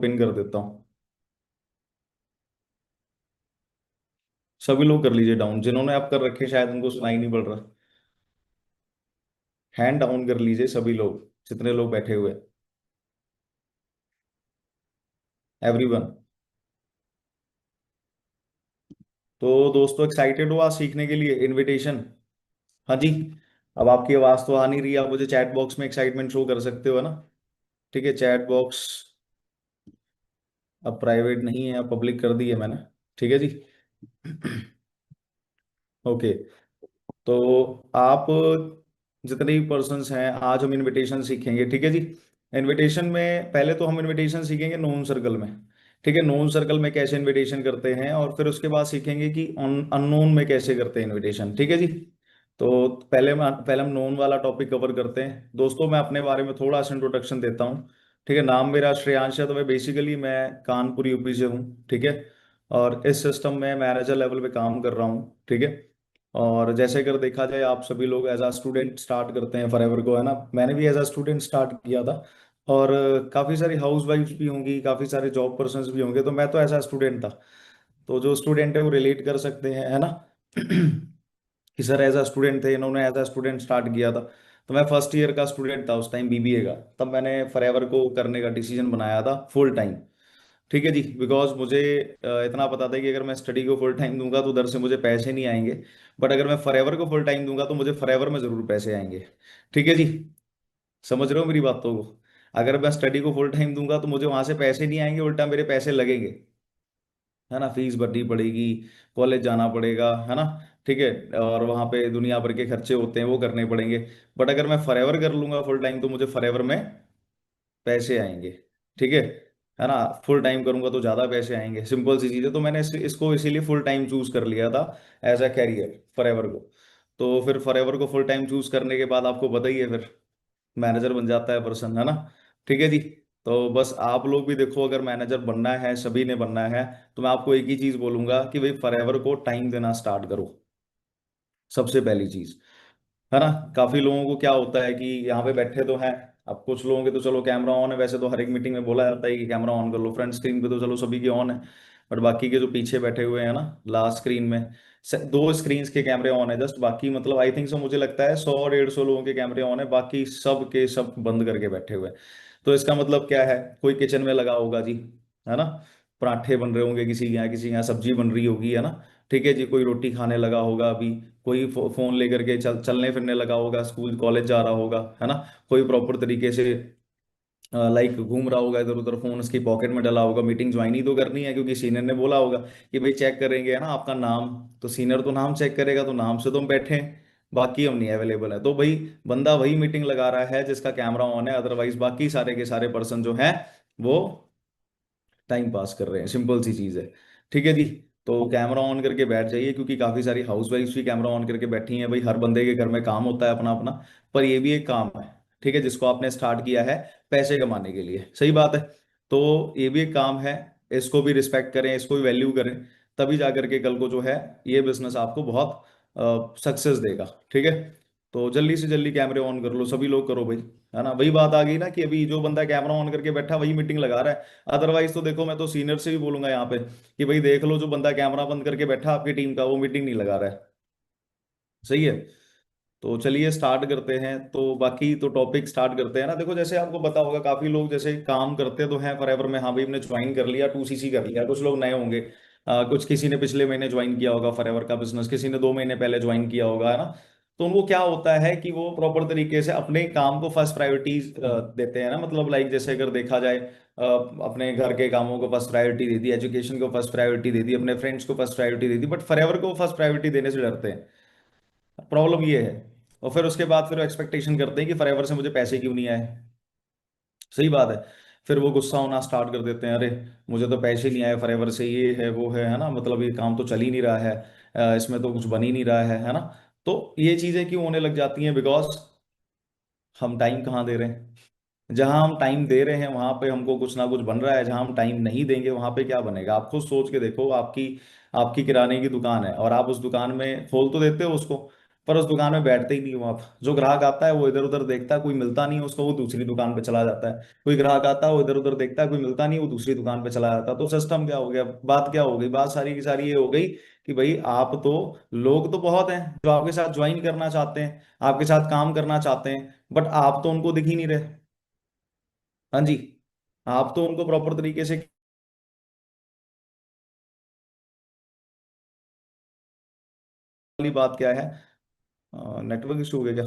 Pin कर देता हूँ। सभी लोग कर लीजिए डाउन, जिन्होंने आप कर रखे शायद उनको सुनाई नहीं पड़ रहा। हैंड डाउन कर लीजिए सभी लोग, जितने लोग बैठे हुए। एवरीवन। तो दोस्तों एक्साइटेड हो आज सीखने के लिए? इनविटेशन। हाँ जी। अब आपकी आवाज तो आ नहीं रही, आप मुझे चैट बॉक्स में एक्साइटमेंट शो कर सकते हो ना? ठीक है, चैट बॉक्स अब प्राइवेट नहीं है, अब पब्लिक कर दी है मैंने। ठीक है जी। ओके। तो आप जितने भी पर्सन्स हैं, आज हम इनविटेशन सीखेंगे, ठीक है जी। इनविटेशन में पहले तो हम इनविटेशन सीखेंगे नोन सर्कल में। ठीक है, नोन सर्कल में कैसे इनविटेशन करते हैं, और फिर उसके बाद सीखेंगे कि अननोन में कैसे करते हैं इनविटेशन, ठीक है जी। तो पहले हम नोन वाला टॉपिक कवर करते हैं। दोस्तों मैं अपने बारे में थोड़ा सा इंट्रोडक्शन देता हूँ। ठीक है, नाम मेरा श्रेयांश है, तो मैं कानपुर यूपी से हूँ। ठीक है, और इस सिस्टम में मैनेजर लेवल पे काम कर रहा हूँ। ठीक है, और जैसे अगर देखा जाए, आप सभी लोग एज अ स्टूडेंट स्टार्ट करते हैं फॉरएवर को, है ना? मैंने भी एज अ स्टूडेंट स्टार्ट किया था। और काफ़ी सारी हाउस वाइफ्स भी होंगी, काफ़ी सारे जॉब पर्सन्स भी होंगे, तो मैं तो एज अ स्टूडेंट था। तो जो स्टूडेंट है वो रिलेट कर सकते हैं, है ना? कि सर एज अ स्टूडेंट थे, इन्होंने एज अ स्टूडेंट स्टार्ट किया था। तो मैं फर्स्ट ईयर का स्टूडेंट था उस टाइम, बीबीए का। तब मैंने फॉरएवर को करने का डिसीजन बनाया था फुल टाइम। ठीक है जी, बिकॉज मुझे इतना पता था कि अगर मैं स्टडी को फुल टाइम दूंगा तो उधर से मुझे पैसे नहीं आएंगे। बट अगर मैं फॉरएवर को फुल टाइम दूंगा तो मुझे फॉरएवर में जरूर पैसे आएंगे। ठीक है जी, समझ रहे हो मेरी बातों को? अगर मैं स्टडी को फुल टाइम दूंगा तो मुझे वहां से पैसे नहीं आएंगे, उल्टा मेरे पैसे लगेंगे। है ना, फीस भरनी पड़ेगी, कॉलेज जाना पड़ेगा, है ना? ठीक है, और वहां पे दुनिया भर के खर्चे होते हैं, वो करने पड़ेंगे। बट अगर मैं फॉरएवर कर लूंगा फुल टाइम तो मुझे फॉरएवर में पैसे आएंगे। ठीक है ना? फुल टाइम करूंगा तो ज्यादा पैसे आएंगे, सिंपल सी चीज है। तो मैंने इसको इसीलिए फुल टाइम चूज कर लिया था एज अ कैरियर, फॉरएवर को। तो फिर फॉरएवर को फुल टाइम चूज करने के बाद आपको पता ही है, फिर मैनेजर बन जाता है पर्सन, है ना? ठीक है जी। तो बस आप लोग भी देखो, अगर मैनेजर बनना है, सभी ने बनना है, तो मैं आपको एक ही चीज बोलूंगा कि भाई फॉरएवर को टाइम देना स्टार्ट करो। सबसे पहली चीज, है ना? काफी लोगों को क्या होता है कि यहाँ पे बैठे तो हैं। अब कुछ लोगों के तो चलो कैमरा ऑन है, वैसे तो हर एक मीटिंग में बोला जाता है कि कैमरा ऑन कर लो, फ्रंट स्क्रीन पे तो चलो सभी की ऑन है। बट बाकी के जो पीछे बैठे हुए हैं ना, लास्ट स्क्रीन में दो स्क्रीन के कैमरे ऑन है जस्ट, बाकी मतलब आई थिंक सो मुझे लगता है 100 150 लोगों के कैमरे ऑन है, बाकी सब के सब बंद करके बैठे हुए हैं। तो इसका मतलब क्या है? कोई किचन में लगा होगा जी, है ना? पराठे बन रहे होंगे किसी के यहाँ सब्जी बन रही होगी, है ना? ठीक है जी, कोई रोटी खाने लगा होगा अभी, कोई फोन लेकर के चलने फिरने लगा होगा, स्कूल कॉलेज जा रहा होगा, है ना? कोई प्रॉपर तरीके से लाइक घूम रहा होगा इधर उधर, फोन उसकी पॉकेट में डला होगा। मीटिंग ज्वाइन ही तो करनी है, क्योंकि सीनियर ने बोला होगा कि भाई चेक करेंगे, है ना, आपका नाम। तो सीनियर तो नाम चेक करेगा, तो नाम से तो हम बैठे हैं, बाकी हम नहीं अवेलेबल है। तो भाई बंदा वही मीटिंग लगा रहा है जिसका कैमरा ऑन है, अदरवाइज बाकी सारे के सारे पर्सन जो हैं वो टाइम पास कर रहे हैं, सिंपल सी चीज है। ठीक है जी। तो कैमरा ऑन करके बैठ जाइए, क्योंकि काफी सारी हाउस वाइफ्स भी कैमरा ऑन करके बैठी हैं। भाई हर बंदे के घर में काम होता है अपना अपना, पर ये भी एक काम है, ठीक है, जिसको आपने स्टार्ट किया है पैसे कमाने के लिए, सही बात है। तो ये भी एक काम है, इसको भी रिस्पेक्ट करें, इसको भी वैल्यू करें, तभी जा करके कल को जो है ये बिजनेस आपको बहुत सक्सेस देगा। ठीक है, तो जल्दी से जल्दी कैमरे ऑन कर लो, सभी लोग करो भाई। है ना, वही बात आ गई ना कि अभी जो बंदा कैमरा ऑन करके बैठा वही मीटिंग लगा रहा है। अदरवाइज तो देखो, मैं तो सीनियर से भी बोलूंगा यहाँ पे कि भाई देख लो, जो बंदा कैमरा बंद करके बैठा आपकी टीम का, वो मीटिंग नहीं लगा रहा है। सही है। तो चलिए स्टार्ट करते हैं, तो बाकी तो टॉपिक स्टार्ट करते हैं ना। देखो जैसे आपको पता होगा, काफी लोग जैसे काम करते तो हैं फॉरएवर में, हाँ भाई हमने ज्वाइन कर लिया, 2CC कर लिया। कुछ लोग नए होंगे, कुछ किसी ने पिछले महीने ज्वाइन किया होगा फॉरएवर का बिजनेस, किसी ने 2 महीने पहले ज्वाइन किया होगा, है ना? तो उनको क्या होता है कि वो प्रॉपर तरीके से अपने काम को फर्स्ट प्रायोरिटी देते हैं ना। मतलब लाइक जैसे अगर देखा जाए, अपने घर के कामों को फर्स्ट प्रायोरिटी दे दी, एजुकेशन को फर्स्ट प्रायोरिटी दे दी, अपने फ्रेंड्स को first priority they the, but forever को फर्स्ट प्रायोरिटी देने से डरते हैं। प्रॉब्लम ये है। और फिर उसके बाद फिर एक्सपेक्टेशन करते हैं कि फॉरएवर से मुझे पैसे क्यों नहीं आए। सही बात है। फिर वो गुस्सा होना स्टार्ट कर देते हैं, अरे मुझे तो पैसे नहीं आए फॉरएवर से, ये है वो है ना, मतलब ये काम तो चल ही नहीं रहा है, इसमें तो कुछ बन ही नहीं रहा है ना? तो ये चीजें क्यों होने लग जाती हैं? बिकॉज हम टाइम कहाँ दे रहे हैं। जहां हम टाइम दे रहे हैं वहां पे हमको कुछ ना कुछ बन रहा है, जहां हम टाइम नहीं देंगे वहां पे क्या बनेगा? आप खुद सोच के देखो, आपकी आपकी किराने की दुकान है और आप उस दुकान में खोल तो देते हो उसको, पर उस दुकान में बैठते ही नहीं हो आप। जो ग्राहक आता है वो इधर उधर देखता है, कोई मिलता नहीं है उसको, वो दूसरी दुकान पे चला जाता है। कोई ग्राहक आता है वो इधर उधर देखता है, कोई मिलता नहीं, वो दूसरी दुकान पे चला जाता है। तो सिस्टम क्या हो गया, बात क्या हो गई, बात सारी की सारी ये हो गई कि भाई आप तो, लोग तो बहुत हैं जो आपके साथ ज्वाइन करना चाहते हैं, आपके साथ काम करना चाहते हैं, बट आप तो उनको दिख ही नहीं रहे। हाँ जी। आप तो उनको प्रॉपर तरीके से, वाली बात क्या है, नेटवर्क इशू हो गया क्या?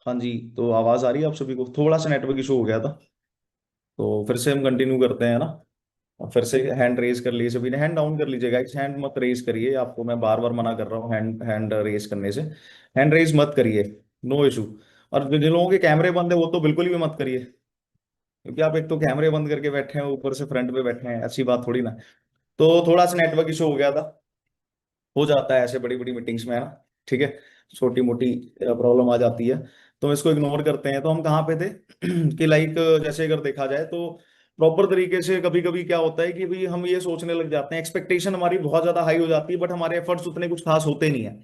हाँ जी। तो आवाज आ रही है आप सभी को? थोड़ा सा नेटवर्क इशू हो गया था। तो फिर से हम कंटिन्यू करते हैं ना। और फिर से हैंड रेज कर लिए सभी ने, हैंड डाउन कर लीजिएगा, हैंड मत रेज करिए, आपको मैं बार बार मना कर रहा हूँ हैंड हैंड रेज करने से। हैंड रेज मत करिए, नो इशू। और जिन लोगों के कैमरे बंद है वो तो बिल्कुल भी मत करिए, क्योंकि आप एक तो कैमरे बंद करके बैठे हैं, ऊपर से फ्रंट पे बैठे हैं, अच्छी बात थोड़ी ना। तो थोड़ा सा नेटवर्क इशू हो गया था, हो जाता है ऐसे बड़ी बड़ी मीटिंग्स में, है ना। ठीक है, छोटी मोटी प्रॉब्लम आ जाती है। तो हम इसको इग्नोर करते हैं। तो हम कहाँ पे थे कि लाइक जैसे अगर देखा जाए तो प्रॉपर तरीके से कभी कभी क्या होता है कि भाई हम ये सोचने लग जाते हैं, एक्सपेक्टेशन हमारी बहुत ज्यादा हाई हो जाती है, बट हमारे एफर्ट्स उतने कुछ खास होते नहीं है।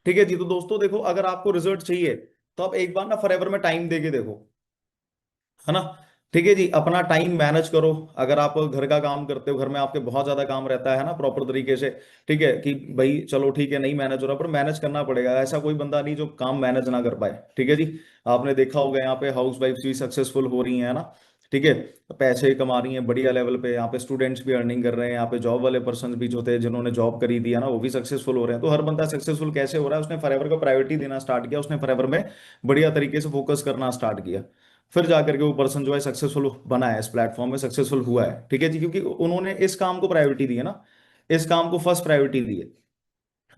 ठीक है जी। तो दोस्तों देखो, अगर आपको रिजल्ट चाहिए तो आप एक बार ना फॉरएवर में टाइम दे के देखो, है ना। ठीक है जी, अपना टाइम मैनेज करो। अगर आप घर का काम करते हो, घर में आपके बहुत ज्यादा काम रहता है ना प्रॉपर तरीके से, ठीक है कि भाई चलो ठीक है नहीं मैनेज हो रहा, पर मैनेज करना पड़ेगा। ऐसा कोई बंदा नहीं जो काम मैनेज ना कर पाए। ठीक है जी। आपने देखा होगा यहाँ पे हाउस वाइफ भी सक्सेसफुल हो रही है ना। ठीक है, पैसे कमा रही हैं बढ़िया लेवल पे। यहाँ पे स्टूडेंट्स भी अर्निंग कर रहे हैं, यहाँ पे जॉब वाले पर्सन भी जो थे जिन्होंने जॉब करी थी है ना, वो भी सक्सेसफुल हो रहे हैं। तो हर बंदा सक्सेसफुल कैसे हो रहा है? उसने फॉरएवर को प्रायोरिटी देना स्टार्ट किया, उसने फॉरएवर में बढ़िया तरीके से फोकस करना स्टार्ट किया। फिर जाकर के वो पर्सन जो है सक्सेसफुल बना है, इस प्लेटफॉर्म में सक्सेसफुल हुआ है। ठीक है जी, क्योंकि उन्होंने इस काम को प्रायोरिटी दी है ना, इस काम को फर्स्ट प्रायोरिटी दी है।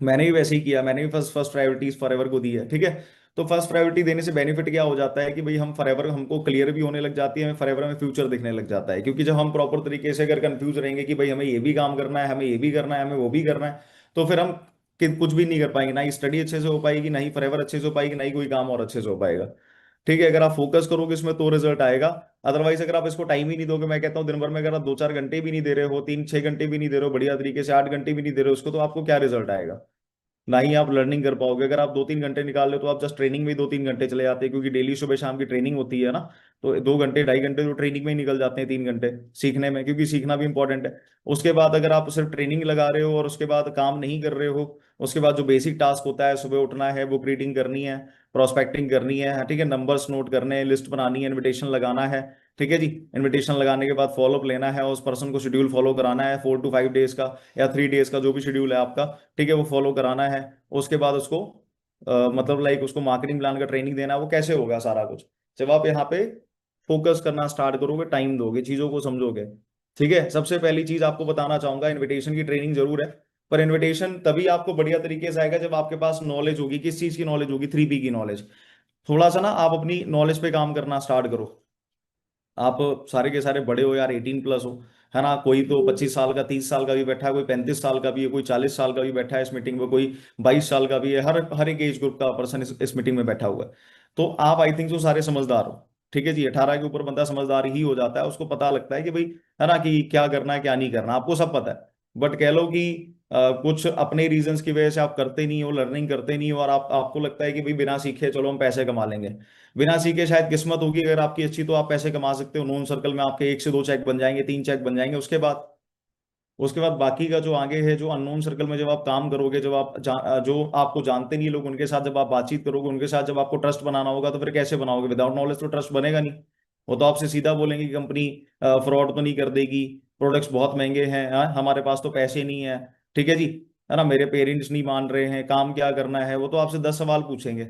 मैंने भी वैसे ही किया, मैंने भी फर्स्ट फर्स्ट प्रायोरिटी फॉरएवर को दी है। ठीक है। तो फर्स्ट प्रायोरिटी देने से बेनिफिट क्या हो जाता है कि भाई हम फॉरएवर हमको क्लियर भी होने लग जाती है, हमें फॉरएवर में फ्यूचर दिखने लग जाता है। क्योंकि जब हम प्रॉपर तरीके से अगर कंफ्यूज रहेंगे कि भाई हमें ये भी काम करना है, हमें ये भी करना है, हमें वो भी करना है, तो फिर हम कुछ भी नहीं कर पाएंगे। ना ही स्टडी अच्छे से हो पाएगी, ना ही फॉरएवर अच्छे से हो पाएगी, ना ही कोई काम और अच्छे से हो पाएगा। ठीक है, अगर आप फोकस करोगे इसमें तो रिजल्ट आएगा। अदरवाइज अगर आप इसको टाइम ही नहीं दोगे, मैं कहता हूँ दिन भर में अगर आप 2-4 घंटे भी नहीं दे रहे हो, 3-6 घंटे भी नहीं दे रहे हो बढ़िया तरीके से, 8 घंटे भी नहीं दे रहे हो उसको, तो आपको क्या रिजल्ट आएगा? ना ही आप लर्निंग कर पाओगे। अगर आप 2-3 घंटे निकाल रहे हो तो आप जस्ट ट्रेनिंग में ही 2-3 घंटे चले जाते हैं, क्योंकि डेली सुबह शाम की ट्रेनिंग होती है ना। तो 2 घंटे 2.5 घंटे तो ट्रेनिंग में ही निकल जाते हैं, 3 घंटे सीखने में, क्योंकि सीखना भी इंपॉर्टेंट है। उसके बाद अगर आप सिर्फ ट्रेनिंग लगा रहे हो और उसके बाद काम नहीं कर रहे हो, उसके बाद जो बेसिक टास्क होता है, सुबह उठना है, बुक रीडिंग करनी है, प्रोस्पेक्टिंग करनी है, ठीक है, नंबर्स नोट करने हैं, लिस्ट बनानी है, इनविटेशन लगाना है। ठीक है जी। इनविटेशन लगाने के बाद फॉलोअप लेना है, उस पर्सन को शेड्यूल फॉलो कराना है 4 to 5 डेज का या 3 डेज का, जो भी शेड्यूल है आपका। ठीक है, वो फॉलो कराना है। उसके बाद उसको मतलब लाइक उसको मार्केटिंग प्लान का ट्रेनिंग देना है। वो कैसे होगा सारा कुछ? जब आप यहाँ पे फोकस करना स्टार्ट करोगे, टाइम दोगे, चीजों को समझोगे। ठीक है, सबसे पहली चीज आपको बताना चाहूंगा, इनविटेशन की ट्रेनिंग जरूर है, पर इनविटेशन तभी आपको बढ़िया तरीके से आएगा जब आपके पास नॉलेज होगी। किस चीज की नॉलेज होगी? 3P की नॉलेज। थोड़ा सा ना आप अपनी नॉलेज पे काम करना स्टार्ट करो। आप सारे के सारे बड़े हो यार, 18+ हो, है ना। कोई तो 25 साल का, 30 साल का भी बैठा है, कोई 35 साल का भी है, कोई 40 साल का भी बैठा है इस मीटिंग में, कोई 22 साल का भी है। हर हर एक एज ग्रुप का पर्सन इस मीटिंग में बैठा हुआ है। तो आप आई थिंक जो सारे समझदार हो। ठीक है जी, 18 के ऊपर बंदा समझदार ही हो जाता है, उसको पता लगता है कि भाई, है ना, कि क्या करना है क्या नहीं करना, आपको सब पता है। बट कह लो कि कुछ अपने रीजंस की वजह से आप करते नहीं हो, लर्निंग करते नहीं हो, और आपको लगता है कि भाई बिना सीखे चलो हम पैसे कमा लेंगे। बिना सीखे शायद किस्मत होगी अगर आपकी अच्छी तो आप पैसे कमा सकते हो, नोन सर्कल में आपके 1 से 2 चेक बन जाएंगे, 3 चेक बन जाएंगे। उसके बाद बाकी का जो आगे है, जो अननोन सर्कल में जब आप काम करोगे, जब आप जो आपको जानते नहीं लोग, उनके साथ जब आप बातचीत करोगे, उनके साथ जब आपको ट्रस्ट बनाना होगा, तो फिर कैसे बनाओगे? विदाउट नॉलेज तो ट्रस्ट बनेगा नहीं। वो तो आपसे सीधा बोलेंगे कि कंपनी फ्रॉड तो नहीं कर देगी, प्रोडक्ट्स बहुत महंगे हैं, हाँ, हमारे पास तो पैसे नहीं है। ठीक है जी, है ना, मेरे पेरेंट्स नहीं मान रहे हैं, काम क्या करना है, वो तो आपसे 10 सवाल पूछेंगे।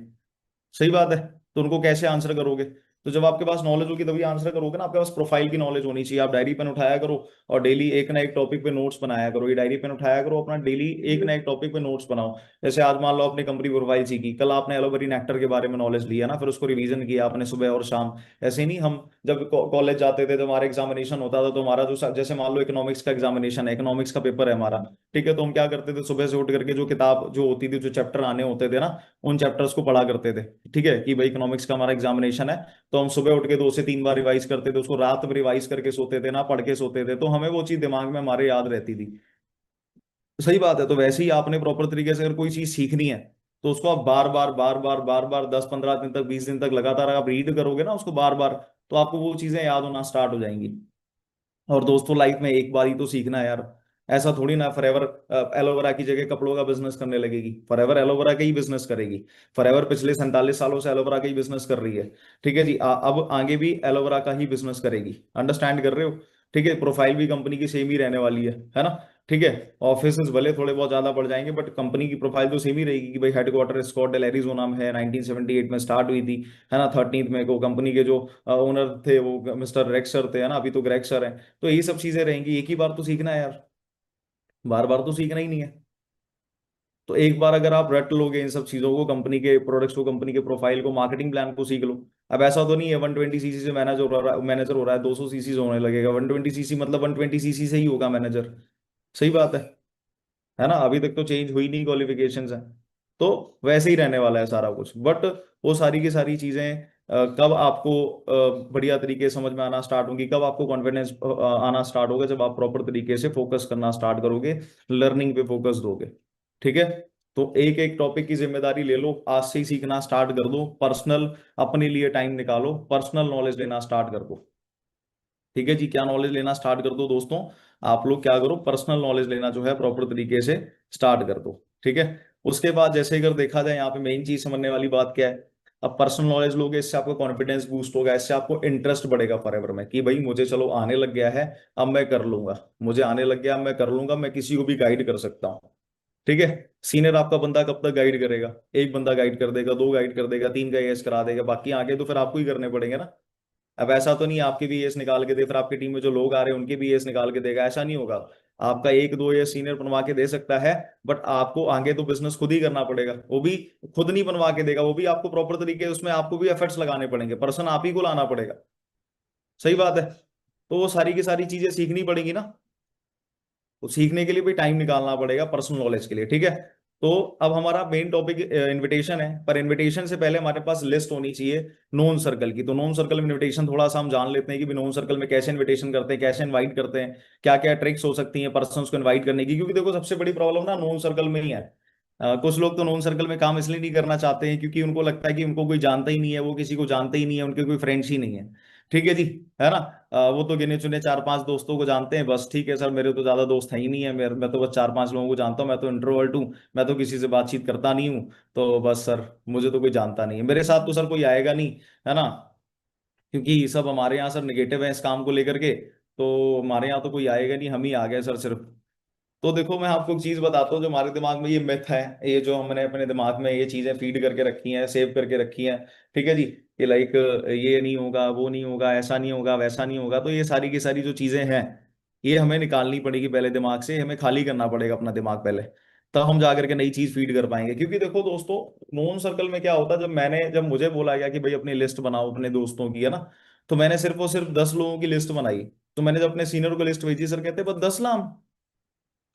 सही बात है। तो उनको कैसे आंसर करोगे? तो जब आपके पास नॉलेज होगी तभी आंसर करोगे ना। आपके पास प्रोफाइल की नॉलेज होनी चाहिए। आप डायरी पेन उठाया करो और डेली एक ना एक टॉपिक पे नोट्स बनाया करो। ये डायरी पेन उठाया करो अपना, डेली एक ना एक टॉपिक पे नोट्स बनाओ। जैसे आज मान लो आपने कंपनी प्रोफाइल सीखी, कल आपने एलोवेरी नेक्टर के बारे में नॉलेज लिया ना, फिर उसको रिवीजन किया आपने सुबह और शाम। ऐसे नहीं, हम जब कॉलेज जाते थे तो हमारा एग्जामिनेशन होता था, तो हमारा जो जैसे मान लो इकोनॉमिक्स का एग्जामिनेशन है, इकोनॉमिक्स का पेपर है हमारा। ठीक है, तो हम क्या करते थे, सुबह से उठ करके जो किताब जो होती थी, जो चैप्टर आने होते थे ना, उन चैप्टर्स को पढ़ा करते थे। ठीक है, कि भाई इकोनॉमिक्स का हमारा एग्जामिनेशन है, तो हम सुबह उठ के 2 से 3 बार रिवाइज करते थे उसको, रात में रिवाइज करके सोते थे ना, पढ़ के सोते थे, तो हमें वो चीज दिमाग में हमारे याद रहती थी। सही बात है। तो वैसे ही आपने प्रॉपर तरीके से अगर कोई चीज सीखनी है, तो उसको आप बार बार बार बार बार बार 10-15 दिन तक, 20 दिन तक लगातार आप रीड करोगे ना उसको बार बार, तो आपको वो चीजें याद होना स्टार्ट हो जाएंगी। और दोस्तों लाइफ में एक बार ही तो सीखना है यार। ऐसा थोड़ी ना फॉरएवर एलोवेरा की जगह कपड़ों का बिजनेस करने लगेगी। फॉरएवर एलोवेरा का ही बिजनेस करेगी। फॉरएवर पिछले 47 सालों से एलोवेरा का ही बिजनेस कर रही है। ठीक है जी, अब आगे भी एलोवेरा का ही बिजनेस करेगी। अंडरस्टैंड कर रहे हो? ठीक है, प्रोफाइल भी कंपनी की सेम ही रहने वाली है ना। ठीक है, ऑफिस भले थोड़े बहुत ज्यादा बढ़ जाएंगे, बट कंपनी की प्रोफाइल तो सेम ही रहेगी कि भाई हेडक्वार्टर स्कॉटडेल एरिजोना में है, 1978 में स्टार्ट हुई थी, है ना। 13th में को कंपनी के जो ओनर थे वो मिस्टर रेक्स सर थे, है ना, अभी तो ग्रेग सर हैं। तो यही सब चीजें रहेंगी। एक ही बार तो सीखना है यार, बार बार तो सीखना ही नहीं है। तो एक बार अगर आप रट लोगे इन सब चीजों को, कंपनी के प्रोडक्ट्स को, कंपनी के प्रोफाइल को, मार्केटिंग प्लान को सीख लो। अब ऐसा तो नहीं है 120 सीसी से मैनेजर हो रहा है, 200 सीसी से होने लगेगा। 120 सीसी मतलब 120 सीसी से ही होगा मैनेजर। सही बात है ना। अभी तक तो चेंज हुई नहीं, क्वालिफिकेशन है। तो वैसे ही रहने वाला है सारा कुछ। बट वो सारी की सारी चीजें कब आपको बढ़िया तरीके से समझ में आना स्टार्ट होंगी, कब आपको कॉन्फिडेंस आना स्टार्ट होगा, जब आप प्रॉपर तरीके से फोकस करना स्टार्ट करोगे, लर्निंग पे फोकस दोगे। ठीक है। तो एक एक टॉपिक की जिम्मेदारी ले लो, आज से ही सीखना स्टार्ट कर दो, पर्सनल अपने लिए टाइम निकालो, पर्सनल नॉलेज लेना स्टार्ट कर दो। ठीक है जी, क्या नॉलेज लेना स्टार्ट कर दो दोस्तों, आप लोग क्या करो, पर्सनल नॉलेज लेना जो है प्रॉपर तरीके से स्टार्ट कर दो। ठीक है। उसके बाद जैसे अगर देखा जाए यहाँ पे मेन चीज समझने वाली बात क्या है, अब पर्सनल नॉलेज लोगे, इससे आपका कॉन्फिडेंस बूस्ट होगा, इससे आपको इंटरेस्ट बढ़ेगा फॉरएवर में कि भाई मुझे चलो आने लग गया है, अब मैं कर लूंगा, मुझे आने लग गया, अब मैं कर लूंगा, मैं किसी को भी गाइड कर सकता हूँ। ठीक है। सीनियर आपका बंदा कब तक गाइड करेगा, एक बंदा गाइड कर देगा, दो गाइड कर देगा, तीन का एस करा देगा, बाकी आगे तो फिर आपको ही करने पड़ेंगे ना। अब ऐसा तो नहीं आपके भी एस निकाल के दे, फिर आपकी टीम में जो लोग आ रहे हैं उनके भी एस निकाल के देगा, ऐसा नहीं होगा। आपका एक दो एस सीनियर बनवा के दे सकता है, बट आपको आगे तो बिजनेस खुद ही करना पड़ेगा, वो भी खुद नहीं बनवा के देगा, वो भी आपको प्रॉपर तरीके से उसमें आपको भी एफर्ट्स लगाने पड़ेंगे, पर्सन आप ही को लाना पड़ेगा। सही बात है। तो वो सारी की सारी चीजें सीखनी पड़ेगी ना, तो सीखने के लिए भी टाइम निकालना पड़ेगा पर्सनल नॉलेज के लिए। ठीक है। तो अब हमारा मेन टॉपिक इनविटेशन है, पर इनविटेशन से पहले हमारे पास लिस्ट होनी चाहिए नोन सर्कल की। तो नोन सर्कल में इनविटेशन थोड़ा सा हम जान लेते हैं कि नोन सर्कल में कैसे इनविटेशन करते हैं, कैसे इनवाइट करते हैं, क्या क्या ट्रिक्स हो सकती हैं पर्सन को इनवाइट करने की। क्योंकि देखो सबसे बड़ी प्रॉब्लम ना नोन सर्कल में ही है। कुछ लोग तो नोन सर्कल में काम इसलिए नहीं करना चाहते हैं क्योंकि उनको लगता है कि उनको कोई जानता ही नहीं है, वो किसी को जानते ही नहीं है, उनके कोई फ्रेंड्स ही नहीं है। ठीक है जी, है ना। वो तो गिने चुने चार पांच दोस्तों को जानते हैं बस, ठीक है सर मेरे तो ज्यादा दोस्त है ही नहीं है, मैं तो बस चार पांच लोगों को जानता हूँ, मैं तो इंट्रोवर्ट हूँ, मैं तो किसी से बातचीत करता नहीं हूँ, तो बस सर मुझे तो कोई जानता नहीं है, मेरे साथ तो सर कोई आएगा नहीं, है ना। क्योंकि सब हमारे यहाँ सर निगेटिव है इस काम को लेकर के, तो हमारे यहाँ तो कोई आएगा नहीं, हम ही आ गए सर सिर्फ। तो देखो मैं आपको एक चीज बताता हूँ, जो हमारे दिमाग में ये मिथ है, ये जो हमने अपने दिमाग में ये चीजें फीड करके रखी हैं, सेव करके रखी हैं। ठीक है जी, कि लाइक ये नहीं होगा, वो नहीं होगा, ऐसा नहीं होगा, वैसा नहीं होगा, तो ये सारी की सारी जो चीजें हैं, ये हमें निकालनी पड़ेगी पहले दिमाग से, हमें खाली करना पड़ेगा अपना दिमाग पहले, तब हम जा करके नई चीज फीड कर पाएंगे। क्योंकि देखो दोस्तों, नोन सर्कल में क्या होता है, जब मुझे बोला गया कि भाई अपनी लिस्ट बनाओ अपने दोस्तों की, है ना, तो मैंने सिर्फ और सिर्फ 10 लोगों की लिस्ट बनाई। तो मैंने जब अपने सीनियर को लिस्ट भेजी, सर कहते बस 10 नाम,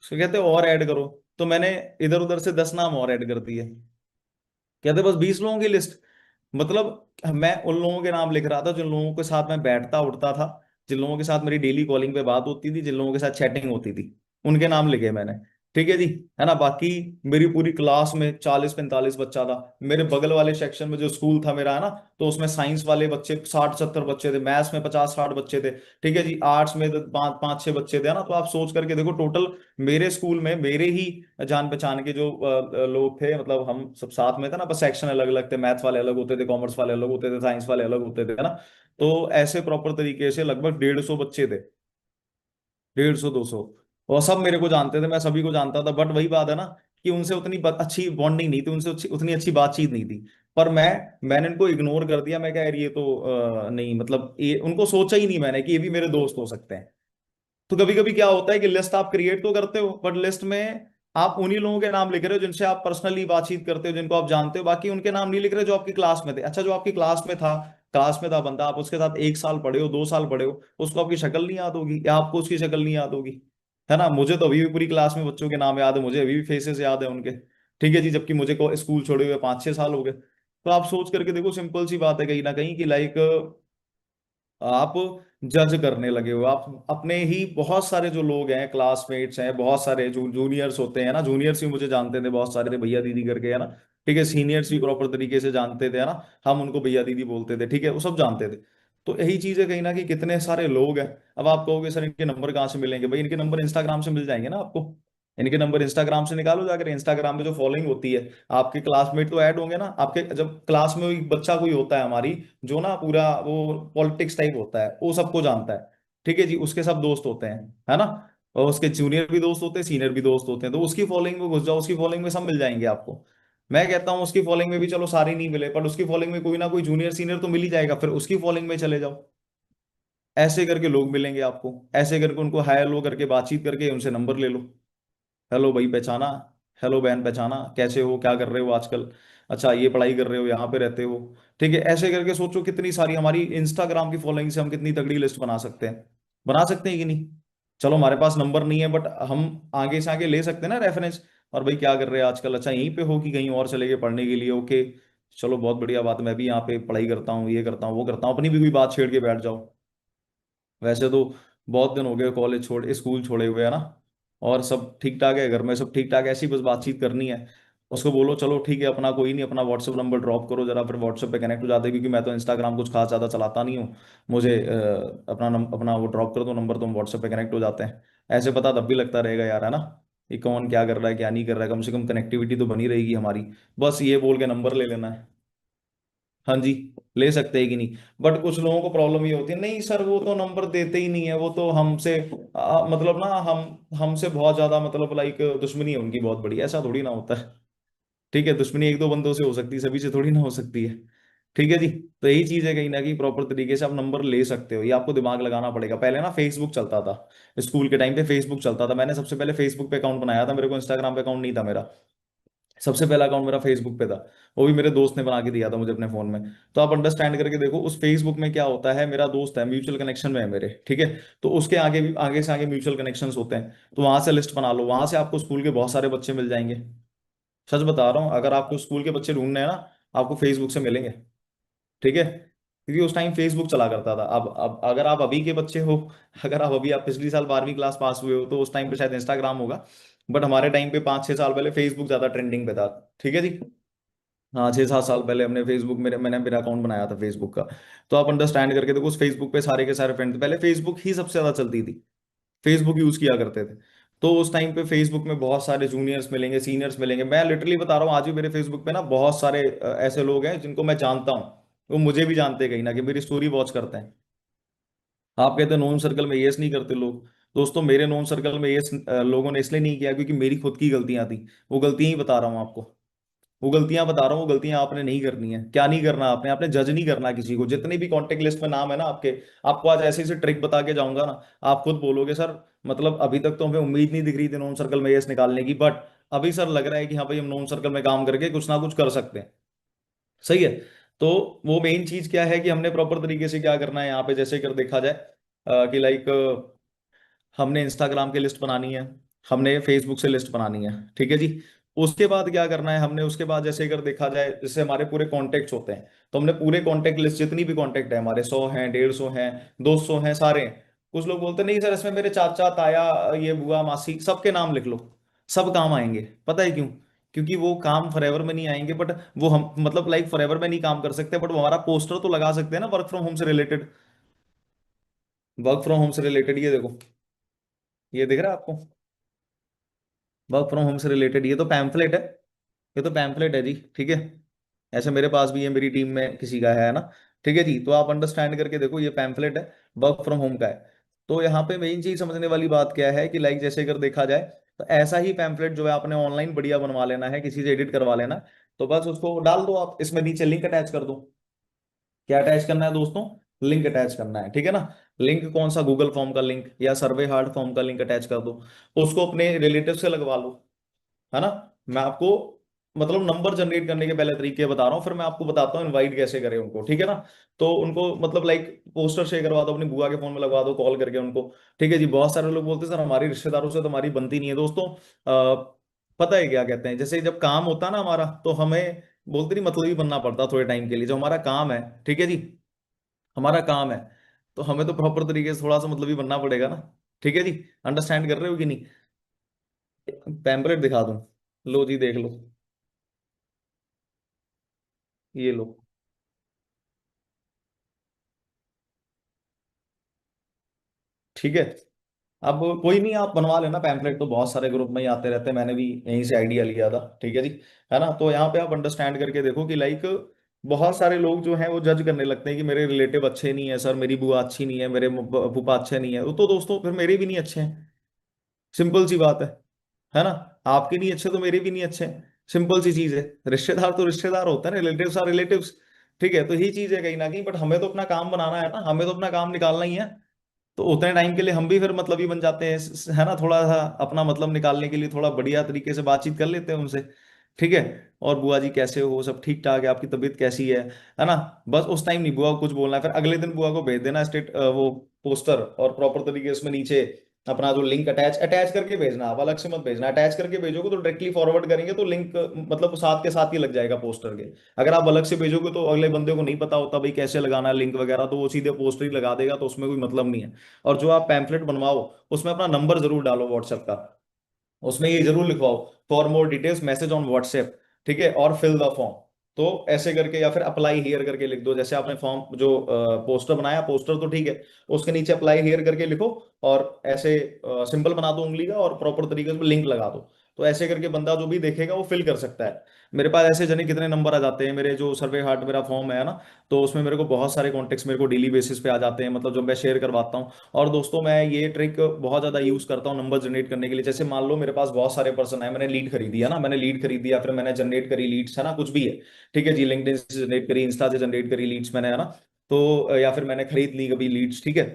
उसको कहते और ऐड करो। तो मैंने इधर उधर से 10 नाम और ऐड कर दिए, कहते बस 20 लोगों की लिस्ट। मतलब मैं उन लोगों के नाम लिख रहा था जिन लोगों के साथ मैं बैठता उठता था, जिन लोगों के साथ मेरी डेली कॉलिंग पे बात होती थी, जिन लोगों के साथ चैटिंग होती थी, उनके नाम लिखे मैंने। ठीक है जी, है ना। बाकी मेरी पूरी क्लास में 40-45 बच्चा था, मेरे बगल वाले सेक्शन में जो स्कूल था मेरा, है ना, तो उसमें साइंस वाले बच्चे 60-70 बच्चे थे, मैथ्स में 50-60 बच्चे थे। ठीक है जी, आर्ट्स में तो पाँच पाँच छह बच्चे थे, है ना। तो आप सोच करके देखो टोटल मेरे स्कूल में मेरे ही जान पहचान के जो लोग थे, मतलब हम सब साथ में थे ना, बस सेक्शन अलग अलग थे, मैथ्स वाले अलग होते थे, कॉमर्स वाले अलग होते थे, साइंस वाले अलग होते थे, है ना। तो ऐसे प्रॉपर तरीके से लगभग 150 बच्चे थे, 150-200। और सब मेरे को जानते थे, मैं सभी को जानता था, बट वही बात है ना कि उनसे उतनी अच्छी बॉन्डिंग नहीं थी, उनसे उतनी अच्छी बातचीत नहीं थी। पर मैंने इनको इग्नोर कर दिया, मैं क्या यार ये तो नहीं, मतलब ये उनको सोचा ही नहीं मैंने कि ये भी मेरे दोस्त हो सकते हैं। तो कभी कभी क्या होता है कि लिस्ट आप क्रिएट तो करते हो, बट लिस्ट में आप उन्हीं लोगों के नाम लिख रहे हो जिनसे आप पर्सनली बातचीत करते हो, जिनको आप जानते हो, बाकी उनके नाम नहीं लिख रहे जो आपकी क्लास में थे। अच्छा, जो आपकी क्लास में था बंदा, आप उसके साथ 1 साल पढ़े हो, 2 साल पढ़े हो, उसको आपकी शक्ल नहीं याद होगी, या आपको उसकी शक्ल नहीं याद होगी, है ना। मुझे तो अभी भी पूरी क्लास में बच्चों के नाम याद है, मुझे अभी भी फेसेस याद है उनके। ठीक है जी, जबकि मुझे स्कूल छोड़े हुए 5-6 साल हो गए। तो आप सोच करके देखो, सिंपल सी बात है कहीं ना कहीं कि लाइक आप जज करने लगे हो, आप अपने ही बहुत सारे जो लोग हैं, क्लासमेट्स हैं, बहुत सारे जो जूनियर्स होते हैं ना, जूनियर्स भी मुझे जानते थे बहुत सारे, भैया दीदी करके, है ना। ठीक है, सीनियर्स भी प्रॉपर तरीके से जानते थे, है ना, हम उनको भैया दीदी बोलते थे, ठीक है, वो सब जानते थे। तो यही चीज है कहीं ना कि कितने सारे लोग हैं। अब आप कहोगे सर इनके नंबर कहाँ से मिलेंगे, भाई इनके नंबर इंस्टाग्राम से मिल जाएंगे ना आपको। इनके नंबर इंस्टाग्राम से निकालो जाकर, इंस्टाग्राम पे जो फॉलोइंग होती है, आपके क्लासमेट तो ऐड होंगे ना आपके, जब क्लास में एक बच्चा कोई होता है हमारी, जो ना पूरा वो पॉलिटिक्स टाइप होता है, वो सबको जानता है। ठीक है जी, उसके सब दोस्त होते हैं, है ना। और उसके जूनियर भी दोस्त होते हैं, सीनियर भी दोस्त होते हैं, तो उसकी फॉलोइंग में घुस जाओ, उसकी फॉलोइंग में सब मिल जाएंगे आपको। मैं कहता हूँ उसकी फॉलोइंग में भी चलो सारे नहीं मिले, पर उसकी फॉलोइंग में कोई ना कोई जूनियर सीनियर तो मिल ही जाएगा, फिर उसकी फॉलोइंग में चले जाओ। ऐसे करके लोग मिलेंगे आपको, ऐसे करके उनको हाय हेलो करके बातचीत करके उनसे नंबर ले लो। हेलो भाई पहचाना, हेलो बहन पहचाना, कैसे हो, क्या कर रहे हो आजकल, अच्छा ये पढ़ाई कर रहे हो, यहाँ पे रहते हो। ठीक है, ऐसे करके सोचो कितनी सारी हमारी इंस्टाग्राम की फॉलोइंग से हम कितनी तगड़ी लिस्ट बना सकते हैं कि नहीं। चलो हमारे पास नंबर नहीं है, बट हम आगे से आगे ले सकते हैं ना रेफरेंस। और भाई क्या कर रहे हैं आजकल, अच्छा यहीं पे हो कि कहीं और चले गए पढ़ने के लिए? ओके, चलो बहुत बढ़िया बात है, मैं भी यहाँ पे पढ़ाई करता हूँ, ये करता हूँ वो करता हूँ, अपनी भी कोई बात छेड़ के बैठ जाओ। वैसे तो बहुत दिन हो गए कॉलेज छोड़ स्कूल छोड़े हुए, है ना? और सब ठीक ठाक है, घर में सब ठीक ठाक है, ऐसी बस बातचीत करनी है। उसको बोलो चलो ठीक है, अपना कोई नहीं, अपना व्हाट्सएप नंबर ड्रॉप करो जरा, फिर व्हाट्सएप पे कनेक्ट हो जाते हैं, क्योंकि मैं तो इंस्टाग्राम कुछ खास ज़्यादा चलाता नहीं हूँ। मुझे अपना वो ड्रॉप कर दो नंबर, तो हम व्हाट्सएप पे कनेक्ट हो जाते हैं। ऐसे पता तब भी लगता रहेगा यार, है ना, कि कौन क्या कर रहा है क्या नहीं कर रहा है, कम से कम कनेक्टिविटी तो बनी रहेगी हमारी। बस ये बोल के नंबर ले लेना है। हाँ जी, ले सकते हैं कि नहीं। बट कुछ लोगों को प्रॉब्लम ये होती है, नहीं सर वो तो नंबर देते ही नहीं है, वो तो हमसे मतलब ना हमसे बहुत ज्यादा मतलब लाइक दुश्मनी है उनकी बहुत बड़ी, ऐसा थोड़ी ना होता है। ठीक है, दुश्मनी एक दो बंदों से हो सकती है, सभी से थोड़ी ना हो सकती है। ठीक है जी। तो यही चीज है, कहीं ना कहीं प्रॉपर तरीके से आप नंबर ले सकते हो, ये आपको दिमाग लगाना पड़ेगा। पहले ना फेसबुक चलता था, स्कूल के टाइम पे फेसबुक चलता था, मैंने सबसे पहले फेसबुक पे अकाउंट बनाया था, मेरे को इंस्टाग्राम पे अकाउंट नहीं था मेरा। सबसे पहला अकाउंट मेरा फेसबुक पे था, वो भी मेरे दोस्त ने बना के दिया था मुझे अपने फोन में। तो आप अंडरस्टैंड करके देखो, उस फेसबुक में क्या होता है, मेरा दोस्त है, म्यूचुअल कनेक्शन में है मेरे, ठीक है। तो उसके आगे भी आगे से आगे म्यूचुअल कनेक्शंस होते हैं, तो वहां से लिस्ट बना लो, वहां से आपको स्कूल के बहुत सारे बच्चे मिल जाएंगे। सच बता रहा हूँ, अगर आपको स्कूल के बच्चे ढूंढने हैं ना, आपको फेसबुक से मिलेंगे। ठीक है, क्योंकि उस टाइम फेसबुक चला करता था। अब अगर आप अभी के बच्चे हो, अगर आप पिछली साल 12वीं क्लास पास हुए हो, तो उस टाइम पे शायद इंस्टाग्राम होगा। बट हमारे टाइम पे 5-6 साल पहले फेसबुक ज्यादा ट्रेंडिंग पे था। ठीक है जी। हाँ, 6-7 साल पहले हमने फेसबुक मैंने मेरा अकाउंट बनाया था फेसबुक का। तो आप अंडरस्टैंड करके देखो, उस फेसबुक पे सारे के सारे फ्रेंड थे, पहले फेसबुक ही सबसे ज्यादा चलती थी, फेसबुक यूज किया करते थे। तो उस टाइम पे फेसबुक में बहुत सारे जूनियर्स मिलेंगे, सीनियर्स मिलेंगे, मैं लिटरली बता रहा हूँ, आज भी मेरे फेसबुक पे ना बहुत सारे ऐसे लोग हैं जिनको मैं जानता हूँ, वो मुझे भी जानते हैं कहीं ना, कि मेरी स्टोरी वॉच करते हैं। आप कहते हैं नोन सर्कल में येस नहीं करते लोग, दोस्तों मेरे नोन सर्कल में येस लोगों ने इसलिए नहीं किया क्योंकि मेरी खुद की गलतियां थी। वो गलतियां ही बता रहा हूँ आपको, वो गलतियां बता रहा हूँ, वो गलतियां आपने नहीं करनी है। क्या नहीं करना आपने? आपने जज नहीं करना किसी को, जितने भी कांटेक्ट लिस्ट में नाम है ना आपके। आपको आज ऐसे ऐसे ट्रिक बता के जाऊंगा ना, आप खुद बोलोगे सर, मतलब अभी तक तो हमें उम्मीद नहीं दिख रही थी नॉन सर्कल में यस निकालने की, बट अभी सर लग रहा है कि हाँ भाई हम नॉन सर्कल में काम करके कुछ ना कुछ कर सकते हैं। सही है। तो वो मेन चीज क्या है कि हमने प्रॉपर तरीके से क्या करना है यहाँ पे, जैसे कर देखा जाए कि लाइक हमने इंस्टाग्राम की लिस्ट बनानी है, हमने फेसबुक से लिस्ट बनानी है। ठीक है जी। उसके बाद क्या करना है हमने, उसके बाद जैसे अगर देखा जाए, जैसे हमारे पूरे कॉन्टेक्ट्स होते हैं, तो हमने पूरे कॉन्टेक्ट लिस्ट जितनी भी कॉन्टेक्ट है हमारे, 100 हैं, 150 हैं, 200 हैं, सारे हैं। कुछ लोग बोलते नहीं सर इसमें मेरे चाचा ताया, ये बुआ मासी सबके नाम लिख लो, सब काम आएंगे। पता है क्यों? क्योंकि वो काम फॉरएवर में नहीं आएंगे, बट वो हम मतलब लाइक फॉरएवर में नहीं काम कर सकते, बट वो हमारा पोस्टर तो लगा सकते हैं ना, वर्क फ्रॉम होम से रिलेटेड। वर्क फ्रॉम होम से रिलेटेड ये देखो, ये दिख रहा है आपको? वर्क फ्रॉम होम से रिलेटेड ये तो पैम्फलेट है, ये तो पैम्फलेट है जी। ठीक है, ऐसे मेरे पास भी है, मेरी टीम में किसी का है ना। ठीक है जी, तो आप अंडरस्टैंड करके देखो, ये पैम्फलेट है, वर्क फ्रॉम होम का है। तो यहाँ पे मेन चीज समझने वाली बात क्या है कि लाइक जैसे अगर देखा जाए, तो ऐसा ही पैम्फलेट जो है आपने ऑनलाइन बढ़िया बनवा लेना है, किसी से एडिट करवा लेना। तो बस उसको डाल दो आप, इसमें नीचे लिंक अटैच कर दो। क्या अटैच करना है दोस्तों? लिंक अटैच करना है, ठीक है ना। लिंक कौन सा? गूगल फॉर्म का लिंक या सर्वे हार्ड फॉर्म का लिंक अटैच कर दो। उसको अपने रिलेटिव से लगवा लो, है ना। मैं आपको मतलब नंबर जनरेट करने के पहले तरीके बता रहा हूँ, फिर मैं आपको बताता हूँ इनवाइट कैसे करें उनको, ठीक है ना। तो उनको मतलब लाइक पोस्टर शेयर करवा दो, अपनी बुआ के फोन में लगवा दो कॉल करके उनको। ठीक है जी। बहुत सारे लोग बोलते हैं सर हमारी रिश्तेदारों से तो हमारी बनती नहीं है दोस्तों। पता है क्या कहते हैं, जैसे जब काम होता है ना हमारा, तो हमें बोलते नहीं मतलब ही बनना पड़ता थोड़े टाइम के लिए, जो हमारा काम है। ठीक है जी, हमारा काम है, तो हमें तो प्रॉपर तरीके से थोड़ा सा मतलब ही बनना पड़ेगा ना। ठीक है जी। अंडरस्टैंड कर रहे हो कि नहीं? पैम्पलेट दिखा दूं? लो जी देख लो, ये लो। ठीक है। अब कोई नहीं, आप बनवा लेना पैम्पलेट, तो बहुत सारे ग्रुप में ही आते रहते हैं, मैंने भी यहीं से आइडिया लिया था। ठीक है जी। है ना, तो यहाँ पे आप अंडरस्टैंड करके देखो कि लाइक बहुत सारे लोग जो हैं वो जज करने लगते हैं कि मेरे रिलेटिव अच्छे नहीं है सर, मेरी बुआ अच्छी नहीं है, मेरे फूफा अच्छे नहीं है, तो दोस्तों फिर मेरे भी नहीं अच्छे हैं। सिंपल सी बात है ना। आपके नहीं अच्छे तो मेरे भी नहीं अच्छे हैं, सिंपल सी चीज है। रिश्तेदार तो रिश्तेदार होता है ना, रिलेटिव्स आर रिलेटिव्स। ठीक है, तो यही चीज है कहीं ना कहीं, बट हमें तो अपना काम बनाना है ना, हमें तो अपना काम निकालना ही है। तो उतने टाइम के लिए हम भी फिर मतलब ही बन जाते हैं, है ना, थोड़ा सा अपना मतलब निकालने के लिए थोड़ा बढ़िया तरीके से बातचीत कर लेते हैं उनसे। ठीक है। और बुआ जी कैसे हो, सब ठीक ठाक है, आपकी तबीयत कैसी है ना। बस उस टाइम नहीं बुआ को कुछ बोलना है, फिर अगले दिन बुआ को भेज देना स्टेट वो पोस्टर, और प्रॉपर तरीके से उसमें नीचे अपना जो लिंक अटैच अटैच करके भेजना, आप अलग से मत भेजना, अटैच करके भेजोगे तो डायरेक्टली फॉरवर्ड करेंगे तो लिंक मतलब साथ के साथ ही लग जाएगा पोस्टर के। अगर आप अलग से भेजोगे तो अगले बंदे को नहीं पता होता भाई कैसे लगाना है लिंक वगैरह, तो वो सीधे पोस्टर ही लगा देगा, तो उसमें कोई मतलब नहीं है। और जो आप पैम्फलेट बनवाओ उसमें अपना नंबर जरूर डालो व्हाट्सएप का, उसमें ये जरूर लिखवाओ, for more details message on WhatsApp, ठीक है, और फिल द फॉर्म। तो ऐसे करके, या फिर अप्लाई हियर करके लिख दो, जैसे आपने फॉर्म जो पोस्टर बनाया, पोस्टर तो ठीक है, उसके नीचे अप्लाई हियर करके लिखो, और ऐसे सिंबल बना दो उंगली का, और प्रॉपर तरीके से लिंक लगा दो। तो ऐसे करके बंदा जो भी देखेगा वो फिल कर सकता है। मेरे पास ऐसे जने कितने नंबर आ जाते हैं, मेरे जो सर्वे हार्ट मेरा फॉर्म है ना, तो उसमें मेरे को बहुत सारे कॉन्टेक्ट्स मेरे को डेली बेसिस पे आ जाते हैं, मतलब जब मैं शेयर करवाता हूँ। और दोस्तों मैं ये ट्रिक बहुत ज्यादा यूज करता हूँ नंबर जनरेट करने के लिए। जैसे मान लो मेरे पास बहुत सारे पर्सन है, मैंने लीड खरीदी है ना, मैंने लीड खरीदी या फिर मैंने जनरेट करी लीड्स है ना, कुछ भी है, ठीक है जी, लिंक्डइन से जनरेट करी, इंस्टा से जनरेट करी लीड्स मैंने है ना, तो या फिर मैंने खरीद ली कभी लीड्स, ठीक है,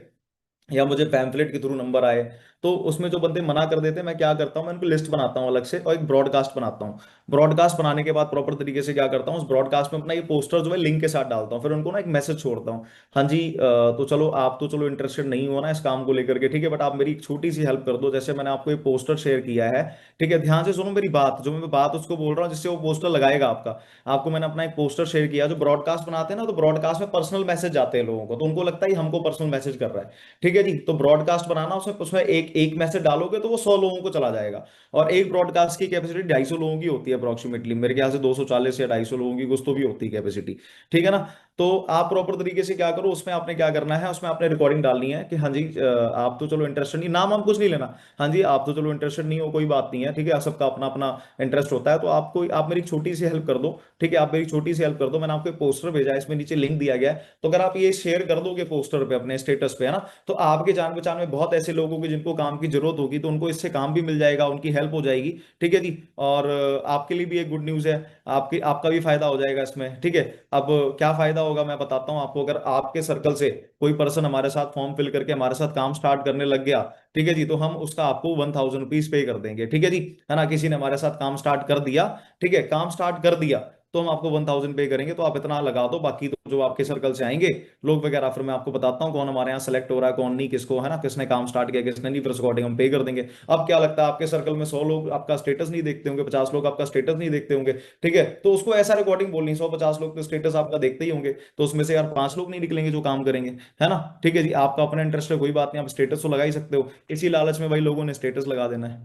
या मुझे पैम्फलेट के थ्रू नंबर आए, तो उसमें जो बंदे मना कर देते हैं, मैं क्या करता हूँ, मैं उनको लिस्ट बनाता हूँ अलग से और एक ब्रॉडकास्ट बनाता हूँ। ब्रॉडकास्ट बनाने के बाद प्रॉपर तरीके से क्या करता हूँ, उस ब्रॉडकास्ट में अपना ये पोस्टर जो है लिंक के साथ डालता हूँ, फिर उनको ना एक मैसेज छोड़ता हूँ, हाँ जी तो चलो आप तो चलो इंटरेस्टेड नहीं हो ना इस काम को लेकर के, ठीक है, बट आप मेरी एक छोटी सी हेल्प कर दो, जैसे मैंने आपको ये पोस्टर शेयर किया है, ठीक है, ध्यान से सुनो मेरी बात, जो मैं बात उसको बोल रहा हूँ जिससे वो पोस्टर लगाएगा आपका। आपको मैंने अपना एक पोस्टर शेयर किया, जो ब्रॉडकास्ट बनाते हैं ना, तो ब्रॉडकास्ट में पर्सनल मैसेज जाते हैं लोगों को, तो उनको लगता है ये हमको पर्सनल मैसेज कर रहा है, ठीक है जी। तो ब्रॉडकास्ट बनाना, उसमें उसमें एक एक मैसेज डालोगे तो वो 100 लोगों को चला जाएगा। और एक ब्रॉडकास्ट की कैपेसिटी 250 लोगों की होती है अप्रोक्सीमेटली, मेरे ख्याल से 240 या 250 लोगों की कुछ तो भी होती है कैपेसिटी, ठीक है ना। तो आप प्रॉपर तरीके से क्या करो, उसमें आपने क्या करना है, उसमें आपने रिकॉर्डिंग डालनी है कि हाँ जी आप तो चलो इंटरेस्टेड नहीं, नाम हम कुछ नहीं लेना, हाँ जी आप तो चलो इंटरेस्टेड नहीं हो, कोई बात नहीं है, ठीक है, सबका अपना अपना इंटरेस्ट होता है, तो आपको आप मेरी छोटी सी हेल्प कर दो, ठीक है, आप मेरी छोटी सी हेल्प कर दो, मैंने आपको पोस्टर भेजा है, इसमें नीचे लिंक दिया गया है, तो अगर आप ये शेयर कर दोगे पोस्टर पे अपने स्टेटस पे है ना, तो आपके जान पहचान में बहुत ऐसे लोग होंगे जिनको काम की जरूरत होगी, तो उनको इससे काम भी मिल जाएगा, उनकी हेल्प हो जाएगी, ठीक है जी। और आपके लिए भी एक गुड न्यूज़ है, आपकी आपका भी फायदा हो जाएगा इसमें, ठीक है। अब क्या फायदा होगा मैं बताता हूँ आपको, अगर आपके सर्कल से कोई पर्सन हमारे साथ फॉर्म फिल करके हमारे साथ काम स्टार्ट करने लग गया, ठीक है जी, तो हम उसका आपको 1000 रुपीज पे कर देंगे, ठीक है जी, है ना, किसी ने हमारे साथ काम स्टार्ट कर दिया, ठीक है, काम स्टार्ट कर दिया, तो हम आपको 1000 पे करेंगे, तो आप इतना लगा दो, बाकी तो जो आपके सर्कल से आएंगे लोग वगैरह, फिर मैं आपको बताता हूँ कौन हमारे यहाँ सेलेक्ट हो रहा है कौन नहीं, किसको है ना, किसने काम स्टार्ट किया किसने नहीं, फिर उस अकॉर्डिंग हम पे कर देंगे। अब क्या लगता है आपके सर्कल में 100 लोग आपका स्टेटस नहीं देखते होंगे, 50 लोग आपका स्टेटस नहीं देखते होंगे, ठीक है, तो उसको ऐसा रिकॉर्डिंग बोलनी, 150 लोग तो स्टेटस आपका देखते ही होंगे, तो उसमें से यार 5 लोग नहीं निकलेंगे जो काम करेंगे, है ना, ठीक है जी, आपका अपना इंटरेस्ट है कोई बात नहीं, आप स्टेटस तो लगा ही सकते हो, इसी लालच में भाई लोगों ने स्टेटस लगा देना है,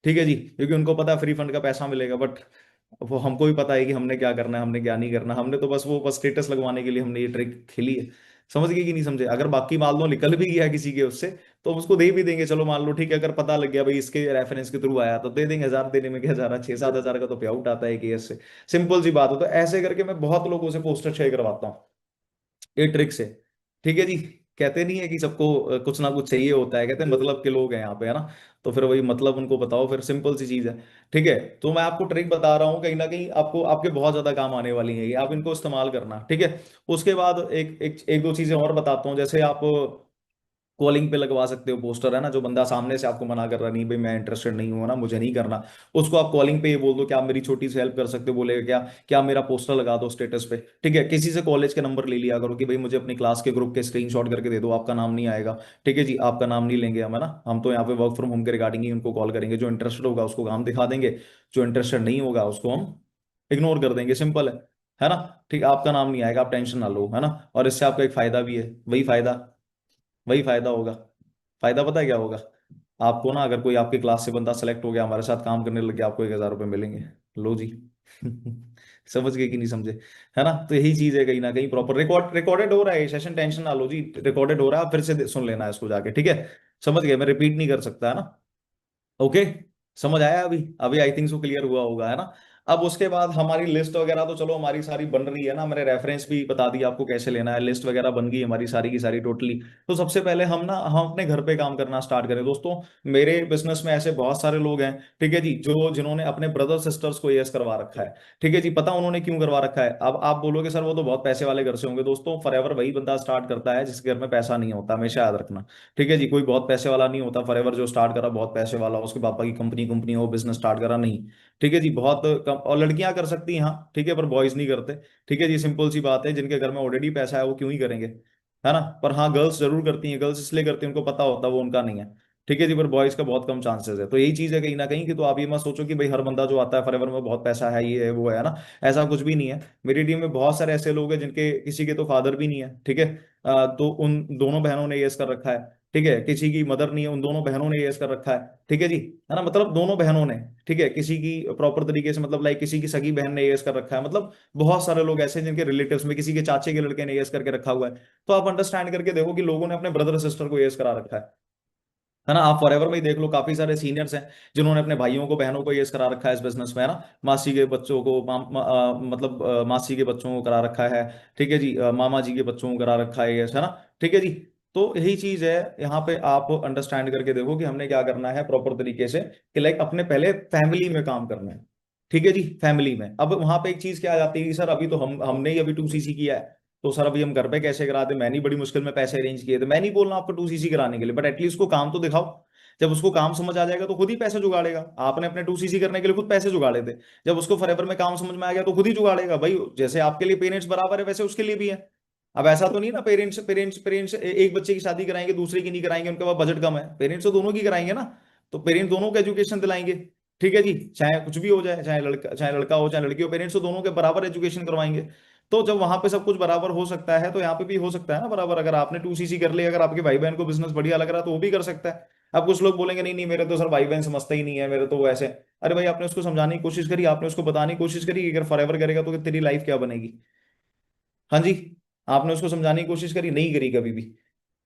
ठीक है जी, क्योंकि उनको पता है फ्री फंड का पैसा मिलेगा, बट वो हमको भी पता है कि हमने क्या करना है हमने क्या नहीं करना, हमने तो बस वो बस स्टेटस लगवाने के लिए हमने ये ट्रिक खेली है। समझ गए कि नहीं समझे, अगर बाकी मान लो निकल भी गया किसी के उससे, तो हम उसको दे भी देंगे, चलो मान लो ठीक है, अगर पता लग गया भाई इसके रेफरेंस के थ्रू आया तो दे देंगे, 1000 देने में क्या जा रहा है, 6-7 हजार का तो पे आउट आता है केस से, सिंपल सी बात है। तो ऐसे करके मैं बहुत लोगों से पोस्टर शेयर करवाता हूँ ये ट्रिक से, ठीक है जी। कहते नहीं है कि सबको कुछ ना कुछ चाहिए होता है, कहते हैं मतलब के लोग हैं यहाँ पे है ना, तो फिर वही मतलब उनको बताओ, फिर सिंपल सी चीज है, ठीक है। तो मैं आपको ट्रिक बता रहा हूँ, कहीं ना कहीं आपको आपके बहुत ज्यादा काम आने वाली है ये, आप इनको इस्तेमाल करना, ठीक है। उसके बाद एक दो चीजें और बताता हूँ, जैसे आप कॉलिंग पे लगवा सकते हो पोस्टर, है ना, जो बंदा सामने से आपको मना कर रहा नहीं भाई मैं इंटरेस्टेड नहीं हूं ना, मुझे नहीं करना, उसको आप कॉलिंग पे ये बोल दो कि आप मेरी छोटी सी हेल्प कर सकते हो, बोलेगा क्या, क्या मेरा पोस्टर लगा दो स्टेटस पे, ठीक है, किसी से कॉलेज के नंबर ले लिया करो कि भाई मुझे अपनी क्लास के ग्रुप के स्क्रीनशॉट करके दे दो, आपका नाम नहीं आएगा, ठीक है जी, आपका नाम नहीं लेंगे हम, है ना, हम तो यहाँ पे वर्क फ्रॉम होम के रिगार्डिंग ही उनको कॉल करेंगे, जो इंटरेस्टेड होगा उसको काम दिखा देंगे, जो इंटरेस्टेड नहीं होगा उसको हम इग्नोर कर देंगे, सिंपल है ना, ठीक, आपका नाम नहीं आएगा, आप टेंशन ना लो, है ना। और इससे आपका एक फायदा भी है, वही फायदा होगा, फायदा पता है क्या होगा, आपको ना अगर कोई आपकी क्लास से बंदा सेलेक्ट हो गया हमारे साथ काम करने लग गया, आपको 1000 रुपये मिलेंगे, लो जी। समझ गए कि नहीं समझे, है ना। तो यही चीज है, कहीं ना कहीं प्रॉपर रिकॉर्डेड हो रहा है ये सेशन, टेंशन ना लो जी, रिकॉर्डेड हो रहा है, आप फिर से सुन लेना है इसको जाके, ठीक है, समझ गए, मैं रिपीट नहीं कर सकता है ना। ओके, समझ आया, अभी अभी आई थिंक सो क्लियर हुआ होगा, है ना। अब उसके बाद हमारी लिस्ट वगैरह तो चलो हमारी सारी बन रही है ना, मैंने रेफरेंस भी बता दिया आपको कैसे लेना है, लिस्ट वगैरह बन गई हमारी सारी की सारी टोटली। तो सबसे पहले हम अपने घर पे काम करना स्टार्ट करें दोस्तों। मेरे बिजनेस में ऐसे बहुत सारे लोग हैं, ठीक है जी, जो जिन्होंने अपने ब्रदर सिस्टर्स को एएस करवा रखा है, ठीक है जी, पता उन्होंने क्यों करवा रखा है, अब आप बोलोगे सर वो तो बहुत पैसे वाले घर से होंगे, दोस्तों फॉरएवर वही बंदा स्टार्ट करता है जिसके घर में पैसा नहीं होता, हमेशा याद रखना, ठीक है जी, कोई बहुत पैसे वाला नहीं होता फॉरएवर जो स्टार्ट करा बहुत पैसे वाला, उसके पापा की कंपनी कंपनी हो बिजनेस स्टार्ट करा, नहीं, ठीक है जी, बहुत कम, और लड़कियां कर सकती हैं हाँ, ठीक है, पर बॉयज नहीं करते, ठीक है जी, सिंपल सी बात है, जिनके घर में ऑलरेडी पैसा है वो क्यों ही करेंगे, है ना। पर हाँ गर्ल्स जरूर करती हैं, गर्ल्स इसलिए करती हैं उनको पता होता है वो उनका नहीं है, ठीक है जी, पर बॉयज का बहुत कम चांसेस है। तो यही चीज है कहीं ना कहीं कि, तो आप ये मत सोचो कि भाई हर बंदा जो आता है फॉरएवर में बहुत पैसा है, ये है वो है ना, ऐसा कुछ भी नहीं है। मेरी टीम में बहुत सारे ऐसे लोग हैं जिनके किसी के तो फादर भी नहीं है, ठीक है, तो उन दोनों बहनों ने यस कर रखा है, ठीक है, किसी की मदर नहीं है, उन दोनों बहनों ने यस कर रखा है, ठीक है जी, है ना, मतलब दोनों बहनों ने, ठीक है, किसी की प्रॉपर तरीके से मतलब लाइक किसी की सगी बहन ने यस कर रखा है, मतलब बहुत सारे लोग ऐसे हैं जिनके रिलेटिव्स में किसी के चाचे के लड़के ने यस करके रखा हुआ है। तो आप अंडरस्टैंड करके देखो कि लोगों ने अपने ब्रदर सिस्टर को यस करा रखा है ना। आप फॉरएवर में ही देख लो, काफी सारे सीनियर्स हैं जिन्होंने अपने भाइयों को बहनों को ये करा रखा है इस बिजनेस में, है ना, मासी के बच्चों को मतलब मासी के बच्चों को करा रखा है, ठीक है जी, मामा जी के बच्चों को करा रखा है ये, है ना, ठीक है जी। तो यही चीज है, यहाँ पे आप अंडरस्टैंड करके देखो कि हमने क्या करना है प्रॉपर तरीके से, कि लाइक अपने पहले फैमिली में काम करना है, ठीक है जी, फैमिली में। अब वहां पे एक चीज क्या आ जाती है कि सर अभी तो हमने ही अभी 2cc किया है, तो सर अभी हम घर पे कैसे कराते, मैंने ही बड़ी मुश्किल में पैसे अरेंज किए थे। मैं नहीं बोल रहा आपको 2cc कराने के लिए, बट एटलीस्ट उसको काम तो दिखाओ। जब उसको काम समझ आ जाएगा तो खुद ही पैसे जुगाड़ेगा। आपने अपने 2cc करने के लिए खुद पैसे जुगाड़े थे, जब उसको फॉरएवर में काम समझ में आ गया तो खुद ही जुगाड़ेगा भाई। जैसे आपके लिए पेरेंट्स बराबर है वैसे उसके लिए भी है। अब ऐसा तो नहीं ना, पेरेंट्स पेरेंट्स पेरेंट्स एक बच्चे की शादी कराएंगे दूसरे की नहीं कराएंगे, उनके पास बजट कम है, पेरेंट्स तो दोनों की कराएंगे ना। तो पेरेंट्स दोनों को एजुकेशन दिलाएंगे, ठीक है जी, चाहे कुछ भी हो जाए, चाहे लड़का हो चाहे लड़की हो, पेरेंट्स तो दोनों के बराबर एजुकेशन करवाएंगे। तो जब वहां पे सब कुछ बराबर हो सकता है तो यहाँ पे भी हो सकता है ना बराबर। अगर आपने 2cc कर लिया, अगर आपके भाई बहन को बिजनेस बढ़िया लग रहा है तो वो भी कर सकता है। अब कुछ लोग बोलेंगे नहीं नहीं मेरे तो सर भाई बहन समझते ही नहीं है, मेरे तो वो ऐसे। अरे भाई आपने उसको समझाने की कोशिश करी, आपने उसको बताने की कोशिश करी कि अगर फॉरएवर करेगा तो तेरी लाइफ क्या बनेगी। हाँ जी, आपने उसको समझाने की कोशिश करी, नहीं करी कभी भी।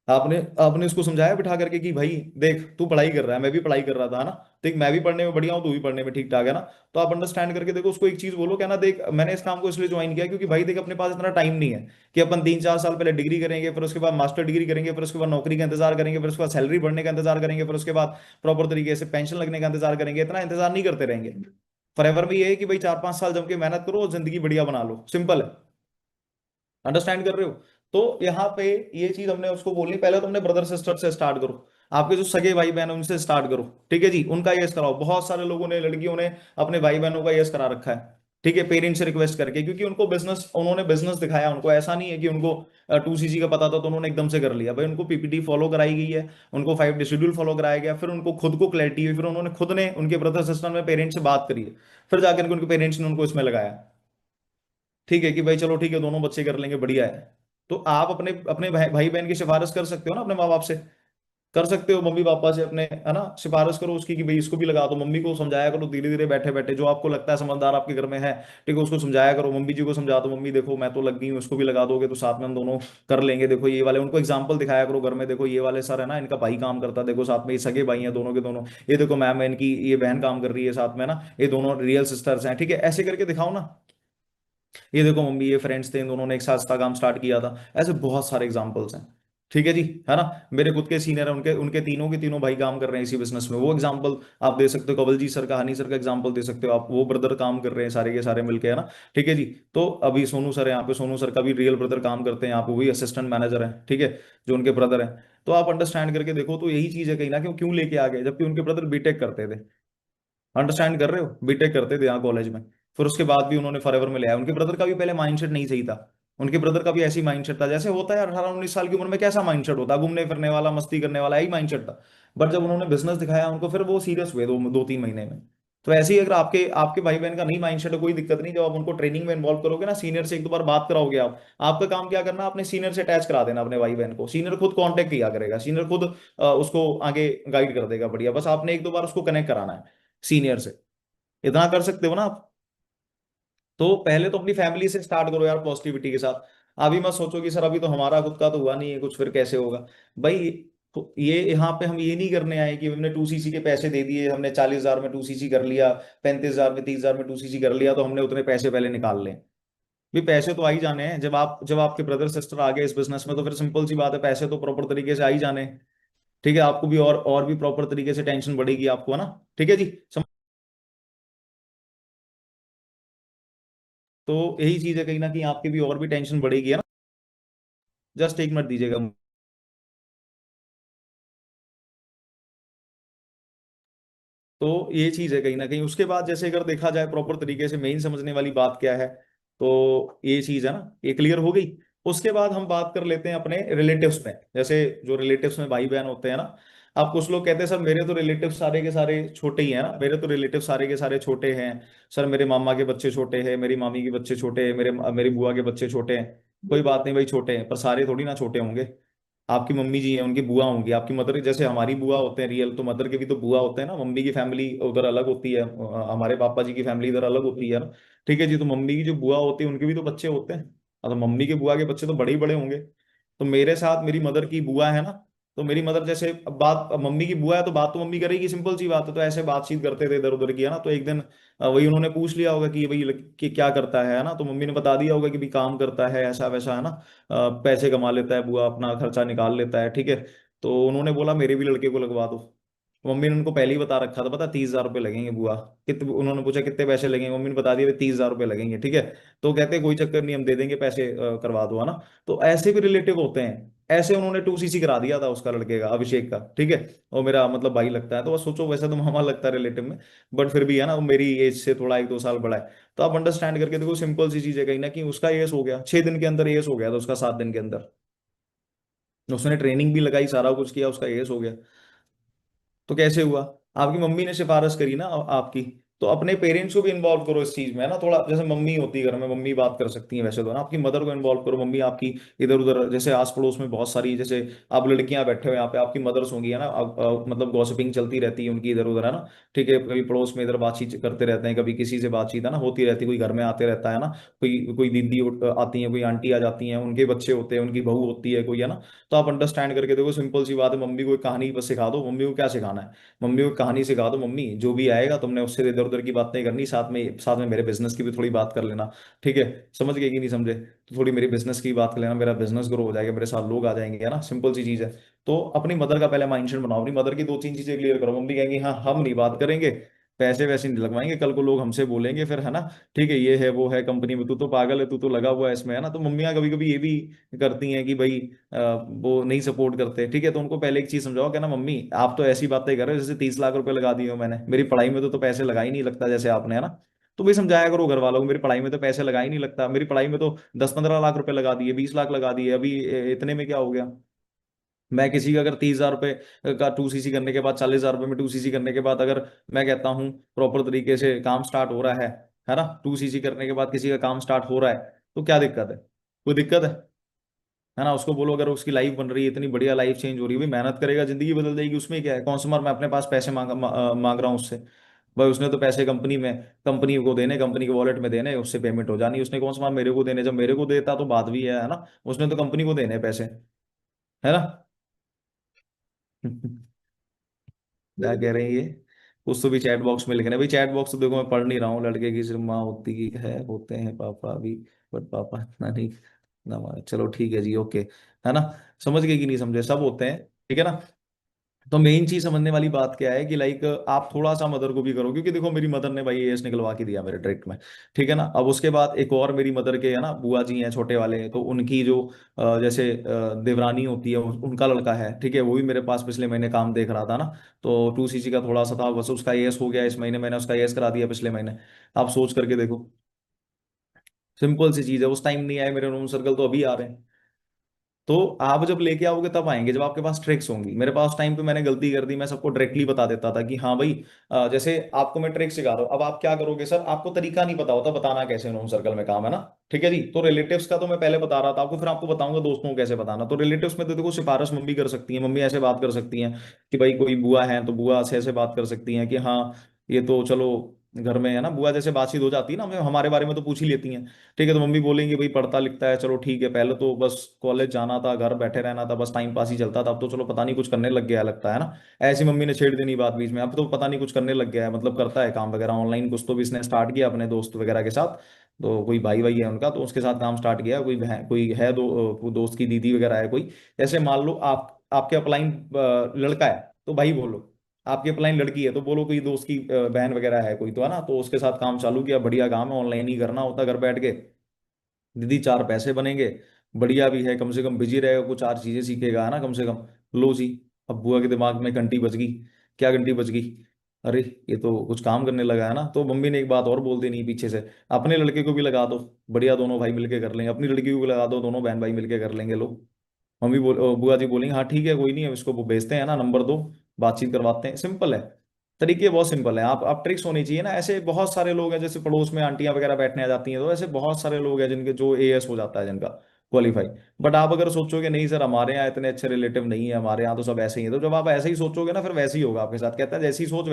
आपने आपने उसको समझाया बिठा करके कि भाई देख तू पढ़ाई कर रहा है, मैं भी पढ़ाई कर रहा था, है ना, देख मैं भी पढ़ने में बढ़िया हूँ, तू भी पढ़ने में ठीक ठाक है ना। तो आप अंडरस्टैंड करके देखो, उसको एक चीज बोलो, क्या ना, देख मैंने इस काम को इसलिए ज्वाइन किया क्योंकि भाई देख अपने पास इतना टाइम नहीं है कि अपन 3-4 साल पहले डिग्री करेंगे, फिर उसके बाद मास्टर डिग्री करेंगे, फिर उसके बाद नौकरी का इंतजार करेंगे, फिर उसके बाद सैलरी बढ़ने का इंतजार करेंगे, फिर उसके बाद प्रॉपर तरीके से पेंशन लगने का इंतजार करेंगे। इतना इंतजार नहीं करते रहेंगे। फॉरएवर में ये है कि भाई 4-5 साल जम के मेहनत करो और जिंदगी बढ़िया बना लो, सिंपल है। अंडरस्टैंड कर रहे हो। तो यहाँ पे ये चीज हमने उसको बोलनी, पहले तो हमने ब्रदर सिस्टर से स्टार्ट करो, आपके जो सगे भाई बहन हैं उनसे स्टार्ट करो, ठीक है जी, उनका यस कराओ। बहुत सारे लोगों ने, लड़कियों ने अपने भाई बहनों का यस करा रखा है, ठीक है, पेरेंट्स से रिक्वेस्ट करके, क्योंकि उनको बिजनेस, उन्होंने बिजनेस दिखाया, उनको ऐसा नहीं है कि उनको 2cc का पता था तो उन्होंने एकदम से कर लिया भाई। उनको पीपीटी फॉलो कराई गई है, उनको 5 डे शेड्यूल फॉलो कराया गया, फिर उनको खुद को क्लैरिटी हुई, फिर उन्होंने खुद ने उनके ब्रदर सिस्टर में पेरेंट्स से बात करी है, फिर जाकर के उनके पेरेंट्स ने उनको इसमें लगाया, ठीक है, कि भाई चलो ठीक है दोनों बच्चे कर लेंगे, बढ़िया है। तो आप अपने अपने भाई बहन की सिफारिश कर सकते हो ना, अपने माँ बाप से कर सकते हो, मम्मी पापा से अपने, है ना, सिफारिश करो उसकी कि भाई इसको भी लगा दो। मम्मी को समझाया करो धीरे धीरे, बैठे बैठे, जो आपको लगता है समझदार आपके घर में है, ठीक है, उसको समझाया करो। मम्मी जी को समझा दो, मम्मी देखो मैं तो लग गई हूँ, इसको भी लगा दोगे तो साथ में हम दोनों कर लेंगे। देखो ये वाले, उनको एग्जाम्पल दिखाया करो घर में, देखो ये वाले सर है ना, इनका भाई काम करता है, देखो साथ में ये सगे भाई हैं दोनों के दोनों, ये देखो मैम है इनकी, ये बहन काम कर रही है साथ में ना, ये दोनों रियल सिस्टर्स हैं, ठीक है, ऐसे करके दिखाओ ना। ये देखो मम्मी ये फ्रेंड्स थे, इन दोनों ने एक साथ काम स्टार्ट किया था। ऐसे बहुत सारे एग्जांपल्स हैं, ठीक है जी, है ना। मेरे खुद के सीनियर हैं, उनके उनके तीनों के तीनों भाई काम कर रहे हैं इसी बिजनेस में, वो एग्जांपल आप दे सकते हो। कवल जी सर का, हनी सर का एग्जांपल दे सकते हो आप, वो ब्रदर काम कर रहे हैं सारे के सारे मिलके, है ना, ठीक है जी। तो अभी सोनू सर है यहाँ पे, सोनू सर का भी रियल ब्रदर काम करते हैं यहाँ पे, वही असिस्टेंट मैनेजर है, ठीक है, जो उनके ब्रदर हैं। तो आप अंडरस्टैंड करके देखो, तो यही चीज है कहीं ना, क्यों क्यों लेके आ गए, जबकि उनके ब्रदर बीटेक करते थे। अंडरस्टैंड कर रहे हो, बीटेक करते थे यहाँ कॉलेज में, फिर उसके बाद भी उन्होंने फॉरएवर में लिया। उनके ब्रदर का भी पहले माइंडसेट नहीं सही था, उनके ब्रदर का भी ऐसी माइंडसेट था जैसे होता है 18-19 साल की उम्र में कैसा माइंडसेट होता है, घूमने फिरने वाला, मस्ती करने वाला, यही माइंडसेट था। बट जब उन्होंने बिजनेस दिखाया उनको, फिर वो सीरियस हुए 2-3 महीने में। तो ऐसे ही अगर आपके आपके भाई बहन का नहीं माइंडसेट है, कोई दिक्कत नहीं, जब आप उनको ट्रेनिंग में इन्वॉल्व करोगे ना, सीनियर से एक दो बार बात कराओगे आप, आपका काम क्या करना, अपने सीनियर से अटैच करा देना अपने भाई बहन को, सीनियर खुद कांटेक्ट किया करेगा, सीनियर खुद उसको आगे गाइड कर देगा बढ़िया, बस आपने एक दो बार उसको कनेक्ट कराना है सीनियर से। इतना कर सकते हो ना आप। तो पहले तो अपनी फैमिली से स्टार्ट करो यार पॉजिटिविटी के साथ। अभी मत सोचो कि सर अभी तो हमारा खुद का तो हुआ नहीं है कुछ, फिर कैसे होगा भाई। तो ये यहाँ पे हम ये नहीं करने आए कि हमने 2cc के पैसे दे दिए, हमने 40,000 में 2cc कर लिया, 35,000 में 30,000 में 2cc कर लिया, तो हमने उतने पैसे पहले निकाल लें। भी पैसे तो आ ही जाने हैं, जब आपके ब्रदर सिस्टर आ गए इस बिजनेस में, तो फिर सिंपल सी बात है, पैसे तो प्रॉपर तरीके से आ ही जाने हैं। ठीक है, आपको भी और भी प्रॉपर तरीके से टेंशन बढ़ेगी आपको, है ना, ठीक है जी। तो यही चीज है कहीं ना कहीं, आपकी भी और भी टेंशन बढ़ेगी, है ना। जस्ट एक मिनट दीजिएगा। तो ये चीज है कहीं ना कहीं, उसके बाद जैसे अगर देखा जाए प्रॉपर तरीके से, मेन समझने वाली बात क्या है, तो ये चीज है ना, ये क्लियर हो गई। उसके बाद हम बात कर लेते हैं अपने रिलेटिव्स में, जैसे जो रिलेटिव्स में भाई बहन होते हैं ना, अब कुछ लोग कहते हैं सर मेरे तो रिलेटिव सारे के सारे छोटे ही हैं ना, मेरे तो रिलेटिव सारे के सारे छोटे हैं। सर मेरे मामा के बच्चे छोटे हैं, मेरी मामी के बच्चे छोटे हैं, मेरे मेरी बुआ के बच्चे छोटे हैं। कोई बात नहीं भाई, छोटे हैं पर सारे थोड़ी ना छोटे होंगे। आपकी मम्मी जी हैं, उनकी बुआ होंगी, आपकी मदर जैसे हमारी बुआ होते हैं रियल, तो मदर के भी तो बुआ होते हैं ना। मम्मी की फैमिली उधर अलग होती है, हमारे पापा जी की फैमिली इधर अलग होती है ना। ठीक है जी, तो मम्मी की जो बुआ होती है उनके भी तो बच्चे होते हैं। अब तो मम्मी के बुआ के बच्चे तो बड़े ही बड़े होंगे। तो मेरे साथ मेरी मदर की बुआ है ना, तो मेरी मदर जैसे अब बात, अब मम्मी की बुआ है तो बात तो मम्मी करेगी, सिंपल सी बात है। तो ऐसे बातचीत करते थे इधर उधर की है ना, तो एक दिन वही उन्होंने पूछ लिया होगा कि ये भाई कि क्या करता है ना, तो मम्मी ने बता दिया होगा कि भाई काम करता है ऐसा वैसा है ना। पैसे कमा लेता है बुआ, अपना खर्चा निकाल लेता है, ठीक है। तो उन्होंने बोला मेरे भी लड़के को लगवा दो। मम्मी ने उनको पहले ही बता रखा था, पता 30,000 रुपये लगेंगे बुआ। कितने, उन्होंने पूछा कितने पैसे लगेंगे, मम्मी ने बता दिया 30,000 रुपये लगेंगे, ठीक है। तो कहते कोई चक्कर नहीं, हम दे देंगे पैसे, करवा दो है ना। तो ऐसे भी रिलेटिव होते हैं। ऐसे उन्होंने 2cc करा दिया था उसका, लड़के का, अभिषेक का, ठीक है। और मेरा मतलब भाई लगता है, तो बस सोचो, वैसे तो मामा लगता है रिलेटिव में, बट फिर भी है ना, वो मेरी एज से थोड़ा 1-2 साल बड़ा है। तो आप अंडरस्टैंड करके देखो, सिंपल सी चीज है कहीं ना कहीं, उसका एस हो गया 6 दिन के अंदर, एस हो गया था उसका 7 दिन के अंदर। उसने ट्रेनिंग भी लगाई, सारा कुछ किया, उसका एस हो गया। तो कैसे हुआ? आपकी मम्मी ने सिफारिश करी ना आपकी। तो अपने पेरेंट्स को भी इन्वॉल्व करो इस चीज में, है ना। थोड़ा जैसे मम्मी होती है घर में, मम्मी बात कर सकती हैं वैसे तो ना, आपकी मदर को इन्वॉल्व करो, मम्मी आपकी इधर उधर, जैसे आस पड़ोस में बहुत सारी, जैसे आप लड़कियां बैठे हो यहाँ पे, आपकी मदर्स होंगी है ना, मतलब गॉसिपिंग चलती रहती है उनकी इधर उधर, है ना। ठीक है, कभी पड़ोस में इधर बातचीत करते रहते हैं, कभी किसी से बातचीत है ना होती रहती है, कोई घर में आते रहता है ना। कोई कोई दीदी आती है, कोई आंटी आ जाती है, उनके बच्चे होते हैं, उनकी बहू होती है कोई, है ना। तो आप अंडरस्टैंड करके देखो, सिंपल सी बात है, मम्मी को एक कहानी बस सिखा दो। मम्मी को क्या सिखाना है? मम्मी को कहानी सिखा दो, मम्मी जो भी आएगा तुमने उससे इधर उधर की बात नहीं करनी, साथ में मेरे बिजनेस की भी थोड़ी बात कर लेना। ठीक है, समझ गए कि नहीं समझे? तो थोड़ी मेरी बिजनेस की बात कर लेना, मेरा बिजनेस ग्रो हो जाएगा, मेरे साथ लोग आ जाएंगे, है ना, सिंपल सी चीज है। तो अपनी मदर का पहले माइंडसेट बनाओ, अपनी मदर की 2-3 चीजें क्लियर करो। मम्मी कहेंगी हाँ हम नहीं बात करेंगे, पैसे वैसे नहीं लगवाएंगे, कल को लोग हमसे बोलेंगे फिर, है ना। ठीक है, ये है वो है कंपनी में, तू तो पागल है, तू तो लगा हुआ है इसमें, है ना। तो मम्मियाँ कभी कभी ये भी करती हैं कि भाई वो नहीं सपोर्ट करते, ठीक है। तो उनको पहले एक चीज समझाओ, क्या ना मम्मी, आप तो ऐसी बातें कर रहे हो जैसे 30 लाख रुपए लगा दिए हो मैंने, मेरी पढ़ाई में तो पैसे लगा ही नहीं लगता जैसे आपने, है ना। तो भाई समझाया करो घर वालों को, मेरी पढ़ाई में तो पैसे लगा ही नहीं लगता, मेरी पढ़ाई में तो 10-15 लाख रुपए लगा दिए, 20 लाख लगा दिए, अभी इतने में क्या हो गया? मैं किसी का अगर 30,000 रुपए का 2cc करने के बाद, 40,000 रुपए में 2cc करने के बाद, अगर मैं कहता हूँ प्रॉपर तरीके से काम स्टार्ट हो रहा है ना, 2cc करने के बाद किसी का काम स्टार्ट हो रहा है, तो क्या दिक्कत है? कोई दिक्कत है ना। उसको बोलो, अगर उसकी लाइफ बन रही है, इतनी बढ़िया लाइफ चेंज हो रही है, भाई मेहनत करेगा जिंदगी बदल जाएगी, उसमें क्या है? कौन सा मार मैं अपने पास पैसे मांग रहा हूँ उससे? भाई उसने तो पैसे कंपनी में, कंपनी को देने, कंपनी के वॉलेट में देने, उससे पेमेंट हो जानी, उसने कौन सा मार मेरे को देने? जब मेरे को देता तो बात भी है ना, उसने तो कंपनी को देने पैसे, है ना। क्या कह रहे हैं ये? कुछ तो भी चैट बॉक्स में लिख रहे हैं भाई, चैट बॉक्स तो देखो मैं पढ़ नहीं रहा हूँ, लड़के की सिर्फ माँ होती है, होते हैं पापा भी, बट पापा इतना नहीं ना चलो ठीक है जी, ओके, है ना। समझ गए कि नहीं समझे? सब होते हैं, ठीक है ना। तो मेन चीज समझने वाली बात क्या है कि लाइक आप थोड़ा सा मदर को भी करो, क्योंकि देखो मेरी मदर ने भाई एएस निकलवा के दिया मेरे डायरेक्ट में, ठीक है ना। अब उसके बाद एक और मेरी मदर के है ना बुआ जी हैं छोटे वाले, तो उनकी जो जैसे देवरानी होती है, उनका लड़का है, ठीक है, वो भी मेरे पास पिछले महीने काम देख रहा था ना। तो 2cc का थोड़ा सा था, बस उसका एएस हो गया इस महीने, मैंने उसका एएस करा दिया पिछले महीने। आप सोच करके देखो, सिंपल सी चीज है। उस टाइम नहीं आए मेरे नोन सर्कल, तो अभी आ रहे हैं। तो आप जब लेके आओगे तब आएंगे जब आपके पास ट्रिक्स होंगी। मेरे पास टाइम पे मैंने गलती कर दी, मैं सबको डायरेक्टली बता देता था कि हाँ भाई, जैसे आपको मैं ट्रिक सिखा रहा हूँ, अब आप क्या करोगे सर, आपको तरीका नहीं पता होता बताना कैसे नोन सर्कल में काम, है ना। ठीक है जी, तो रिलेटिव्स का तो मैं पहले बता रहा था आपको, फिर आपको बताऊंगा दोस्तों को कैसे बताना। तो रिलेटिव्स में तो देखो सिफारिश मम्मी कर सकती है, मम्मी ऐसे बात कर सकती हैं कि भाई कोई बुआ है तो बुआ से ऐसे बात कर सकती हैं कि हाँ ये तो चलो घर में है ना, बुआ जैसे बातचीत हो जाती है ना, हमें हमारे बारे में तो पूछ ही लेती हैं। ठीक है, तो मम्मी बोलेंगे भाई पढ़ता लिखता है, चलो ठीक है, पहले तो बस कॉलेज जाना था, घर बैठे रहना था, बस टाइम पास ही चलता था, अब तो चलो पता नहीं कुछ करने लग गया है, लगता है ना। ऐसी मम्मी ने छेड़ देनी बात बीच में, अब तो पता नहीं कुछ करने लग गया है, मतलब करता है काम वगैरह ऑनलाइन, कुछ तो भी इसने स्टार्ट किया अपने दोस्त वगैरह के साथ। तो कोई भाई भाई है उनका, तो उसके साथ काम स्टार्ट किया, कोई बहन कोई है, दोस्त की दीदी वगैरह है कोई। जैसे मान लो आप, आपके अपलाइन लड़का है तो भाई बोलो, आपकी अपलाइन लड़की है तो बोलो कोई दोस्त की बहन वगैरह है कोई, तो है ना, तो उसके साथ काम चालू किया, बढ़िया काम है, ऑनलाइन ही करना होता घर बैठ के। दीदी 4 पैसे बनेंगे, बढ़िया भी है, कम से कम बिजी रहेगा, कुछ 4 चीजें सीखेगा, है ना, कम से कम। लो जी, अब बुआ के दिमाग में घंटी बज गई। क्या घंटी बज गई? अरे ये तो कुछ काम करने लगा है ना। तो मम्मी ने एक बात और बोल दी नहीं पीछे से, अपने लड़के को भी लगा दो, बढ़िया, दोनों भाई मिलके कर लेंगे, अपनी लड़की को भी लगा दो, दोनों बहन भाई मिलके कर लेंगे। लो, बुआ जी बोलेंगे हाँ ठीक है कोई नहीं, अब इसको वो भेजते हैं ना, नंबर दो, बातचीत करवाते हैं, सिंपल है। तरीके बहुत सिंपल है। आप ट्रिक्स होनी चाहिए ना। ऐसे बहुत सारे लोग हैं, जैसे पड़ोस में आंटियां वगैरह बैठने आ जाती हैं, तो ऐसे बहुत सारे लोग हैं जिनके जो एएस हो जाता है जिनका, क्वालिफाई। बट आप अगर सोचोगे नहीं सर हमारे यहाँ इतने अच्छे रिलेटिव नहीं है, हमारे यहाँ तो सब ऐसे ही है, तो जब आप ऐसे ही सोचोगे ना, फिर वैसे ही होगा आपके साथ। कहता है जैसी सोच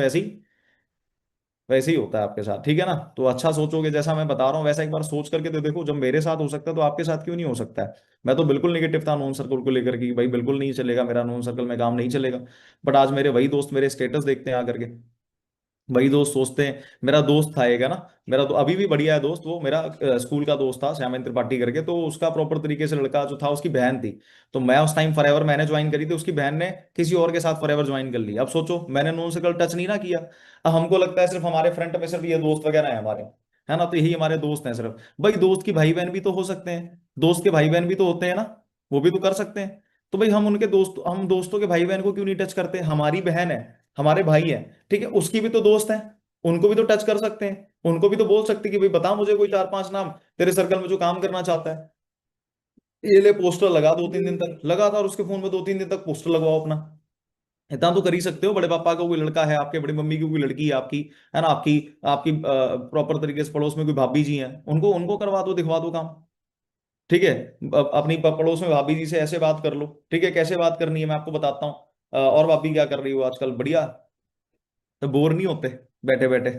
वैसे ही होता है आपके साथ, ठीक है ना। तो अच्छा सोचोगे, जैसा मैं बता रहा हूँ वैसा एक बार सोच करके तो देखो, जब मेरे साथ हो सकता है तो आपके साथ क्यों नहीं हो सकता है। मैं तो बिल्कुल निगेटिव था नॉन सर्कल को लेकर कि भाई बिल्कुल नहीं चलेगा, मेरा नॉन सर्कल में काम नहीं चलेगा। बट आज मेरे वही दोस्त मेरे स्टेटस देखते हैं आकर के, वही दोस्त सोचते हैं। मेरा दोस्त था एक, है ना, मेरा तो अभी भी बढ़िया है दोस्त, वो मेरा स्कूल का दोस्त था, श्यामेंद्र त्रिपाठी करके। तो उसका प्रॉपर तरीके से लड़का जो था, उसकी बहन थी। तो मैं उस टाइम फॉरएवर मैंने ज्वाइन करी थी, उसकी बहन ने किसी और के साथ फॉरएवर ज्वाइन कर ली। अब सोचो मैंने नोन सर्कल टच नहीं ना किया। अब हमको लगता है सिर्फ हमारे फ्रंट में सिर्फ ये दोस्त वगैरह है हमारे, है ना, तो यही हमारे दोस्त हैं सिर्फ। भाई दोस्त की भाई बहन भी तो हो सकते हैं, दोस्त के भाई बहन भी तो होते हैं ना, वो भी तो कर सकते हैं। तो भाई हम उनके दोस्त, हम दोस्तों के भाई बहन को क्यों नहीं टच करते। हमारी बहन है, हमारे भाई है, ठीक है, उसकी भी तो दोस्त है, उनको भी तो टच कर सकते हैं। उनको भी तो बोल सकते हैं कि भाई बता मुझे कोई चार पांच नाम तेरे सर्कल में जो काम करना चाहता है। ये ले पोस्टर लगा, 2-3 दिन तक लगातार उसके फोन में 2-3 दिन तक पोस्टर लगवाओ अपना। इतना तो कर ही सकते हो। बड़े पापा का कोई लड़का है, आपके बड़ी मम्मी की कोई लड़की है आपकी, है ना, आपकी आपकी प्रॉपर तरीके से पड़ोस में कोई भाभी जी हैं, उनको उनको करवा दो, दिखवा दो काम। ठीक है। अपनी पड़ोस में भाभी जी से ऐसे बात कर लो, ठीक है, कैसे बात करनी है मैं आपको बताता हूँ। और भाभी क्या कर रही हो आजकल, बढ़िया। तो बोर नहीं होते बैठे बैठे,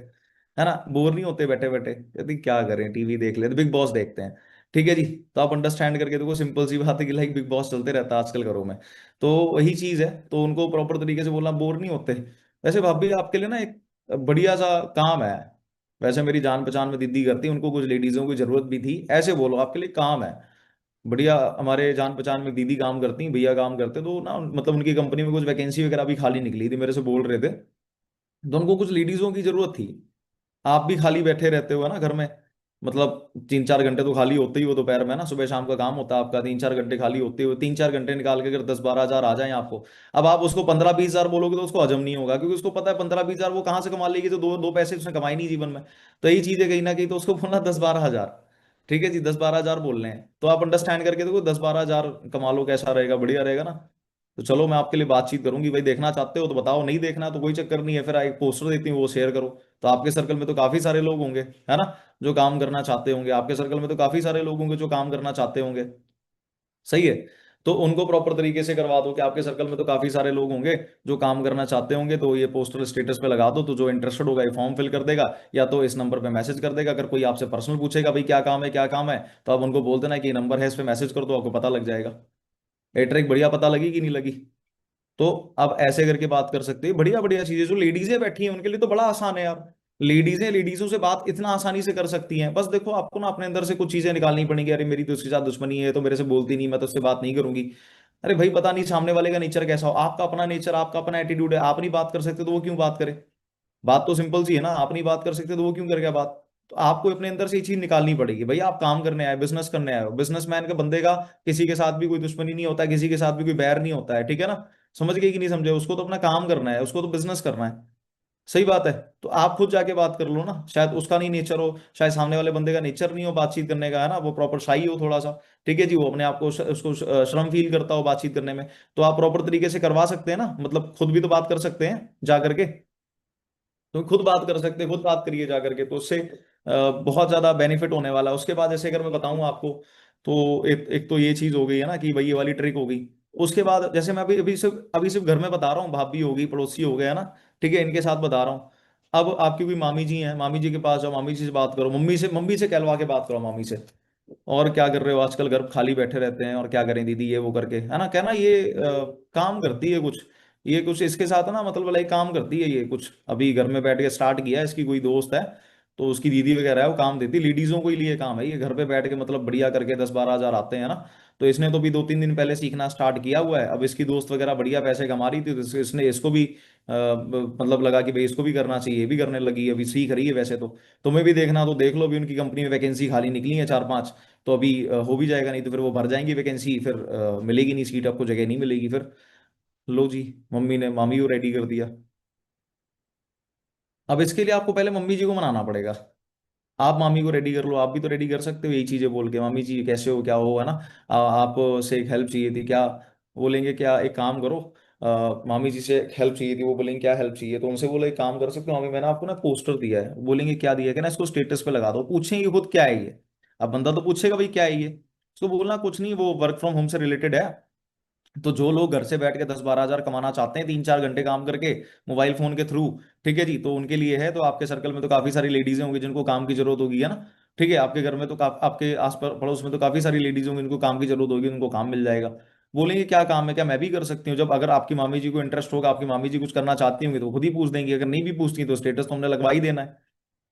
है ना, बोर नहीं होते बैठे बैठे। यदि क्या करें, टीवी देख लेते, बिग बॉस देखते हैं। ठीक है जी। तो आप अंडरस्टैंड करके देखो, सिंपल सी बात है कि लाइक बिग बॉस चलते रहता है आजकल घरों में। तो वही चीज है, तो उनको प्रॉपर तरीके से बोलना, बोर नहीं होते। वैसे भाभी आपके लिए ना एक बढ़िया सा काम है। वैसे मेरी जान पहचान में दीदी करती, उनको कुछ लेडीजों की जरूरत भी थी, ऐसे बोलो आपके लिए काम है बढ़िया। हमारे जान पहचान में दीदी काम करती, भैया काम करते, तो ना मतलब उनकी कंपनी में कुछ वैकेंसी वगैरह भी खाली निकली थी, मेरे से बोल रहे थे। तो उनको कुछ लेडीजों की जरूरत थी। आप भी खाली बैठे रहते हो ना घर में, मतलब 3-4 घंटे तो खाली होते ही हो दोपहर में ना, सुबह शाम का काम होता है आपका, 3-4 घंटे खाली होते हो, 3-4 घंटे निकाल के अगर 10-12 हजार आ जाए आपको। अब आप उसको 15-20 हजार बोलोगे तो उसको हजम नहीं होगा, क्योंकि उसको पता है 15-20 हजार वो कहाँ से कमा लेगी, जो दो दो पैसे उसने कमाई नहीं जीवन में। तो यही चीज है कहीं ना कहीं, तो उसको बोलना 10-12 हजार। ठीक है जी, 10-12 हजार बोल रहे हैं, तो आप अंडरस्टैंड करके देखो, 10-12 हजार कमा लो, कैसा रहेगा, बढ़िया रहेगा ना। तो चलो मैं आपके लिए बातचीत करूंगी भाई, देखना चाहते हो तो बताओ, नहीं देखना तो कोई चक्कर नहीं है, फिर एक पोस्टर देती हूँ वो शेयर करो। तो आपके सर्कल में तो काफी सारे लोग होंगे, है ना, जो काम करना चाहते होंगे, आपके सर्कल में तो काफी सारे लोग होंगे जो काम करना चाहते होंगे। सही है। तो उनको प्रॉपर तरीके से करवा दो कि आपके सर्कल में तो काफी सारे लोग होंगे जो काम करना चाहते होंगे, तो ये पोस्टर स्टेटस पे लगा दो, तो जो इंटरेस्टेड होगा ये फॉर्म फिल कर देगा, या तो इस नंबर पे मैसेज कर देगा। अगर कोई आपसे पर्सनल पूछेगा भाई क्या काम है क्या काम है, तो आप उनको बोल देना कि ये नंबर है, इस पे मैसेज कर दो, आपको पता लग जाएगा। ये ट्रिक बढ़िया पता लगी कि नहीं लगी। तो आप ऐसे करके बात कर सकते हैं, बढ़िया बढ़िया चीजें। जो लेडीजें बैठी हैं उनके लिए तो बड़ा आसान है यार। लेडीजें लेडीजों से बात इतना आसानी से कर सकती हैं, बस देखो आपको ना अपने अंदर से कुछ चीजें निकालनी पड़ेंगी। अरे मेरी तो उसके साथ दुश्मनी है, तो मेरे से बोलती नहीं, मैं तो उससे बात नहीं करूंगी। अरे भाई पता नहीं सामने वाले का नेचर कैसा हो, आपका अपना नेचर, आपका अपना एटीट्यूड है, आप नहीं बात कर सकते तो वो क्यों बात करे। बात तो सिंपल सी है ना, आप नहीं बात कर सकते तो वो क्यों करेगा बात। तो आपको अपने अंदर से ये चीज निकालनी पड़ेगी। भाई आप काम करने आए, बिजनेस करने आए हो, बिजनेसमैन का बंदे का किसी के साथ भी कोई दुश्मनी नहीं होता है, किसी के साथ भी कोई बैर नहीं होता है, ठीक है ना। समझ गए कि नहीं समझे, उसको तो अपना काम करना है, उसको तो बिजनेस करना है। सही बात है। तो आप खुद जाके बात कर लो ना, शायद उसका नहीं नेचर हो, शायद सामने वाले बंदे का नेचर नहीं हो बातचीत करने का, है ना, वो प्रॉपर शाई हो थोड़ा सा। ठीक है जी, वो अपने आप को उसको शर्म फील करता हो बातचीत करने में। तो आप प्रॉपर तरीके से करवा सकते हैं ना, मतलब खुद भी तो बात कर सकते हैं जा करके। तो खुद बात कर सकते हैं, खुद बात करिए जा करके, तो उससे बहुत ज्यादा बेनिफिट होने वाला है। उसके बाद जैसे अगर मैं बताऊं आपको, तो एक तो ये चीज हो गई है ना कि भाई ये वाली ट्रिक हो गई। उसके बाद जैसे मैं अभी सिर्फ घर में बता रहा हूँ, भाभी होगी, पड़ोसी हो गया ना, ठीक है, इनके साथ बता रहा हूँ। अब आपकी कोई मामी जी हैं, मामी जी के पास जाओ, मामी जी से बात करो, मम्मी से कहलवा के बात करो मामी से। और क्या कर रहे हो आजकल, घर खाली बैठे रहते हैं और क्या करें दीदी, ये वो करके, है ना, कहना ये काम करती है कुछ, ये कुछ इसके साथ है ना, मतलब लाइक काम करती है ये कुछ, अभी घर में बैठ के स्टार्ट किया है, इसकी कोई दोस्त है, तो उसकी दीदी वगैरह है, वो काम देती है लेडीजों को ही, लिए काम है ये, घर पे बैठ के मतलब बढ़िया करके 10-12 हजार आते हैं ना। तो इसने तो भी 2-3 दिन पहले सीखना स्टार्ट किया हुआ है। अब इसकी दोस्त वगैरह बढ़िया पैसे कमा रही थी, तो इसने इसको भी मतलब लगा कि भाई इसको भी करना चाहिए, ये भी करने लगी, अभी सीख रही है वैसे तो। तुम्हें भी देखना तो देख लो, अभी उनकी कंपनी में वैकेंसी खाली निकली है 4-5। तो अभी हो भी जाएगा, नहीं तो फिर वो भर जाएंगी वैकेंसी, फिर मिलेगी नहीं सीट, आपको जगह नहीं मिलेगी फिर। लो जी, मम्मी ने मामी को रेडी कर दिया। अब इसके लिए आपको पहले मम्मी जी को मनाना पड़ेगा। आप मामी को रेडी कर लो, आप भी तो रेडी कर सकते हो यही चीजें बोल के, मामी जी कैसे हो क्या हो, है ना, आप से एक हेल्प चाहिए थी क्या। बोलेंगे क्या, एक काम करो, मामी जी से हेल्प चाहिए थी, वो बोलेंगे क्या हेल्प चाहिए, तो उनसे बोले एक काम कर सकते हो मामी, मैंने आपको ना पोस्टर दिया है, बोलेंगे क्या दिया है, कि ना इसको स्टेटस पे लगा दो, पूछेंगे खुद क्या है ये। अब बंदा तो पूछेगा भाई क्या है ये, उसको बोलना कुछ नहीं, वो वर्क फ्रॉम होम से रिलेटेड है। तो जो लोग घर से बैठ के 10-12 हजार कमाना चाहते हैं 3-4 घंटे काम करके मोबाइल फोन के थ्रू, ठीक है जी, तो उनके लिए है। तो आपके सर्कल में तो काफी सारी लेडीज होंगी जिनको काम की जरूरत होगी, है ना। ठीक है, आपके घर में तो आपके आस पड़ोस में तो काफी सारी लेडीज होंगी जिनको काम की जरूरत होगी, उनको काम मिल जाएगा। बोलेंगे क्या काम है, क्या मैं भी कर सकती हूँ, जब अगर आपकी मामी जी को इंटरेस्ट होगा, आपकी मामी जी कुछ करना चाहती होंगी तो वो खुद ही पूछ देंगी, अगर नहीं भी पूछती तो स्टेटस तो हमने लगवा ही देना है।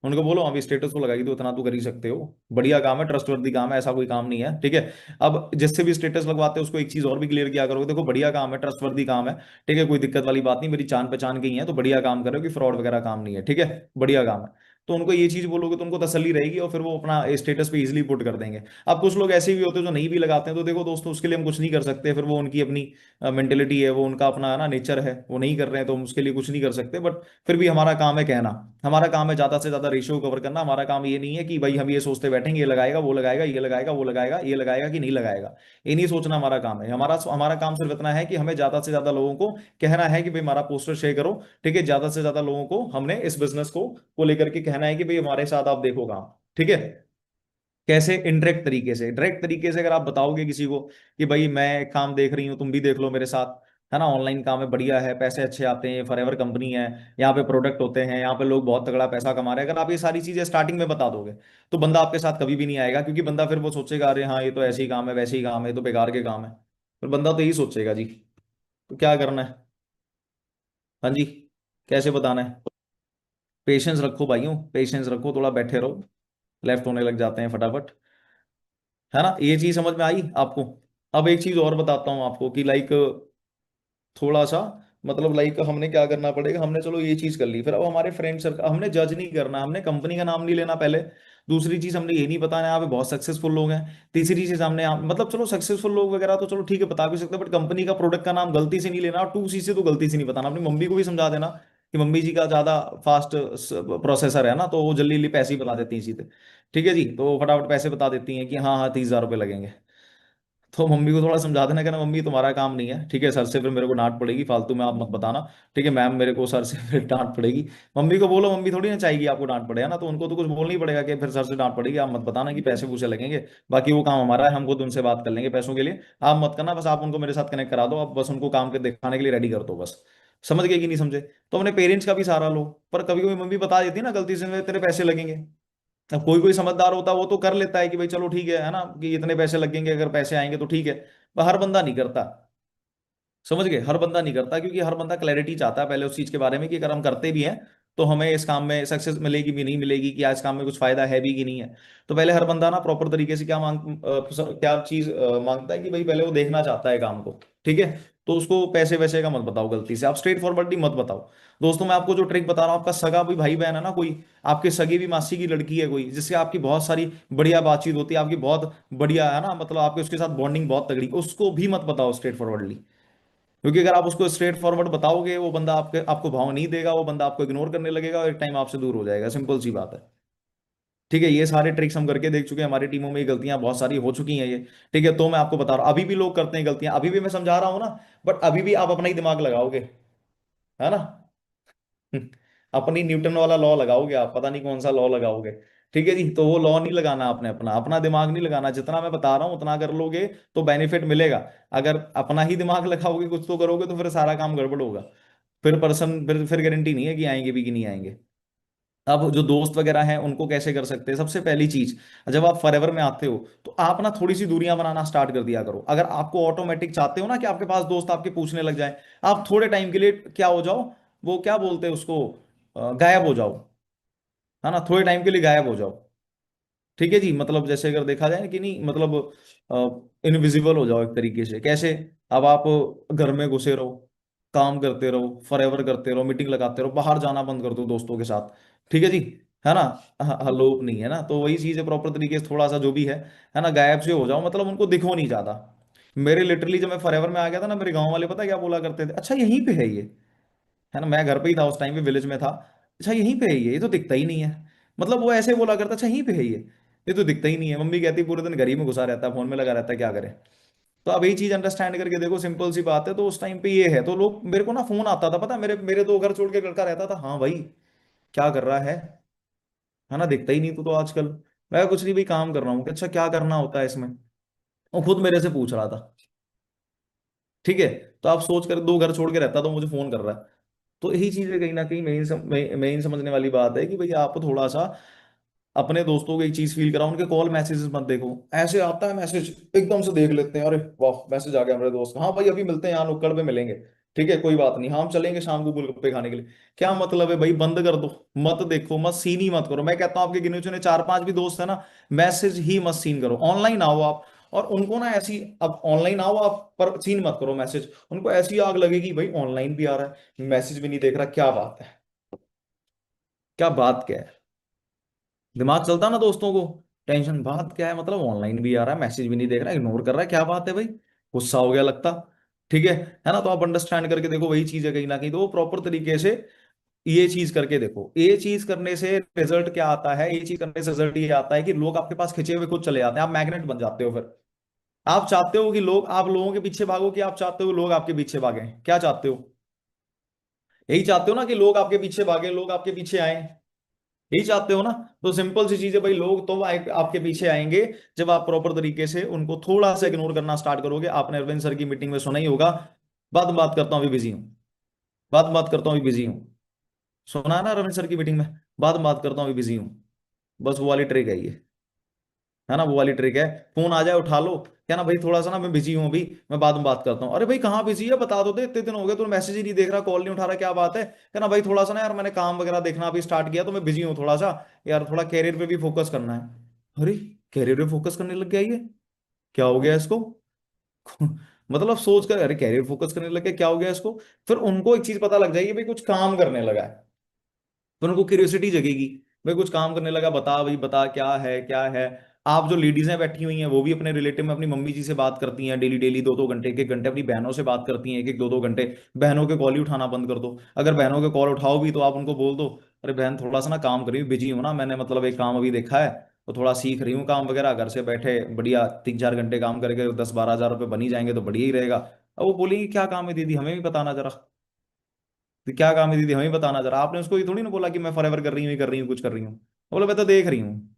उनको बोलो अभी स्टेटस तो लगाई दो, इतना तो कर ही सकते हो, बढ़िया काम है, ट्रस्टवर्दी काम है, ऐसा कोई काम नहीं है, ठीक है। अब जिससे भी स्टेटस लगवाते हैं उसको एक चीज और भी क्लियर किया करो, देखो बढ़िया काम है, ट्रस्टवर्दी काम है, ठीक है, कोई दिक्कत वाली बात नहीं, मेरी जान पहचान की ही है, तो बढ़िया काम करो, कि फ्रॉड वगैरह काम नहीं है, ठीक है, बढ़िया काम है। तो उनको ये चीज बोलोगे तो उनको तसल्ली रहेगी, और फिर वो अपना स्टेटस पे इजीली पुट कर देंगे। अब कुछ लोग ऐसे भी होते हैं जो नहीं भी लगाते हैं, तो देखो दोस्तों उसके लिए हम कुछ नहीं कर सकते, फिर वो उनकी अपनी मेंटेलिटी है, वो उनका अपना ना नेचर है, वो नहीं कर रहे हैं तो हम उसके लिए कुछ नहीं कर सकते, बट फिर भी हमारा काम है कहना। हमारा काम है ज्यादा से ज्यादा रेशियो कवर करना, हमारा काम ये नहीं है कि भाई हम ये सोचते बैठेंगे ये लगाएगा वो लगाएगा ये लगाएगा वो लगाएगा ये लगाएगा कि नहीं लगाएगा, ये नहीं सोचना हमारा काम है। हमारा हमारा काम सिर्फ इतना है कि हमें ज्यादा से ज्यादा लोगों को कहना है कि भाई हमारा पोस्टर शेयर करो, ठीक है, ज्यादा से ज्यादा लोगों को हमने इस बिजनेस को लेकर के कहना है कि भाई हमारे साथ आप देखो काम, ठीक है। कैसे, इनडायरेक्ट तरीके से, डायरेक्ट तरीके से अगर आप बताओगे किसी को कि भाई मैं काम देख रही हूँ तुम भी देख लो मेरे साथ, है ना, ऑनलाइन काम है, बढ़िया है, पैसे अच्छे आते हैं, फॉरएवर कंपनी है, यहाँ पे प्रोडक्ट होते हैं, यहाँ पे लोग बहुत तगड़ा पैसा कमा रहे हैं, अगर आप ये सारी चीजें स्टार्टिंग में बता दोगे तो बंदा आपके साथ कभी भी नहीं आएगा, क्योंकि बंदा फिर वो सोचेगा अरे हाँ ये तो ऐसे ही काम है वैसे ही काम है, ये तो बेकार के काम है, फिर बंदा तो यही सोचेगा जी। तो क्या करना है, हाँ जी, कैसे बताना है। पेशेंस रखो भाइयों, पेशेंस रखो, थोड़ा बैठे रहो, लेफ्ट होने लग जाते हैं फटाफट, है ना, ये चीज समझ में आई आपको। अब एक चीज और बताता हूँ आपको कि लाइक थोड़ा सा, मतलब लाइक हमने क्या करना पड़ेगा, हमने चलो ये चीज कर ली, फिर अब हमारे फ्रेंड सर्कल, हमने जज नहीं करना, हमने कंपनी का नाम नहीं लेना पहले। दूसरी चीज हमने ये नहीं बताना यहाँ पे बहुत सक्सेसफुल लोग हैं। तीसरी चीज हमने मतलब चलो सक्सेसफुल लोग वगैरह तो चलो ठीक है बता भी सकते हैं, बट कंपनी का प्रोडक्ट का नाम गलती से नहीं लेना, और टू सी से तो गलती से नहीं बताना, अपनी मम्मी को भी समझा देना कि मम्मी जी का ज्यादा फास्ट प्रोसेसर है ना, तो वो जल्दी जल्दी पैसे ही बता देती हैं सीधे, ठीक है जी, तो फटाफट पैसे बता देती हैं कि हाँ हाँ 30,000 रुपये लगेंगे। तो मम्मी को थोड़ा समझा देना, कहना मम्मी तुम्हारा काम नहीं है, ठीक है, सर से फिर मेरे को डांट पड़ेगी, फालतू में आप मत बताना, ठीक है मैम, मेरे को सर से फिर डांट पड़ेगी। मम्मी को बोलो, मम्मी थोड़ी ना चाहेगी आपको डांट पड़े, है ना, तो उनको तो कुछ बोलना ही पड़ेगा कि फिर सर से डांट पड़ेगी, आप मत बताना कि पैसे पूसे लगेंगे, बाकी वो काम हमारा है, हम खुद उनसे बात कर लेंगे पैसों के लिए, आप मत करना, बस आप उनको मेरे साथ कनेक्ट करा दो, आप बस उनको काम के दिखाने के लिए रेडी कर दो बस। समझ गए कि नहीं समझे। तो अपने पेरेंट्स का भी सहारा लो, पर कभी कभी मम्मी बता देती है ना गलती से तेरे पैसे लगेंगे, अब कोई कोई समझदार होता है वो तो कर लेता है कि भाई चलो ठीक है ना, कि इतने पैसे लगेंगे, अगर पैसे आएंगे तो ठीक है, पर हर बंदा नहीं करता। समझ गए, हर बंदा नहीं करता, क्योंकि हर बंदा क्लैरिटी चाहता है पहले उस चीज के बारे में कि अगर हम करते भी हैं तो हमें इस काम में सक्सेस मिलेगी भी नहीं मिलेगी, कि आज काम में कुछ फायदा है भी कि नहीं है। तो पहले हर बंदा ना प्रॉपर तरीके से क्या चीज मांगता है कि भाई पहले वो देखना चाहता है काम को, ठीक है। तो उसको पैसे वैसे का मत बताओ गलती से, आप स्ट्रेट फॉरवर्डली मत बताओ। दोस्तों मैं आपको जो ट्रिक बता रहा हूँ, आपका सगा कोई भाई बहन है ना कोई, आपके सगी भी मासी की लड़की है कोई, जिससे आपकी बहुत सारी बढ़िया बातचीत होती है, आपकी बहुत बढ़िया है ना, मतलब आपके उसके साथ बॉन्डिंग बहुत तगड़ी, उसको भी मत बताओ स्ट्रेट फॉरवर्डली। क्योंकि अगर आप उसको स्ट्रेट फॉरवर्ड बताओगे वो बंदा आपको भाव नहीं देगा, वो बंदा आपको इग्नोर करने लगेगा और एक टाइम आपसे दूर हो जाएगा, सिंपल सी बात है। ठीक है, ये सारे ट्रिक्स हम करके देख चुके हैं, हमारी टीमों में ये गलतियां बहुत सारी हो चुकी हैं ये, ठीक है। तो मैं आपको बता रहा हूँ अभी भी लोग करते हैं गलतियां, अभी भी मैं समझा रहा हूँ ना, बट अभी भी आप अपना ही दिमाग लगाओगे, है ना। अपनी न्यूटन वाला लॉ लगाओगे आप, पता नहीं कौन सा लॉ लगाओगे, ठीक है जी। तो वो लॉ नहीं लगाना आपने, अपना अपना दिमाग नहीं लगाना, जितना मैं बता रहा हूँ उतना कर लोगे तो बेनिफिट मिलेगा। अगर अपना ही दिमाग लगाओगे कुछ तो करोगे तो फिर सारा काम गड़बड़ होगा, फिर पर्सन फिर गारंटी नहीं है कि आएंगे भी कि नहीं आएंगे। अब जो दोस्त वगैरह हैं उनको कैसे कर सकते हैं, सबसे पहली चीज, जब आप फॉरएवर में आते हो तो आप ना थोड़ी सी दूरियां बनाना स्टार्ट कर दिया करो। अगर आपको ऑटोमेटिक चाहते हो ना कि आपके पास दोस्त आपके पूछने लग जाए, आप थोड़े टाइम के लिए क्या हो जाओ, वो क्या बोलते हैं उसको, गायब हो जाओ, है ना, थोड़े टाइम के लिए गायब हो जाओ, ठीक है जी। मतलब जैसे अगर देखा जाए कि नहीं, मतलब इनविजिबल हो जाओ एक तरीके से, कैसे, अब आप घर में घुसे रहो, काम करते रहो, फॉरएवर करते रहो, मीटिंग लगाते रहो, बाहर जाना बंद कर दो दोस्तों के साथ, ठीक है जी, है ना। हलो नहीं है ना, तो वही चीज है, प्रॉपर तरीके से थोड़ा सा जो भी है ना, गायब से हो जाओ, मतलब उनको दिखो नहीं ज्यादा। मेरे लिटरली जब मैं फॉरएवर में आ गया था ना, मेरे गांव वाले पता क्या बोला करते थे, अच्छा यहीं पे है ये, है ना, मैं घर पे ही था उस टाइम पे, विलेज में था, अच्छा यहीं पे है ये तो दिखता ही नहीं है, मतलब वो ऐसे बोला करता, अच्छा यहीं पे है ये तो दिखता ही नहीं है। मम्मी कहती पूरे दिन घर ही में घुसा रहता है, फोन में लगा रहता है, क्या करे। तो अब यही चीज अंडरस्टैंड करके देखो, सिंपल सी बात है। तो उस टाइम पे ये है, तो लोग मेरे को ना फोन आता था, पता है, मेरे मेरे दो घर छोड़ के लड़का रहता था, हाँ भाई क्या कर रहा है ना, दिखता ही नहीं तू तो आजकल। मैं कुछ नहीं भाई, काम कर रहा हूँ। कि अच्छा क्या करना होता है इसमें? वो खुद मेरे से पूछ रहा था। ठीक है। तो आप सोच कर, दो घर छोड़ के रहता तो मुझे फोन कर रहा है। तो यही चीज है कहीं ना कहीं, मेन समझने वाली बात है कि भाई आप थोड़ा सा अपने दोस्तों को एक चीज फील कराओ, उनके कॉल मैसेजेस मत देखो। ऐसे आता है मैसेज, एकदम से देख लेते हैं, अरे वाह मैसेज आ गया हमारे दोस्त का, हाँ भाई अभी मिलते हैं यहाँ नुक्कड़ पे मिलेंगे, ठीक है कोई बात नहीं, हाँ हम चलेंगे शाम को गोलगप्पे खाने के लिए। क्या मतलब है भाई, बंद कर दो। मत देखो, मत सीन ही मत करो। मैं कहता हूँ आपके गिने चुने चार पांच भी दोस्त है ना, मैसेज ही मत सीन करो, ऑनलाइन आओ आप। और उनको ना ऐसी, अब ऑनलाइन आओ आप पर सीन मत करो मैसेज, उनको ऐसी आग लगेगी भाई ऑनलाइन भी आ रहा है मैसेज भी नहीं देख रहा, क्या बात है, क्या बात क्या है। दिमाग चलता ना दोस्तों को, टेंशन, बात क्या है, मतलब ऑनलाइन भी आ रहा है मैसेज भी नहीं देख रहा, इग्नोर कर रहा है, क्या बात है भाई, गुस्सा हो गया लगता। ठीक है ना। तो आप अंडरस्टैंड करके देखो, वही चीज है कहीं ना कहीं, तो वो प्रॉपर तरीके से ये चीज करके देखो। ये चीज करने से रिजल्ट क्या आता है, ये चीज करने से रिजल्ट ये आता है कि लोग आपके पास खिंचे हुए खुद चले जाते हैं, आप मैग्नेट बन जाते हो फिर। आप चाहते हो कि लोग, आप लोगों के पीछे भागो, कि आप चाहते हो लोग आपके पीछे भागे, क्या चाहते हो? यही चाहते हो ना कि लोग आपके पीछे भागे, लोग आपके पीछे आए, यही चाहते हो ना। तो सिंपल सी चीज है भाई, लोग तो आपके पीछे आएंगे जब आप प्रॉपर तरीके से उनको थोड़ा सा इग्नोर करना स्टार्ट करोगे। आपने अरविंद सर की मीटिंग में सुना ही होगा, बात बात करता हूँ अभी बिजी हूँ, बात बात करता हूँ अभी बिजी हूँ। सुना है ना अरविंद सर की मीटिंग में, बात बात करता हूँ अभी बिजी हूँ। बस वो वाली ट्रिक है ये, है ना, वो वाली ट्रिक है। फोन आ जाए उठा लो, क्या ना भाई थोड़ा सा ना मैं बिजी हूँ अभी, मैं बाद में बात करता हूँ। अरे भाई कहाँ बिजी है, बता दो, दे इतने दिन हो गए, तू मैसेज ही नहीं देख रहा, कॉल नहीं उठा रहा, क्या बात है? क्या ना भाई थोड़ा सा ना यार, मैंने काम वगैरह देखना अभी स्टार्ट किया तो मैं बिजी हूँ थोड़ा सा, यार थोड़ा कैरियर पे भी फोकस करना है। अरे कैरियर पे फोकस करने लग गया ये, क्या हो गया इसको? मतलब सोच कर, अरे कैरियर फोकस करने लग गया, क्या हो गया इसको? फिर उनको एक चीज पता लग जाएगी भाई, कुछ काम करने लगा है। तो उनको क्यूरियोसिटी जगेगी, भाई कुछ काम करने लगा, बता भाई बता क्या है क्या है। आप जो लेडीजें बैठी हुई हैं वो भी अपने रिलेटिव में अपनी मम्मी जी से बात करती हैं डेली डेली, दो दो घंटे, एक एक घंटे अपनी बहनों से बात करती हैं, एक एक दो दो घंटे। बहनों के कॉल ही उठाना बंद कर दो। अगर बहनों के कॉल उठाओ भी तो आप उनको बोल दो, अरे बहन थोड़ा सा ना काम करी, बिजी हूँ ना, मैंने मतलब एक काम अभी देखा है, तो थोड़ा सीख रही हूँ काम वगैरह, घर से बैठे बढ़िया 3 4 घंटे काम करके 10 12 हज़ार रुपये बन ही जाएंगे तो बढ़िया ही रहेगा। अब वो बोलेंगी क्या काम है दीदी, हमें भी बताना जरा। तो क्या काम है दीदी, हमें बताना जरा। आपने उसको ये थोड़ी ना बोला कि मैं फॉरएवर कर रही हूँ, ये कर रही हूँ, कुछ कर रही हूँ। बोला मैं तो देख रही हूँ।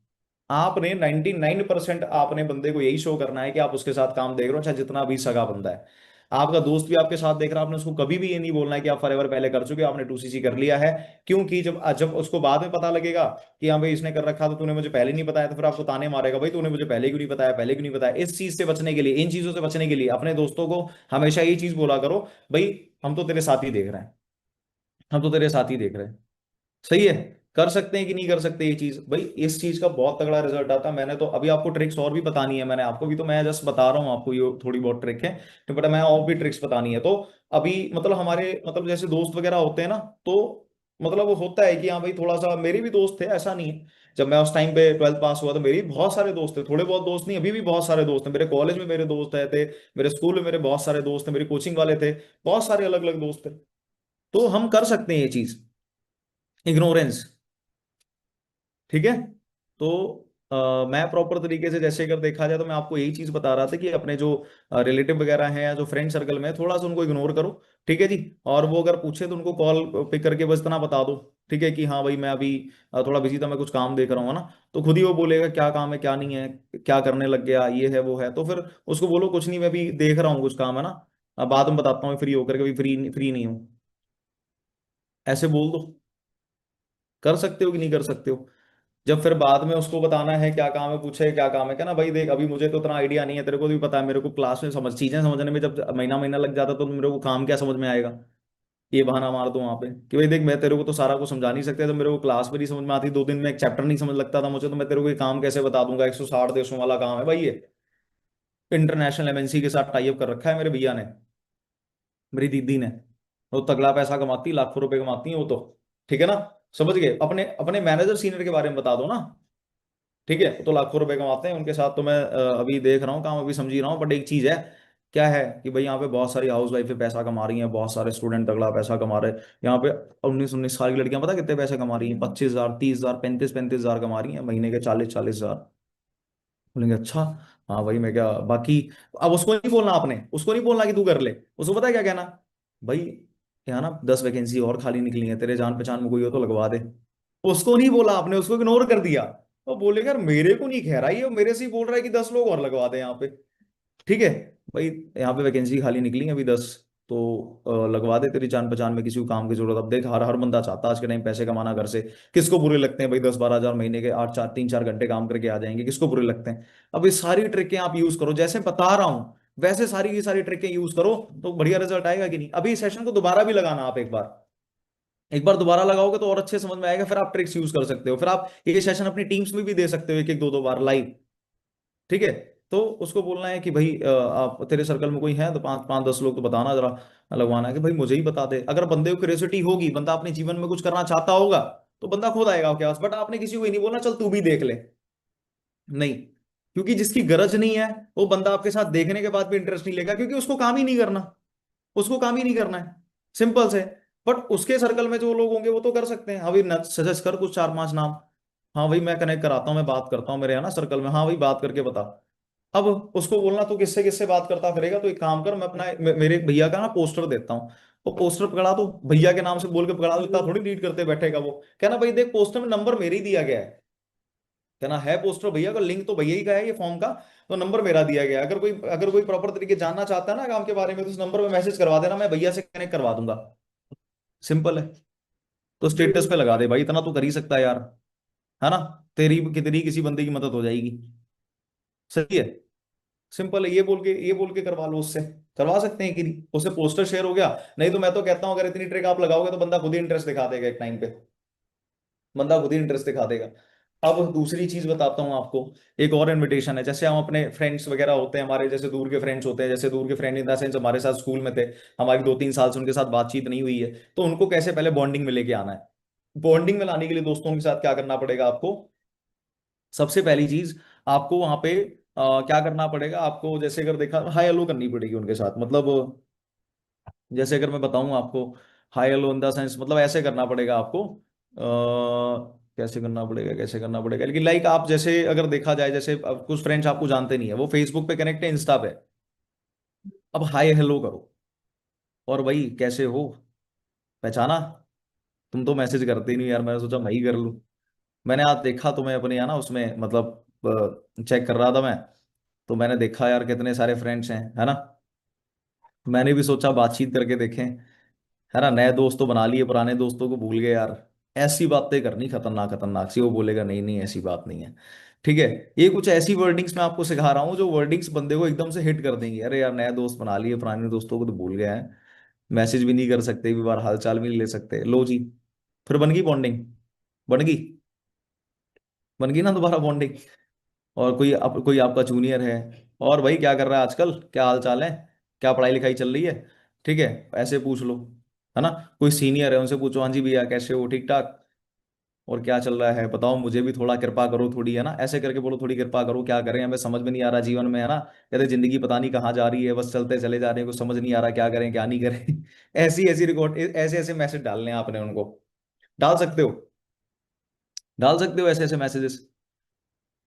आपने 99% आपने बंदे को यही शो करना है कि आप उसके साथ काम देख रहे हो, चाहे जितना भी सगा बंदा है। आपका दोस्त भी आपके साथ देख रहा है, आपने उसको कभी भी ये नहीं बोलना है कि आप फॉरएवर पहले कर चुके हो, आपने 2cc कर लिया है। क्योंकि जब जब उसको बाद में पता लगेगा कि हाँ भाई इसने कर रखा तो तूने मुझे पहले नहीं बताया, तो फिर आपको ताने मारेगा, भाई तूने मुझे पहले क्यों नहीं बताया, पहले क्यों नहीं बताया। इस चीज से बचने के लिए, इन चीजों से बचने के लिए अपने दोस्तों को हमेशा ये चीज बोला करो, भाई हम तो तेरे साथ ही देख रहे हैं, हम तो तेरे साथ ही देख रहे हैं। सही है। कर सकते हैं कि नहीं कर सकते ये चीज, भाई इस चीज का बहुत तगड़ा रिजल्ट आता है। मैंने तो अभी आपको ट्रिक्स और भी बतानी है, मैंने आपको भी, तो मैं जस्ट बता रहा हूँ आपको, ये थोड़ी बहुत ट्रिक है, तो बट मैं और भी ट्रिक्स बतानी है। तो अभी मतलब हमारे मतलब जैसे दोस्त वगैरह होते हैं ना, तो मतलब वो होता है कि हाँ भाई थोड़ा सा, मेरे भी दोस्त थे, ऐसा नहीं है। जब मैं उस टाइम पे 12th पास हुआ तो मेरे भी बहुत सारे दोस्त थे, थोड़े बहुत दोस्त नहीं, अभी भी बहुत सारे दोस्त हैं मेरे, कॉलेज में मेरे दोस्त है थे, मेरे स्कूल में मेरे बहुत सारे दोस्त हैं, मेरी कोचिंग वाले थे, बहुत सारे अलग अलग दोस्त थे। तो हम कर सकते हैं ये चीज, इग्नोरेंस। ठीक है। तो मैं प्रॉपर तरीके से जैसे अगर देखा जाए तो मैं आपको यही चीज बता रहा था कि अपने जो रिलेटिव वगैरह हैं या जो फ्रेंड सर्कल में है, थोड़ा सा उनको इग्नोर करो। ठीक है जी। और वो अगर पूछे तो उनको कॉल पिक करके बस इतना बता दो, ठीक है, कि हाँ भाई मैं अभी थोड़ा बिजी था, मैं कुछ काम देख रहा हूँ, है ना। तो खुद ही वो बोलेगा क्या काम है क्या नहीं है, क्या करने लग गया, ये है वो है। तो फिर उसको बोलो कुछ नहीं, मैं भी देख रहा हूँ कुछ काम, है ना, बाद में बताता हूँ फ्री होकर, कभी फ्री फ्री नहीं हूँ, ऐसे बोल दो। कर सकते हो कि नहीं कर सकते हो? जब फिर बाद में उसको बताना है क्या काम है, पूछे क्या काम है, क्या ना भाई देख अभी मुझे तो उतना आइडिया नहीं है, तेरे को भी पता है, मेरे को क्लास में समझ चीजें समझने में जब महीना महीना लग जाता तो मेरे को काम क्या समझ में आएगा। ये बहाना मार दो वहां पे कि भाई देख मैं तेरे को तो सारा कुछ समझा नहीं सकता, तो मेरे को क्लास में नहीं समझ में आती, 2 दिन में एक चैप्टर नहीं समझ लगता था मुझे, तो मैं तेरे को ये काम कैसे बता दूंगा, 160 देशों वाला काम है भाई ये, इंटरनेशनल एमएनसी के साथ टाई अप कर रखा है मेरे भैया ने, मेरी दीदी ने। वो तगड़ा पैसा कमाती, लाखों रुपए कमाती है वो तो। ठीक है ना। समझ गए, अपने अपने मैनेजर सीनियर के बारे में बता दो ना। ठीक है, तो लाखों रुपए कमाते हैं, उनके साथ तो मैं अभी देख रहा हूँ काम, अभी समझ ही रहा हूँ। बट एक चीज है, क्या है कि भाई यहाँ पे बहुत सारी हाउस वाइफें पैसा कमा रही हैं, बहुत सारे स्टूडेंट तगड़ा पैसा कमा रहे हैं यहाँ पे। 19 19 साल की लड़कियां पता कितने पैसे कमा रही हैं, 25 हज़ार 30 हज़ार 35 35 हज़ार कमा रही हैं महीने के, 40 40 हज़ार। बोलेंगे अच्छा, हाँ भाई मैं क्या बाकी। अब उसको नहीं बोलना, आपने उसको नहीं बोलना कि तू कर ले। उसको पता है क्या कहना, भाई यहाँ ना 10 वैकेंसी और खाली निकली है, तेरे जान पहचान में कोई हो तो लगवा दे। उसको नहीं बोला आपने, उसको इग्नोर कर दिया। वो बोलेगा यार मेरे को नहीं कह रहा, ये मेरे से ही बोल रहा है कि 10 लोग और लगवा दे यहाँ पे। ठीक है भाई, यहाँ पे वैकेंसी खाली निकली है अभी 10, तो लगवा दे, तेरी जान पहचान में किसी को काम की जरूरत। अब देख, हर हर बंदा चाहता है आज के टाइम पैसे कमाना घर से। किसको बुरे लगते हैं भाई 10-12 हजार महीने के, 8-4 3-4 घंटे काम करके आ जाएंगे, किसको बुरे लगते हैं। अब ये सारी ट्रिकें आप यूज करो, जैसे बता रहा हूं वैसे सारी की सारी ट्रिकें यूज करो, तो बढ़िया रिजल्ट आएगा कि नहीं। अभी इस सेशन को दोबारा भी लगाना आप एक बार, एक बार दोबारा लगाओगे तो और अच्छे समझ में आएगा, फिर आप ट्रिक्स यूज कर सकते हो, फिर आप ये सेशन अपनी टीम्स में भी दे सकते हो, एक एक दो दो बार लाइव। ठीक है, तो उसको बोलना है कि भाई आप तेरे सर्कल में कोई है तो 5-5-10 लोग तो बताना जरा, लगवाना है कि भाई मुझे ही बता दे। अगर बंदे को क्यूरियोसिटी होगी, बंदा अपने जीवन में कुछ करना चाहता होगा, तो बंदा खुद आएगा आपके पास। बट आपने किसी को ही नहीं बोलना चल तू भी देख ले, नहीं। क्योंकि जिसकी गरज नहीं है, वो बंदा आपके साथ देखने के बाद भी इंटरेस्ट नहीं लेगा, क्योंकि उसको काम ही नहीं करना, उसको काम ही नहीं करना है, सिंपल से। बट उसके सर्कल में जो लोग होंगे वो तो कर सकते हैं, हाँ भाई सजेस्ट कर कुछ 4-5 नाम। हाँ भाई मैं कनेक्ट कराता हूँ, मैं बात करता हूँ, मेरे है ना सर्कल में, हाँ भाई बात करके बता। अब उसको बोलना तू किससे किससे बात करता फिरेगा, तो एक काम कर, मैं अपना मेरे एक भैया का ना पोस्टर देता हूँ, वो पोस्टर पकड़ा दो, भैया के नाम से बोल के पकड़ा दो, इतना थोड़ी रीड करते बैठेगा वो। कहना भाई देख पोस्टर में नंबर मेरे ही दिया गया है, कहना है पोस्टर भैया का, लिंक तो भैया ही का है ये फॉर्म का, तो नंबर मेरा दिया गया है। अगर कोई प्रॉपर तरीके जानना चाहता है ना काम के बारे में, तो उस नंबर पे मैसेज करवा देना, मैं भैया से कनेक्ट करवा दूंगा, सिंपल है। तो स्टेटस पे लगा दे भाई, इतना तो कर ही सकता है यार, है ना। तेरी कितनी किसी बंदे की मदद हो जाएगी, सही है। सिंपल है, ये बोल के करवा लो उससे, करवा सकते हैं कि नहीं, उससे पोस्टर शेयर हो गया। नहीं तो मैं तो कहता हूँ अगर इतनी ट्रिक आप लगाओगे तो बंदा खुद ही इंटरेस्ट दिखा देगा, एक टाइम पे बंदा खुद ही इंटरेस्ट दिखा देगा। अब दूसरी चीज बताता हूँ आपको, एक और इनविटेशन है। जैसे हम अपने फ्रेंड्स वगैरह होते हैं हमारे, जैसे दूर के फ्रेंड्स होते हैं, जैसे दूर के फ्रेंड इन द सेंस हमारे साथ स्कूल में थे, हमारी 2-3 साल से उनके साथ बातचीत नहीं हुई है, तो उनको कैसे पहले बॉन्डिंग में लेके आना है। बॉन्डिंग में लाने के लिए दोस्तों के साथ क्या करना पड़ेगा आपको, सबसे पहली चीज आपको वहां पे क्या करना पड़ेगा आपको, जैसे अगर देखा हाई हेलो करनी पड़ेगी उनके साथ, मतलब जैसे अगर मैं बताऊं आपको, hi hello in the sense मतलब ऐसे करना पड़ेगा आपको, कैसे करना पड़ेगा, कैसे करना पड़ेगा, लेकिन लाइक आप जैसे अगर देखा जाए, जैसे अब कुछ फ्रेंड्स आपको जानते नहीं है, वो फेसबुक पे कनेक्ट है, इंस्टा पे, अब हाय हेलो करो, और भाई कैसे हो, पहचाना, तुम तो मैसेज करते ही नहीं यार, मैंने सोचा मैं ही कर लूं। मैंने आज देखा तुम्हें अपने यहाँ ना उसमें, मतलब चेक कर रहा था मैं, तो मैंने देखा यार कितने सारे फ्रेंड्स हैं, है ना। मैंने भी सोचा बातचीत करके देखें, है ना, नए दोस्त तो बना लिए, पुराने दोस्तों को भूल गए यार। ऐसी बातें करनी खतरनाक खतरनाक सी, वो बोलेगा नहीं नहीं ऐसी बात नहीं है। ठीक है, ये कुछ ऐसी वर्डिंग्स मैं आपको सिखा रहा हूँ जो वर्डिंग्स बंदे को एकदम से हिट कर देंगी, अरे यार नए दोस्त बना लिए, पुराने दोस्तों को तो भूल गए हैं, मैसेज भी नहीं कर सकते, एक बार हाल चाल भी नहीं ले सकते, लो जी, फिर बन गई बॉन्डिंग, बन गई, बन गई ना दोबारा बॉन्डिंग। और कोई आपका जूनियर है, और भाई क्या कर रहा है आजकल, क्या हाल चाल है, क्या पढ़ाई लिखाई चल रही है, ठीक है, ऐसे पूछ लो, है ना। कोई सीनियर है उनसे पूछो, हाँ जी भैया कैसे हो, ठीक ठाक, और क्या चल रहा है बताओ, मुझे भी थोड़ा कृपा करो थोड़ी, है ना, ऐसे करके बोलो थोड़ी कृपा करो, क्या करें हमें समझ में नहीं आ रहा जीवन में, है ना, कहते जिंदगी पता नहीं कहाँ जा रही है, बस चलते चले जा रहे हैं, कुछ समझ नहीं आ रहा क्या करें क्या नहीं करें। ऐसी ऐसी रिकॉर्ड, ऐसे ऐसे मैसेज डालने हैं आपने उनको, डाल सकते हो, डाल सकते हो ऐसे ऐसे मैसेजेस।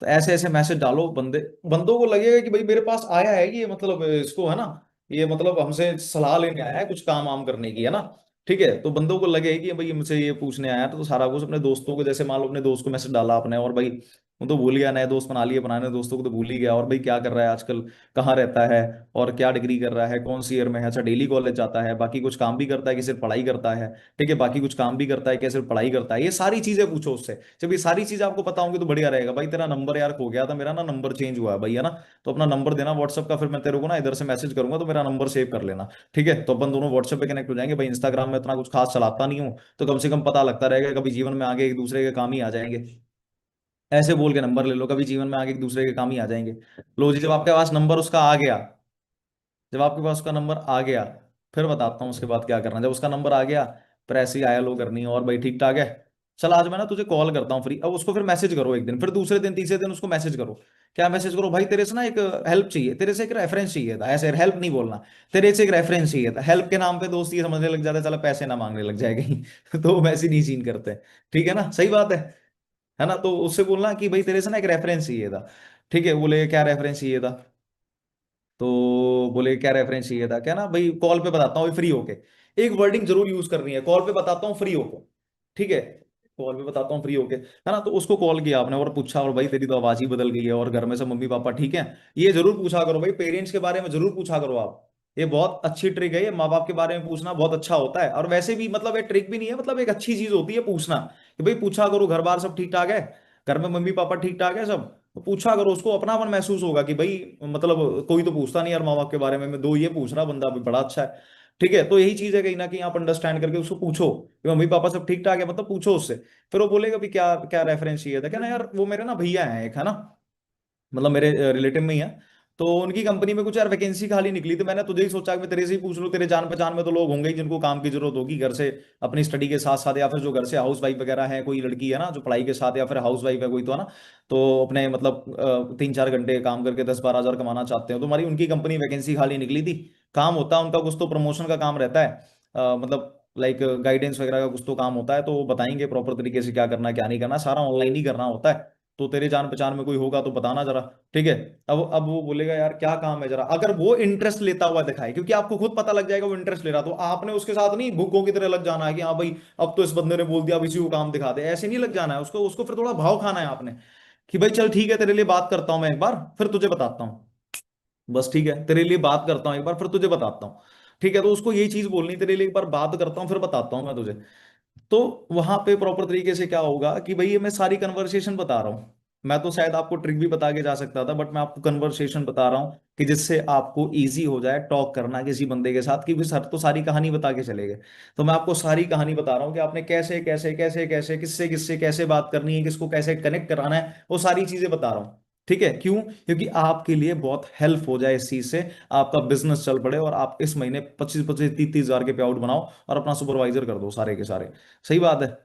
तो ऐसे ऐसे मैसेज डालो, बंदों को लगेगा कि भाई मेरे पास आया है ये, मतलब इसको, है ना, ये मतलब हमसे सलाह लेने आया है, कुछ काम वाम करने की, है ना। ठीक है, तो बंदों को लगे कि भाई मुझसे ये पूछने आया, तो सारा कुछ अपने दोस्तों को, जैसे मान लो अपने दोस्त को मैसेज डाला आपने, और भाई वो तो भूल गया, नए दोस्त बना लिए, पुराने दोस्तों को तो भूल ही गया, और भाई क्या कर रहा है आजकल, कहाँ रहता है, और क्या डिग्री कर रहा है, कौन सी ईयर में है, अच्छा डेली कॉलेज जाता है, बाकी कुछ काम भी करता है कि सिर्फ पढ़ाई करता है, ठीक है, बाकी कुछ काम भी करता है कि सिर्फ पढ़ाई करता है, ये सारी चीजें पूछो उससे। जब ये सारी चीजें आपको पता होंगी तो बढ़िया रहेगा। भाई तेरा नंबर यार खो गया था, मेरा ना नंबर चेंज हुआ है भाई, है ना, तो अपना नंबर देना व्हाट्सअप का, फिर मैं तेरे को ना इधर से मैसेज करूंगा, तो मेरा नंबर सेव कर लेना। ठीक है, तो अपन दोनों व्हाट्सएप पे कनेक्ट हो जाएंगे भाई, इंस्टाग्राम में इतना कुछ खास चलाता नहीं हूँ, तो कम से कम पता लगता रहेगा, कभी जीवन में आगे एक दूसरे के काम ही आ जाएंगे। ऐसे बोल के नंबर ले लो, कभी जीवन में आगे एक दूसरे के काम ही आ जाएंगे। लो जी, जब आपके पास नंबर उसका आ गया, जब आपके पास उसका नंबर आ गया, फिर बताता हूँ उसके बाद क्या करना। जब उसका नंबर आ गया, फिर ऐसे ही आया लो करनी है, और भाई ठीक ठाक है, चल आज मैं ना तुझे कॉल करता हूँ फ्री, अब उसको फिर मैसेज करो एक दिन, फिर दूसरे दिन तीसरे दिन उसको मैसेज करो। क्या मैसेज करो, भाई तेरे से ना एक हेल्प चाहिए, तेरे से एक रेफरेंस चाहिए था, ऐसे हेल्प नहीं बोलना, तेरे से एक रेफरेंस चाहिए था। हेल्प के नाम पे दोस्त ये समझने लग जाता है चलो पैसे ना मांगने लग जाए कहीं। तो वैसे नहीं सीन करते, ठीक है ना, सही बात है ना। तो उससे बोलना कि भाई तेरे से ना एक रेफरेंस चाहिए था, ठीक है, बोले क्या रेफरेंस चाहिए था? तो बोले क्या रेफरेंस चाहिए था, क्या ना भाई कॉल पे बताता हूँ फ्री होके। एक वर्डिंग जरूर यूज करनी है, कॉल पे बताता हूँ फ्री होके। ठीक है, कॉल पे बताता हूँ फ्री होके, है ना। तो उसको कॉल किया आपने और पूछा, और भाई तेरी तो आवाज ही बदल गई है, और घर में सब मम्मी पापा ठीक है? ये जरूर पूछा करो भाई, पेरेंट्स के बारे में जरूर पूछा करो आप। ये बहुत अच्छी ट्रिक है, ये माँ बाप के बारे में पूछना बहुत अच्छा होता है। और वैसे भी मतलब ये ट्रिक भी नहीं है, मतलब एक अच्छी चीज होती है पूछना, कि भाई पूछा करो घर बार सब ठीक ठाक है, घर में मम्मी पापा ठीक ठाक है सब। तो पूछा करो, उसको अपनापन महसूस होगा कि भाई मतलब कोई तो पूछता नहीं यार माँ बाप के बारे में, मैं दो ये पूछ रहा बंदा भी बड़ा अच्छा है। ठीक है, तो यही चीज है कहीं ना कहीं आप अंडरस्टैंड करके उसको पूछो कि मम्मी पापा सब ठीक ठाक है, मतलब पूछो उससे। फिर वो बोलेगा भी क्या क्या रेफरेंस चाहिए था, क्या ना यार वो मेरे ना भैया हैं एक, है ना, मतलब मेरे रिलेटिव में ही है। तो उनकी कंपनी में कुछ यार वैकेंसी खाली निकली, तो मैंने तुझे ही सोचा कि मैं तेरे से ही पूछ लूं, तेरे जान पहचान में तो लोग होंगे ही जिनको काम की जरूरत होगी घर से, अपनी स्टडी के साथ साथ, या फिर जो घर से हाउस वाइफ वगैरह है, कोई लड़की है ना जो पढ़ाई के साथ, या फिर हाउस वाइफ है कोई, तो है ना। तो अपने मतलब 3-4 घंटे काम करके 10-12 हज़ार कमाना चाहते हो, तो हमारी उनकी कंपनी वैकेंसी खाली निकली थी। काम होता है उनका कुछ तो प्रमोशन का काम रहता है, मतलब लाइक गाइडेंस वगैरह का कुछ तो काम होता है, तो वो बताएंगे प्रॉपर तरीके से क्या करना है क्या नहीं करना, सारा ऑनलाइन ही करना होता है। तो तेरे जान पहचान में कोई होगा तो बताना जरा। ठीक है, अब वो बोलेगा यार क्या काम है जरा, अगर वो इंटरेस्ट लेता हुआ दिखाए, क्योंकि आपको खुद पता लग जाएगा वो इंटरेस्ट ले रहा, तो आपने उसके साथ नहीं भूखों की तरह लग जाना है कि हाँ भाई अब तो इस बंदे ने बोल दिया अब इसी को काम दिखा दे, ऐसे नहीं लग जाना है उसको। उसको फिर थोड़ा भाव खाना है आपने, कि भाई चल ठीक है तेरे लिए बात करता हूं मैं एक बार, फिर तुझे बताता हूँ। बस ठीक है, तेरे लिए बात करता हूँ एक बार फिर तुझे बताता हूँ। ठीक है, तो उसको यही चीज बोलनी, तेरे लिए एक बार बात करता हूँ फिर बताता हूँ मैं तुझे। तो वहां पे प्रॉपर तरीके से क्या होगा कि भाई ये मैं सारी कन्वर्सेशन बता रहा हूँ। मैं तो शायद आपको ट्रिक भी बता के जा सकता था, बट मैं आपको कन्वर्सेशन बता रहा हूँ कि जिससे आपको इजी हो जाए टॉक करना किसी बंदे के साथ, कि भी सर तो सारी कहानी बता के चले गए। तो मैं आपको सारी कहानी बता रहा हूँ कि आपने कैसे कैसे कैसे कैसे किससे किससे कैसे बात करनी है, किसको कैसे कनेक्ट कराना है, वो सारी चीजें बता रहा हूँ। ठीक है, क्यों? क्योंकि आपके लिए बहुत हेल्प हो जाए इस चीज से, आपका बिजनेस चल पड़े और आप इस महीने 25-25 30-30 हज़ार के पे आउट बनाओ और अपना सुपरवाइजर कर दो सारे के सारे। सही बात है,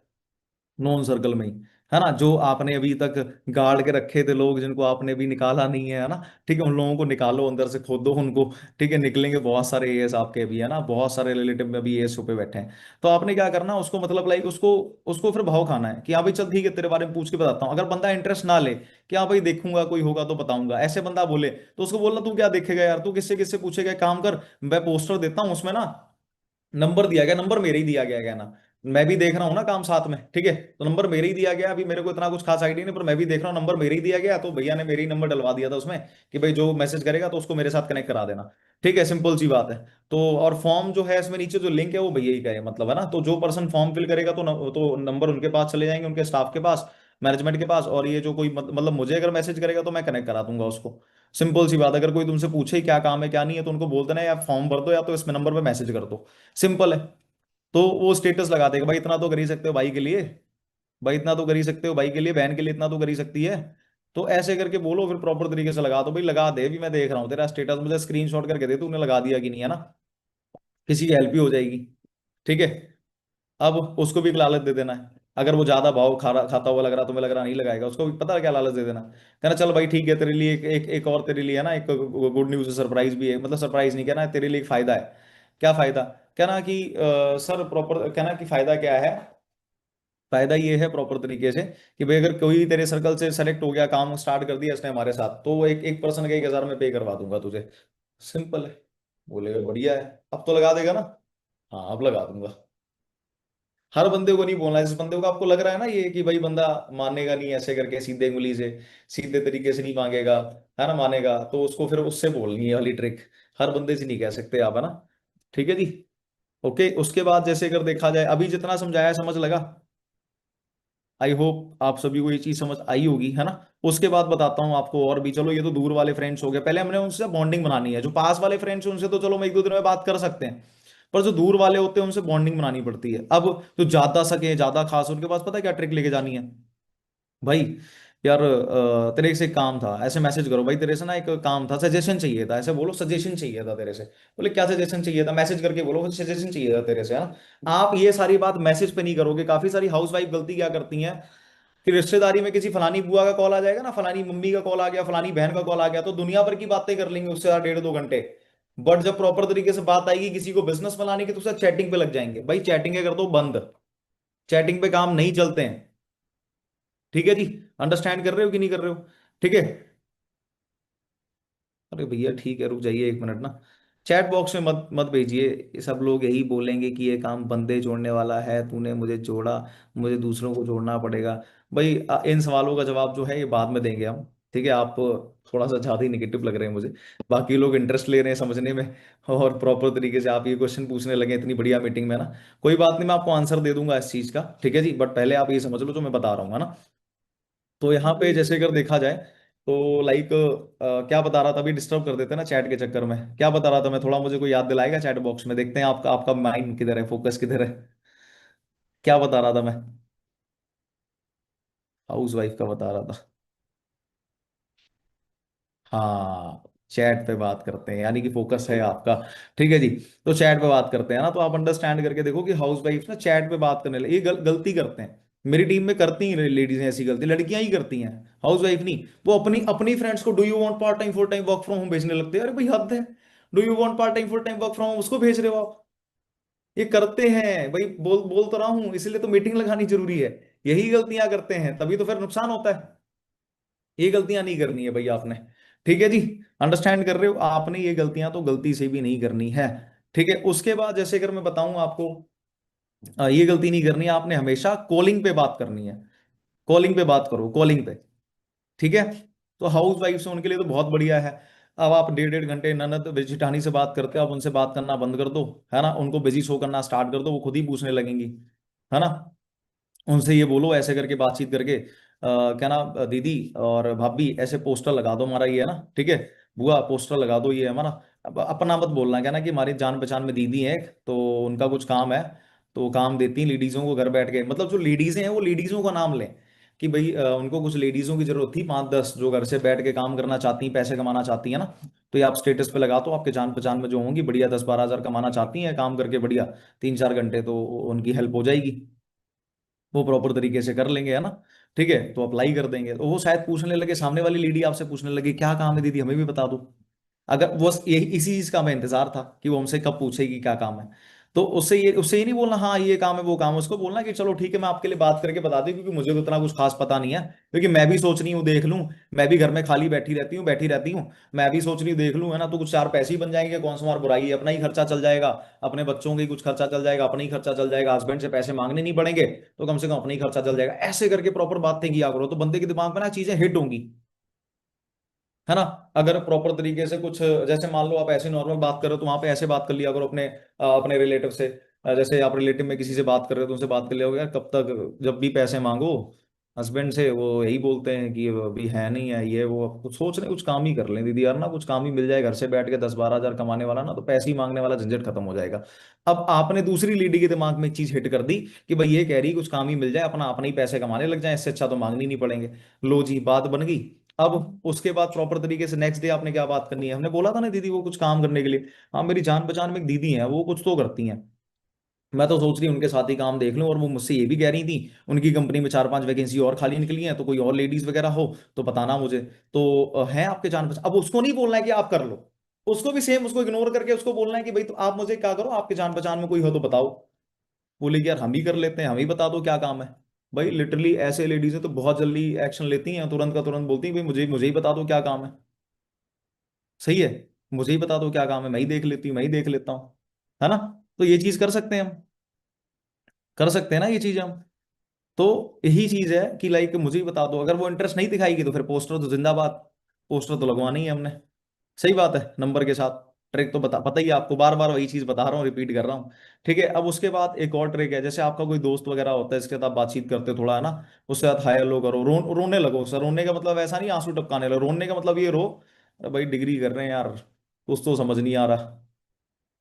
नॉन सर्कल में ही, है ना। जो आपने अभी तक गाड़ के रखे थे लोग, जिनको आपने भी निकाला नहीं है ना, ठीक है, उन लोगों को निकालो अंदर से, खोदो उनको। ठीक है, निकलेंगे बहुत सारे एएस आपके भी, है ना, बहुत सारे रिलेटिव में भी एएस पे बैठे हैं। तो आपने क्या करना, उसको मतलब लाइक उसको उसको फिर भाव खाना है कि हाँ भाई चल ठीक है तेरे बारे में पूछ के बताता हूँ। अगर बंदा इंटरेस्ट ना ले कि हाँ भाई देखूंगा कोई होगा तो बताऊंगा, ऐसे बंदा बोले, तो उसको बोलना तू क्या देखेगा यार, तू किससे किससे पूछेगा, एक काम कर, मैं पोस्टर देता हूँ उसमें ना नंबर दिया गया, नंबर मेरे ही दिया गया है ना, मैं भी देख रहा हूँ ना काम साथ में। ठीक है, तो नंबर मेरे ही दिया गया, अभी मेरे को इतना कुछ खास आइडिया नहीं, पर मैं भी देख रहा हूँ नंबर मेरे ही दिया गया, तो भैया ने मेरे ही नंबर डलवा दिया था उसमें, कि भाई जो मैसेज करेगा तो उसको मेरे साथ कनेक्ट करा देना। ठीक है, सिंपल सी बात है। तो और फॉर्म जो है इसमें नीचे जो लिंक है वो भैया ही का है, मतलब है ना, तो जो पर्सन फॉर्म फिल करेगा तो नंबर उनके पास चले जाएंगे, उनके स्टाफ के पास, मैनेजमेंट के पास। और ये जो कोई मतलब मुझे अगर मैसेज करेगा तो मैं कनेक्ट करा दूंगा उसको। सिंपल सी बात, अगर कोई तुमसे पूछे क्या काम है क्या नहीं है, तो उनको बोल देना या फॉर्म भर दो या तो इसमें नंबर पे मैसेज कर दो, सिंपल है। तो वो स्टेटस लगा देगा, भाई इतना तो कर ही सकते हो भाई के लिए, भाई इतना तो कर ही सकते हो भाई के लिए, बहन के लिए इतना तो कर ही सकती है। तो ऐसे करके बोलो, फिर प्रॉपर तरीके से लगा दो, भाई लगा दे भी, मैं देख रहा हूँ तेरा स्टेटस, मुझे स्क्रीनशॉट करके दे तूने लगा दिया कि नहीं, है ना, किसी की हेल्प ही हो जाएगी। ठीक है, अब उसको भी एक लालच दे देना है, अगर वो ज्यादा भाव खाता हुआ लग रहा, तुम्हें लग रहा नहीं लगाएगा, उसको भी पता है क्या लालच दे देना, कहना चल भाई ठीक है तेरे लिए एक और तेरे लिए है ना एक गुड न्यूज है, सरप्राइज भी है, मतलब सरप्राइज नहीं कहना, तेरे लिए एक फायदा है। क्या फायदा? कहना कि सर प्रॉपर कहना कि फायदा क्या है, फायदा ये है प्रॉपर तरीके से कि भाई अगर कोई तेरे सर्कल से सेलेक्ट हो गया, काम स्टार्ट कर दिया इसने हमारे साथ, तो वो एक एक पर्सन का 1,000 में पे करवा दूंगा तुझे। सिंपल है। बोलेगा बढ़िया है, अब तो लगा देगा ना। हाँ अब लगा दूंगा। हर बंदे को नहीं बोलना है, जिस बंदे को आपको लग रहा है ना ये कि भाई बंदा मानेगा नहीं ऐसे करके सीधे उंगली से, सीधे तरीके से नहीं मांगेगा, है ना, मानेगा, तो उसको फिर उससे बोलनी है वाली ट्रिक। हर बंदे से नहीं कह सकते आप, है ना। ठीक है जी। ओके, उसके बाद जैसे अगर देखा जाए, अभी जितना समझाया समझ लगा? आई होप आप सभी को ये चीज समझ आई होगी, है ना। उसके बाद बताता हूँ आपको और भी, चलो ये तो दूर वाले फ्रेंड्स हो गए, पहले हमने उनसे बॉन्डिंग बनानी है। जो पास वाले फ्रेंड्स हैं उनसे तो चलो हम 1-2 दिन में बात कर सकते हैं, पर जो दूर वाले होते हैं उनसे बॉन्डिंग बनानी पड़ती है। अब जो ज्यादा सके ज्यादा खास, उनके पास पता है क्या ट्रिक लेके जानी है भाई? यार तेरे से एक काम था, ऐसे मैसेज करो, भाई तेरे से ना एक काम था, सजेशन चाहिए था, ऐसे बोलो सजेशन चाहिए था तेरे से। बोले क्या सजेशन चाहिए था, मैसेज करके बोलो सजेशन चाहिए था तेरे से, है ना। आप ये सारी बात मैसेज पे नहीं करोगे, काफी सारी हाउस वाइफ गलती क्या करती हैं कि रिश्तेदारी में किसी फलानी बुआ का कॉल आ जाएगा ना, फलानी मम्मी का कॉल आ गया, फलानी बहन का कॉल आ गया, तो दुनिया भर की बातें कर लेंगे उससे 1.5-2 घंटे। बट जब प्रॉपर तरीके से बात आएगी किसी को बिजनेस बनाने की, तो उससे चैटिंग पे लग जाएंगे। भाई चैटिंग कर दो बंद, चैटिंग पे काम नहीं चलते हैं। ठीक है जी, अंडरस्टैंड कर रहे हो कि नहीं कर रहे हो? ठीक है, अरे भैया ठीक है, रुक जाइए एक मिनट ना। चैट बॉक्स में मत मत भेजिए। ये सब लोग यही बोलेंगे कि ये काम बंदे जोड़ने वाला है, तूने मुझे जोड़ा, मुझे दूसरों को जोड़ना पड़ेगा। भाई इन सवालों का जवाब जो है ये बाद में देंगे हम। ठीक है, आप थोड़ा सा ज़्यादा ही निगेटिव लग रहे हैं मुझे। बाकी लोग इंटरेस्ट ले रहे हैं समझने में, और प्रॉपर तरीके से आप ये क्वेश्चन पूछने लगे इतनी बढ़िया मीटिंग में ना। कोई बात नहीं, मैं आपको आंसर दे दूंगा इस चीज़ का, ठीक है जी, बट पहले आप ये समझ लो जो मैं बता रहा हूँ, है ना। तो यहाँ पे जैसे अगर देखा जाए, तो लाइक क्या बता रहा था, अभी डिस्टर्ब कर देते हैं ना चैट के चक्कर में। क्या बता रहा था मैं, थोड़ा मुझे कोई याद दिलाएगा चैट बॉक्स में, देखते हैं आपका आपका माइंड किधर है, फोकस किधर है। क्या बता रहा था मैं? हाउस वाइफ का बता रहा था। हाँ, चैट पे बात करते हैं, यानी कि फोकस है आपका। ठीक है जी। तो चैट पे बात करते हैं ना, तो आप अंडरस्टैंड करके देखो कि हाउस वाइफ ना चैट पे बात करने लगे, ये गलती करते हैं। मेरी टीम में करती हैं लेडीज ऐसी गलती, लड़कियां ही करती हैं, हाउस वाइफ नहीं। वो अपनी अपनी फ्रेंड्स को do you want part time full time work from home भेजने लगते हैं। अरे भाई हद है। Do you want part time full time work from home उसको भेज रहे हो आप। ये करते हैं भाई, बोल बोल तो रहा हूँ, इसीलिए तो मीटिंग लगानी जरूरी है। यही गलतियां करते हैं, तभी तो फिर नुकसान होता है। ये गलतियां नहीं करनी है भाई आपने। ठीक है जी। अंडरस्टैंड कर रहे हो आपने, ये गलतियां तो गलती से भी नहीं करनी है। ठीक है, उसके बाद जैसे अगर मैं बताऊं आपको, ये गलती नहीं करनी है आपने, हमेशा कॉलिंग पे बात करनी है। कॉलिंग पे बात करो, कॉलिंग पे। ठीक है। तो हाउस वाइफ से उनके लिए तो बहुत बढ़िया है। अब आप 1.5 घंटे ननद जेठानी से बात करते हो, आप उनसे बात करना बंद कर दो, है ना, उनको बिजी शो करना स्टार्ट कर दो, वो खुद ही पूछने लगेंगी, है ना। उनसे ये बोलो ऐसे करके बातचीत करके, क्या ना दीदी और भाभी ऐसे पोस्टर लगा दो हमारा ये है ना, ठीक है, बुआ पोस्टर लगा दो ये हमारा। अब अपना मत बोलना, क्या ना कि हमारी जान पहचान में दीदी है एक, तो उनका कुछ काम है, तो वो काम देती हैं लेडीजों को घर बैठ के, मतलब जो लेडीजें हैं वो लेडीजों का नाम लें, कि भाई उनको कुछ लेडीजों की जरूरत थी 5-10 जो घर से बैठ के काम करना चाहती हैं, पैसे कमाना चाहती है ना। तो ये आप स्टेटस पे लगा दो, आपके जान पहचान में जो होंगी बढ़िया 10-12 हज़ार कमाना चाहती हैं काम करके बढ़िया 3-4 घंटे, तो उनकी हेल्प हो जाएगी। वो प्रॉपर तरीके से कर लेंगे, है ना। ठीक है, तो अप्लाई कर देंगे, तो वो शायद पूछने लगे, सामने वाली लेडी आपसे पूछने लगी क्या काम है दीदी हमें भी बता दो। अगर वो यही इसी चीज का हमें इंतजार था कि वो हमसे कब पूछेगी क्या काम है। तो उससे ये नहीं बोलना हाँ ये काम है वो काम है, उसको बोलना कि चलो ठीक है मैं आपके लिए बात करके बता दूं, क्योंकि मुझे तो इतना कुछ खास पता नहीं है, क्योंकि मैं भी सोच रही हूँ देख लूं। मैं भी घर में खाली बैठी रहती हूँ। मैं भी सोच रही हूँ देख लूं, है ना, तो कुछ चार पैसे ही बन जाएंगे, कौन सा हमारी बुराई है, अपना ही खर्चा चल जाएगा। अपने बच्चों का ही कुछ खर्चा चल जाएगा, अपना ही खर्चा चल जाएगा, हस्बैंड से पैसे मांगने नहीं पड़ेंगे, तो कम से कम अपना ही खर्चा चल जाएगा। ऐसे करके प्रॉपर बातें किया करो, तो बंदे के दिमाग में ना चीजें हिट होंगी, है ना। अगर प्रॉपर तरीके से कुछ, जैसे मान लो आप ऐसे नॉर्मल बात कर रहे हो, तो वहां पे ऐसे बात कर लिया करो अपने अपने रिलेटिव से। जैसे आप रिलेटिव में किसी से बात कर रहे हो, तो उनसे बात कर लिया हो, यार कब तक, जब भी पैसे मांगो हस्बैंड से वो यही बोलते हैं कि अभी है नहीं है ये वो, अब कुछ सोच रहे कुछ काम ही कर लें दीदी यार ना, कुछ काम ही मिल जाए घर से बैठ के 10-12 हज़ार कमाने वाला ना, तो पैसे ही मांगने वाला झंझट खत्म हो जाएगा। अब आपने दूसरी लेडी के दिमाग में एक चीज हिट कर दी कि भाई ये कह रही कुछ काम ही मिल जाए, अपना अपने ही पैसे कमाने लग जाए, इससे अच्छा तो मांगनी नहीं पड़ेंगे। लो जी, बात बन गई। अब उसके बाद प्रॉपर तरीके से नेक्स्ट डे आपने क्या बात करनी है, हमने बोला था ना दीदी वो कुछ काम करने के लिए। हाँ, मेरी जान पहचान में एक दीदी है, वो कुछ तो करती हैं, मैं तो सोच रही हूँ उनके साथ ही काम देख लूं, और वो मुझसे ये भी कह रही थी उनकी कंपनी में 4-5 वैकेंसी और खाली निकली हैं, तो कोई और लेडीज वगैरह हो तो बताना मुझे। तो है आपके जान पहचान, अब उसको नहीं बोलना है कि आप कर लो, उसको भी सेम उसको इग्नोर करके उसको बोलना है कि भाई तो आप मुझे क्या करो, आपके जान पहचान में कोई हो तो बताओ। बोलेगी यार हम ही कर लेते हैं, हम ही बता दो क्या काम है। भाई लिटरली ऐसे लेडीज तो बहुत जल्दी एक्शन लेती हैं, तुरंत का तुरंत बोलती हैं भाई मुझे मुझे ही बता दो क्या काम है। सही है, मुझे ही बता दो क्या काम है, मैं ही देख लेती हूँ, मैं ही देख लेता हूँ, है ना। तो ये चीज कर सकते हैं हम, कर सकते हैं ना ये चीज हम। तो यही चीज है कि लाइक मुझे ही बता दो, अगर वो इंटरेस्ट नहीं दिखाएगी तो फिर पोस्टर तो जिंदाबाद, पोस्टर तो लगवाना ही है हमने। सही बात है, नंबर के साथ। ट्रिक तो बता पता ही है आपको, बार बार वही चीज बता रहा हूँ, रिपीट कर रहा हूँ। ठीक है, अब उसके बाद एक और ट्रिक है, जैसे आपका कोई दोस्त वगैरह होता है इसके साथ आप बातचीत करते हो थोड़ा, है ना, उसके साथ हाय हेलो करो, रोने लगो। सर रोने का मतलब ऐसा नहीं आंसू टपकाने लगो, रोने का मतलब ये रो, अरे भाई डिग्री कर रहे हैं यार, कुछ तो समझ नहीं आ रहा।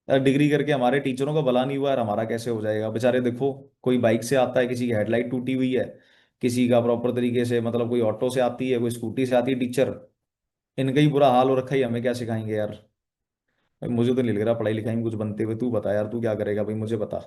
यार डिग्री करके हमारे टीचरों का भला नहीं हुआ यार, हमारा कैसे हो जाएगा बेचारे, देखो कोई बाइक से आता है, किसी की हेडलाइट टूटी हुई है, किसी का प्रॉपर तरीके से मतलब कोई ऑटो से आती है, कोई स्कूटी से आती है टीचर, इनका ही बुरा हाल हो रखा है, हमें क्या सिखाएंगे यार। भाई मुझे तो नहीं लग रहा पढ़ाई लिखाई में कुछ बनते हुए, तू बता यार तू क्या करेगा भाई, मुझे बता।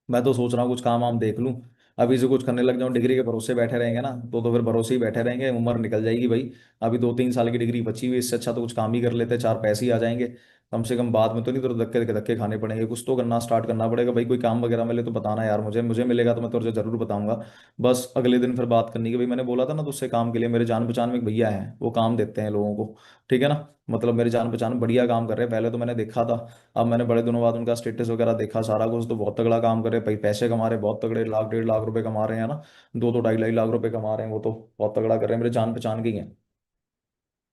मैं तो सोच रहा हूँ कुछ काम वाम देख लूँ, अभी से कुछ करने लग जाऊँ, डिग्री के भरोसे बैठे रहेंगे ना, तो फिर भरोसे ही बैठे रहेंगे, उम्र निकल जाएगी भाई। अभी 2-3 साल की डिग्री बची हुई, इससे अच्छा तो कुछ काम ही कर लेते, चार पैसे ही आ जाएंगे। कम से कम बाद में तो नहीं तेरे धक्के धक्के खाने पड़ेंगे, कुछ तो करना स्टार्ट करना पड़ेगा भाई। कोई काम वगैरह मिले तो बताना यार, मुझे मुझे मिलेगा तो मैं तुझे जरूर बताऊंगा। बस अगले दिन फिर बात करनी कि भाई मैंने बोला था ना तुझसे काम के लिए, मेरे जान पहचान में एक भैया हैं, वो काम देते हैं लोगों को, ठीक है ना। मतलब मेरे जान पहचान में बढ़िया काम कर रहे हैं, पहले तो मैंने देखा था, अब मैंने बड़े दिनों बाद उनका स्टेटस वगैरह देखा सारा कुछ, तो बहुत तगड़ा काम कर रहे हैं भाई, पैसे कमा रहे हैं बहुत तगड़े, लाख 1.5 लाख रुपए कमा रहे हैं ना, 2-2 ढाई 2.5 लाख रुपए कमा रहे हैं वो तो, बहुत तगड़ा कर रहे हैं, मेरे जान पहचान के ही हैं।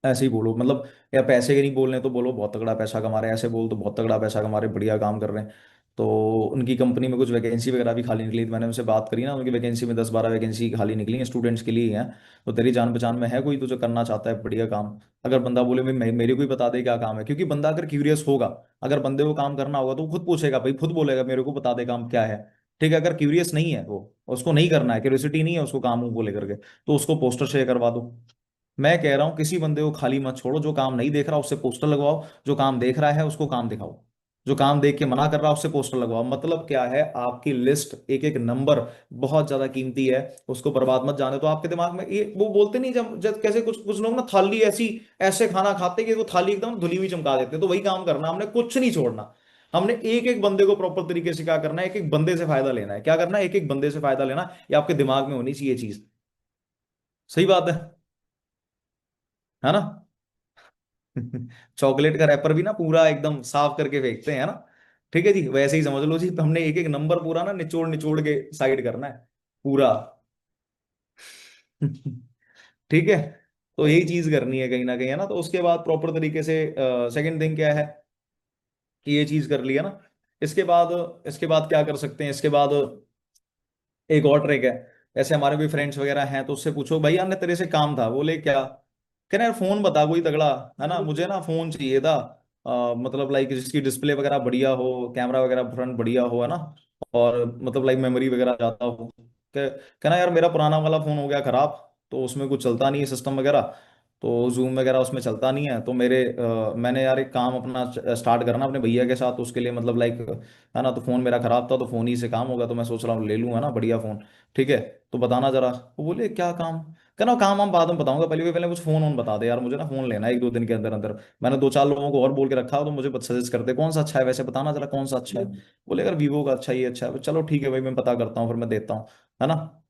ऐसे ही बोलो मतलब, या पैसे के नहीं बोलने तो बोलो बहुत तगड़ा पैसा कमा रहे हैं, ऐसे बोल तो बहुत तगड़ा पैसा कमा रहे हैं, बढ़िया काम कर रहे हैं। तो उनकी कंपनी में कुछ वैकेंसी वगैरह भी खाली निकली, तो मैंने उनसे बात करी ना, उनकी वैकेंसी में 10-12 वैकेंसी खाली निकली हैं, स्टूडेंट्स के लिए ही हैं। तो तेरी जान पहचान में है कोई तो जो करना चाहता है बढ़िया काम? अगर बंदा बोले भाई मेरे को ही बता दे क्या काम है, क्योंकि बंदा अगर क्यूरियस होगा, अगर बंदे को काम करना होगा तो वो खुद पूछेगा भाई, खुद बोलेगा मेरे को बता दे काम क्या है। ठीक है, अगर क्यूरियस नहीं है वो, उसको नहीं करना है, क्यूरियोसिटी नहीं है उसको काम को लेकर के, तो उसको पोस्टर शेयर करवा दो। मैं कह रहा हूं किसी बंदे को खाली मत छोड़ो, जो काम नहीं देख रहा उससे पोस्टर लगवाओ, जो काम देख रहा है उसको काम दिखाओ, जो काम देख के मना कर रहा है उससे पोस्टर लगवाओ। मतलब क्या है, आपकी लिस्ट एक एक नंबर बहुत ज्यादा कीमती है, उसको बर्बाद मत जाने। तो आपके दिमाग में ये वो बोलते नहीं, जब कैसे कुछ कुछ लोग ना थाली ऐसी ऐसे खाना खाते कि वो थाली एकदम धुली हुई चमका देते हैं, तो वही काम करना हमने, कुछ नहीं छोड़ना। हमने एक एक बंदे को प्रॉपर तरीके से क्या करना है, एक एक बंदे से फायदा लेना है, क्या करना है, एक एक बंदे से फायदा लेना। ये आपके दिमाग में होनी चाहिए चीज। सही बात है ना। चॉकलेट का रैपर भी ना पूरा एकदम साफ करके फेंकते हैं ना। ठीक है जी, वैसे ही समझ लो जी, तो हमने एक एक नंबर पूरा ना निचोड़ निचोड़ के साइड करना है पूरा। ठीक है, तो यही चीज करनी है कहीं ना कहीं, है ना। तो उसके बाद प्रॉपर तरीके से सेकंड थिंग क्या है कि ये चीज कर लिया ना, इसके बाद क्या कर सकते हैं, इसके बाद एक और ट्रिक है। ऐसे हमारे भी फ्रेंड्स वगैरह हैं, तो उससे पूछो भाई यार ने तेरे से काम था, बोले क्या, कहना यार फोन बता कोई तगड़ा, है ना, मुझे ना फोन चाहिए था, मतलब लाइक जिसकी डिस्प्ले वगैरह बढ़िया हो, कैमरा वगैरह फ्रंट बढ़िया हो, है ना, और मतलब लाइक मेमोरी वगैरह ज्यादा हो। कहना यार मेरा पुराना वाला फोन हो गया खराब, तो उसमें कुछ चलता नहीं है सिस्टम वगैरह, तो जूम वगैरह उसमें चलता नहीं है, तो मैंने यार एक काम अपना स्टार्ट करना अपने भैया के साथ, उसके लिए मतलब लाइक, है ना, तो फोन मेरा खराब था, तो फोन ही से काम होगा, तो मैं सोच रहा हूँ ले लूँ, है ना, बढ़िया फोन। ठीक है, तो बताना जरा। वो बोले क्या काम, कहना काम हम बाद में बताऊंगा, पहले कुछ फोन ऑन बता दे यार, मुझे ना फोन लेना है 1-2 दिन के अंदर अंदर। मैंने 2-4 लोगों को और बोल के रखा हो, तो मुझे सजेस्ट करते कौन सा अच्छा है, वैसे बताना जरा कौन सा अच्छा है। बोले अगर वीवो का अच्छा ही अच्छा है, चलो ठीक है भाई, मैं पता करता हूँ फिर मैं देता हूँ, है ना।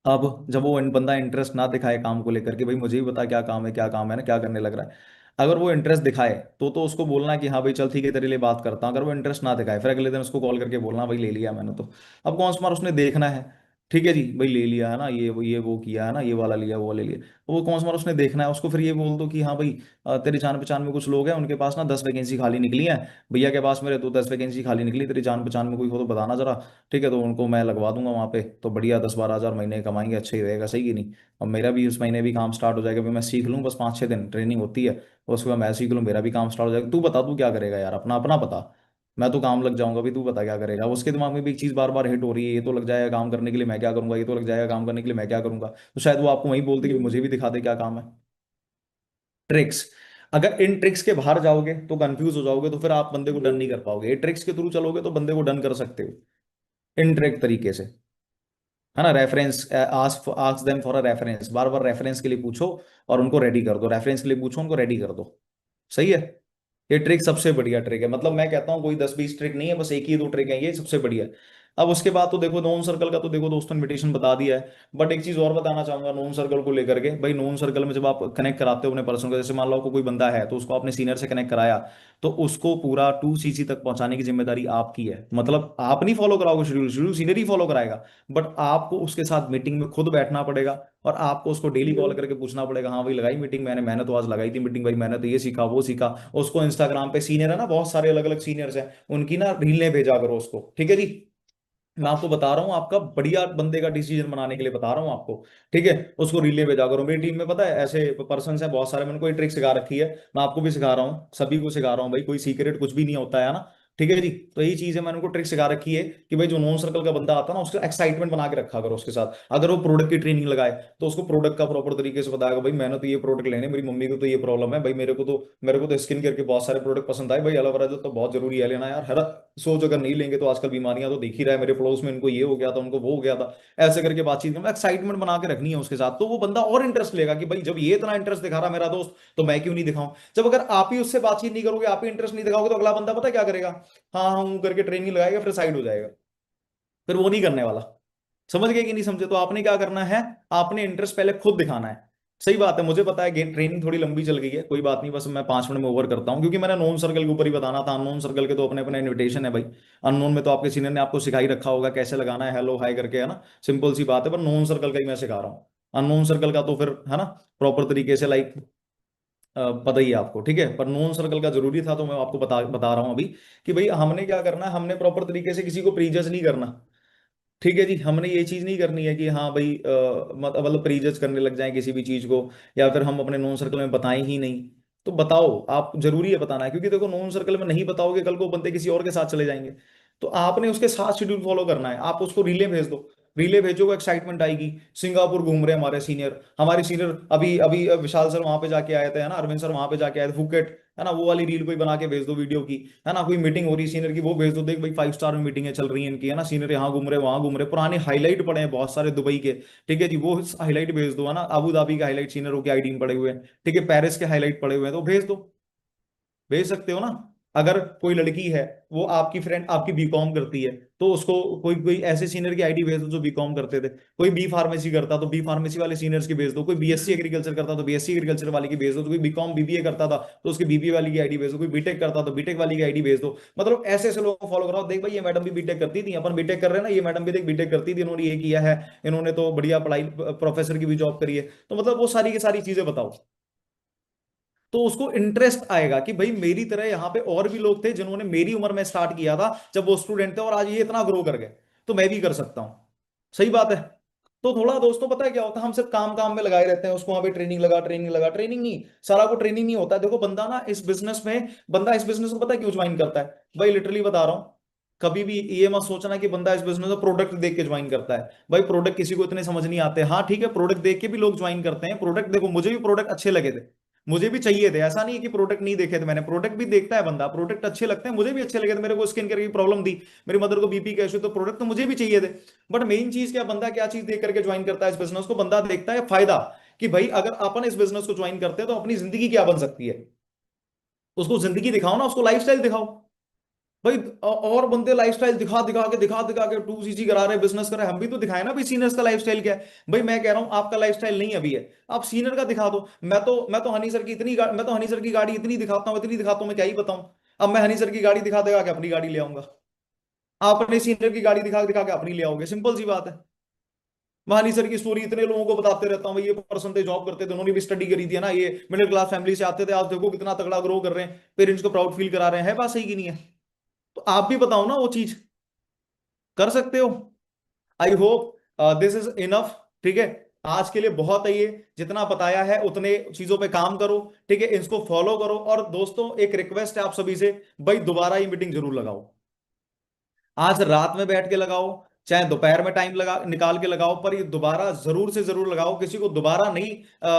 अब जब वो बंदा इंटरेस्ट ना दिखाए काम को लेकर के, भाई मुझे ही बता क्या काम है, क्या काम है ना, क्या करने लग रहा है, अगर वो इंटरेस्ट दिखाए तो उसको बोलना कि हाँ भाई चल ठीक है तेरे लिए बात करता हूँ। अगर वो इंटरेस्ट ना दिखाए, फिर अगले दिन उसको कॉल करके बोलना भाई ले लिया मैंने तो। अब कौन सा मार उसने देखना है, ठीक है जी भाई ले लिया है ना, ये वो किया है ना, ये वाला लिया वो वाला लिया, तो वो कौन सा मार उसने देखना है, उसको फिर ये बोल दो कि हाँ भाई तेरी जान पहचान में कुछ लोग हैं, उनके पास ना 10 वैकेंसी खाली निकली है, भैया के पास मेरे तो 10 वैकेंसी खाली निकली, तेरी जान पहचान में कोई हो तो बताना जरा। ठीक है, तो उनको मैं लगवा दूंगा वहां पे, तो बढ़िया 10-12 हज़ार महीने कमाएंगे, अच्छा ही रहेगा, सही कि नहीं। अब मेरा भी उस महीने भी काम स्टार्ट हो जाएगा, फिर मैं सीख लूँ, बस 5-6 दिन ट्रेनिंग होती है, उसके बाद मैं सीख लूँ, मेरा भी काम स्टार्ट हो जाएगा। तू बता तू क्या करेगा यार, अपना अपना बता। मैं तो काम लग जाऊंगा, भी तू बता क्या करेगा। उसके दिमाग में भी एक चीज बार बार हिट हो रही है, ये तो लग जाएगा काम करने के लिए मैं क्या करूंगा, ये तो लग जाएगा काम करने के लिए मैं क्या करूंगा, तो शायद वो आपको वही बोलते कि मुझे भी दिखा दे क्या काम है। ट्रिक्स, अगर इन ट्रिक्स के बाहर जाओगे तो कंफ्यूज हो जाओगे, तो फिर आप बंदे को डन नहीं कर पाओगे। ये ट्रिक्स के थ्रू चलोगे तो बंदे को डन कर सकते हो इन ट्रिक तरीके से, है ना। Reference, ask ask them for a reference, bar bar reference के लिए पूछो और उनको रेडी कर दो, रेफरेंस के लिए पूछो उनको रेडी कर दो। सही है, ये ट्रिक सबसे बढ़िया ट्रिक है, मतलब मैं कहता हूँ कोई 10-20 ट्रिक नहीं है, बस एक ही दो ट्रिक है, ये सबसे बढ़िया है। अब उसके बाद तो देखो नोन सर्कल का तो देखो दोस्तों इनविटेशन बता दिया है, बट एक चीज और बताना चाहूंगा नोन सर्कल को लेकर के। भाई नोन सर्कल में जब आप कनेक्ट कराते हो अपने पर्सन को, जैसे मान लो आपको कोई बंदा है तो उसको आपने सीनियर से कनेक्ट कराया, तो उसको पूरा 2CC तक पहुंचाने की जिम्मेदारी आपकी है। मतलब आप नहीं फॉलो कराओगे शेड्यूल, शेड्यूल सीनियर ही फॉलो कराएगा, बट आपको उसके साथ मीटिंग में खुद बैठना पड़ेगा, और आपको उसको डेली कॉल करके पूछना पड़ेगा, हाँ भाई लगाई मीटिंग मैंने तो आज लगाई थी मीटिंग भाई, मैंने तो ये सीखा वो सीखा। उसको इंस्टाग्राम पे सीनियर है ना, बहुत सारे अलग अलग सीनियर्स हैं, उनकी ना रीलें भेजा करो उसको, ठीक है जी। मैं आपको बता रहा हूँ, आपका बढ़िया बंदे का डिसीजन बनाने के लिए बता रहा हूँ आपको। ठीक है, उसको रिले भेजा करो। मेरी टीम में पता है ऐसे पर्सन है बहुत सारे, मैंने कोई ट्रिक सिखा रखी है, मैं आपको भी सिखा रहा हूँ, सभी को सिखा रहा हूँ भाई, कोई सीक्रेट कुछ भी नहीं होता है ना। ठीक है जी। तो यही चीज है, मैंने उनको ट्रिक सिखा रखी है कि भाई जो नॉन सर्कल का बंदा आता है ना, उसका एक्साइटमेंट बना के रखा करो उसके साथ। अगर वो प्रोडक्ट की ट्रेनिंग लगाए तो उसको प्रोडक्ट का प्रॉपर तरीके से बताएगा, भाई मैंने तो ये प्रोडक्ट लेने, मेरी मम्मी को तो ये प्रॉब्लम है भाई, मेरे को तो स्किन केयर के बहुत सारे प्रोडक्ट पसंद आए भाई, एलोवेरा जेल तो बहुत जरूरी है लेना यार, हर सोच अगर नहीं लेंगे तो आजकल बीमारियां तो देख ही रहा है, मेरे पड़ोस में इनको ये हो गया था, उनको वो हो गया था। ऐसे करके बातचीत में एक्साइटमेंट बना के रखनी है उसके साथ, तो वो बंदा और इंटरेस्ट लेगा कि भाई जब ये इतना इंटरेस्ट दिखा रहा मेरा दोस्त, तो मैं क्यों नहीं दिखाऊं। जब अगर आप ही उससे बातचीत नहीं करोगे, आप ही इंटरेस्ट नहीं दिखाओगे, तो अगला बंदा पता है क्या करेगा, हाँ हाँ करके ट्रेनिंग लगाएगा, फिर साइड हो जाएगा, फिर वो नहीं करने वाला। समझ गए कि नहीं समझे? तो आपने क्या करना है, आपने इंटरेस्ट पहले खुद दिखाना है। सही बात है, मुझे पता है गेम ट्रेनिंग थोड़ी लंबी चल गई है, कोई बात नहीं, बस मैं 5 मिनट में ओवर करता हूँ, क्योंकि मैंने नॉन सर्कल के ऊपर ही बताना था। अननोन सर्कल के तो अपने अपने इन्विटेशन है भाई। अननोन में तो आपके सीनियर ने आपको सिखा ही रखा होगा कैसे लगाना है, हेलो हाय करके, है ना, सिंपल सी बात है। पर नॉन सर्कल का ही मैं सिखा रहा हूँ। अननोन सर्कल का तो फिर है ना, प्रॉपर तरीके से लाइक पता ही है आपको, ठीक है। पर नॉन सर्कल का जरूरी था, तो मैं आपको बता बता रहा हूँ अभी कि भाई हमने क्या करना है, हमने प्रॉपर तरीके से किसी को प्रीजज नहीं करना। ठीक है जी, हमने ये चीज नहीं करनी है कि हाँ भाई मतलब प्रीजज करने लग जाएं किसी भी चीज को, या फिर हम अपने नॉन सर्कल में बताएं ही नहीं। तो बताओ, आप जरूरी है बताना है, क्योंकि देखो नॉन सर्कल में नहीं बताओगे, कल को बंदे किसी और के साथ चले जाएंगे। तो आपने उसके साथ शेड्यूल फॉलो करना है, आप उसको रिले भेज दो। रिले भेजोगे, एक्साइटमेंट आएगी। सिंगापुर घूम रहे हैं हमारे सीनियर अभी अभी विशाल सर वहां पे जाके आए थे, है ना, अरविंद सर वहां पे जाके आए थे, फुकेट, है ना, वो वाली रील कोई बना के भेज दो वीडियो की। है ना, कोई मीटिंग हो रही सीनियर की, वो भेज दो, देख भाई 5 स्टार में मीटिंगें चल रही हैं इनकी, है ना, सीनियर यहाँ घूम रहे वहां घूम रहे, पुराने हाईलाइट पड़े हैं बहुत सारे दुबई के। ठीक है जी, वो हाईलाइट भेज दो, है ना, अबू धाबी के हाईलाइट सीनियरों की आईडी में पड़े हुए हैं। ठीक है, पेरिस के हाईलाइट पड़े हुए हैं, तो भेज दो। भेज सकते हो ना। अगर कोई लड़की है, वो आपकी फ्रेंड आपकी बीकॉम करती है, तो उसको कोई कोई ऐसे सीनियर की आईडी भेज दो जो बीकॉम करते थे। कोई बी फार्मेसी करता तो बी फार्मेसी वाले सीनियर्स की भेज दो। कोई बीएससी एग्रीकल्चर करता तो बीएससी एग्रीकल्चर वाले की भेज दो। तो कोई बीकॉम बीबीए करता था तो उसकी बीबीए वाली की आईडी भेज दो। कोई बीटेक करता तो बीटेक वाली की आईडी भेज दो। मतलब ऐसे ऐसे लोगों को फॉलो कराओ, देख भाई ये मैडम भी बीटेक करती थी, अपन बीटेक कर रहे हैं ना, ये मैडम भी देख बीटेक करती थी, इन्होंने ये किया है, इन्होंने तो बढ़िया पढ़ाई, प्रोफेसर की भी जॉब करी है। तो मतलब वो सारी की सारी चीजें बताओ, तो उसको इंटरेस्ट आएगा कि भाई मेरी तरह यहाँ पे और भी लोग थे जिन्होंने मेरी उम्र में स्टार्ट किया था जब वो स्टूडेंट थे, और आज ये इतना ग्रो कर गए, तो मैं भी कर सकता हूँ। सही बात है। तो थोड़ा दोस्तों पता है क्या होता है, हम सिर्फ काम काम में लगाए रहते हैं, उसको वहां पे ट्रेनिंग लगा, ट्रेनिंग लगा, ट्रेनिंग नहीं, सारा को ट्रेनिंग नहीं होता है। देखो बंदा ना इस बिजनेस में, बंदा इस बिजनेस को पता है क्यों ज्वाइन करता है, भाई लिटरली बता रहा हूँ। कभी भी ये मत सोचना कि बंदा इस बिजनेस में प्रोडक्ट देख के ज्वाइन करता है। भाई प्रोडक्ट किसी को इतने समझ नहीं आते, हाँ ठीक है, प्रोडक्ट देख के भी लोग ज्वाइन करते हैं। प्रोडक्ट देखो, मुझे भी प्रोडक्ट अच्छे लगे थे, मुझे भी चाहिए थे, ऐसा नहीं है कि प्रोडक्ट नहीं देखे थे मैंने, प्रोडक्ट भी देखता है बंदा, प्रोडक्ट अच्छे लगते हैं, मुझे भी अच्छे लगे थे। मेरे को स्किन केयर की प्रॉब्लम थी, मेरी मदर को बीपी का इशू, तो प्रोडक्ट तो मुझे भी चाहिए थे। बट मेन चीज क्या, बंदा क्या चीज देख करके ज्वाइन करता है इस बिजनेस को, बंदा देखता है फायदा, कि भाई अगर अपन इस बिजनेस को ज्वाइन करते हैं तो अपनी जिंदगी क्या बन सकती है। उसको जिंदगी दिखाओ ना, उसको लाइफस्टाइल दिखाओ। भाई और बंदे लाइफस्टाइल दिखा दिखा के 2cc करा रहे, बिजनेस कर रहे हैं, हम भी तो दिखाए ना भाई सीनियर्स का लाइफस्टाइल क्या है। भाई मैं कह रहा हूं आपका लाइफस्टाइल नहीं अभी है, आप सीनियर का दिखा दो। मैं तो हनी सर की मैं तो हनी सर की गाड़ी इतनी दिखाता हूं, मैं क्या ही बताऊं। अब मैं हनी सर की गाड़ी दिखा दिखा के अपनी गाड़ी ले आऊंगा, आप अपने सीनियर की गाड़ी दिखा दिखा के अपनी ले आओगे, सिंपल सी बात है। मैं हनी सर की स्टोरी इतने लोगों को बताते रहता हूँ, भाई ये पर्सन थे, जॉब करते थे, उन्होंने भी स्टडी करी थी, है ना, ये मिडिल क्लास फैमिली से आते थे, आज देखो कितना तगड़ा ग्रो कर रहे हैं, पेरेंट्स को प्राउड फील करा रहे हैं। है बात सही की नहीं है? तो आप भी बताओ ना वो चीज, कर सकते हो। I hope this is enough. ठीक है, आज के लिए बहुत है ये, जितना बताया है उतने चीजों पे काम करो। ठीक है, इसको फॉलो करो, और दोस्तों एक रिक्वेस्ट है आप सभी से, भाई दोबारा ये मीटिंग जरूर लगाओ। आज रात में बैठ के लगाओ, चाहे दोपहर में टाइम लगा निकाल के लगाओ, पर ये दोबारा जरूर से जरूर लगाओ। किसी को दोबारा नहीं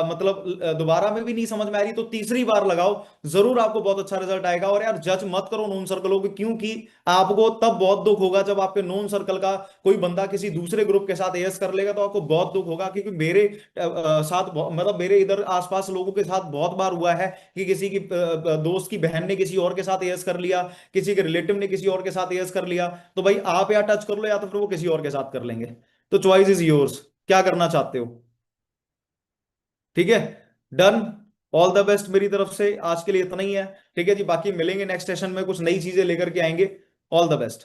मतलब दोबारा में भी नहीं समझ में आ रही तो तीसरी बार लगाओ, जरूर आपको बहुत अच्छा रिजल्ट आएगा। और यार जज मत करो नोन सर्कलों को, क्योंकि आपको तब बहुत दुख होगा जब आपके नोन सर्कल का कोई बंदा किसी दूसरे ग्रुप के साथ एस कर लेगा, तो आपको बहुत दुख होगा। क्योंकि मेरे साथ मतलब मेरे इधर आसपास लोगों के साथ बहुत बार हुआ है कि किसी की दोस्त की बहन ने किसी और के साथ एस कर लिया, किसी के रिलेटिव ने किसी और के साथ एस कर लिया। तो भाई आप या टच कर लो, या तो फिर वो किसी और के साथ कर लेंगे। तो चॉइस इज योर्स, क्या करना चाहते हो। ठीक है, डन। ऑल द बेस्ट मेरी तरफ से, आज के लिए इतना ही है। ठीक है जी, बाकी मिलेंगे नेक्स्ट सेशन में, कुछ नई चीजें लेकर के आएंगे। All the best.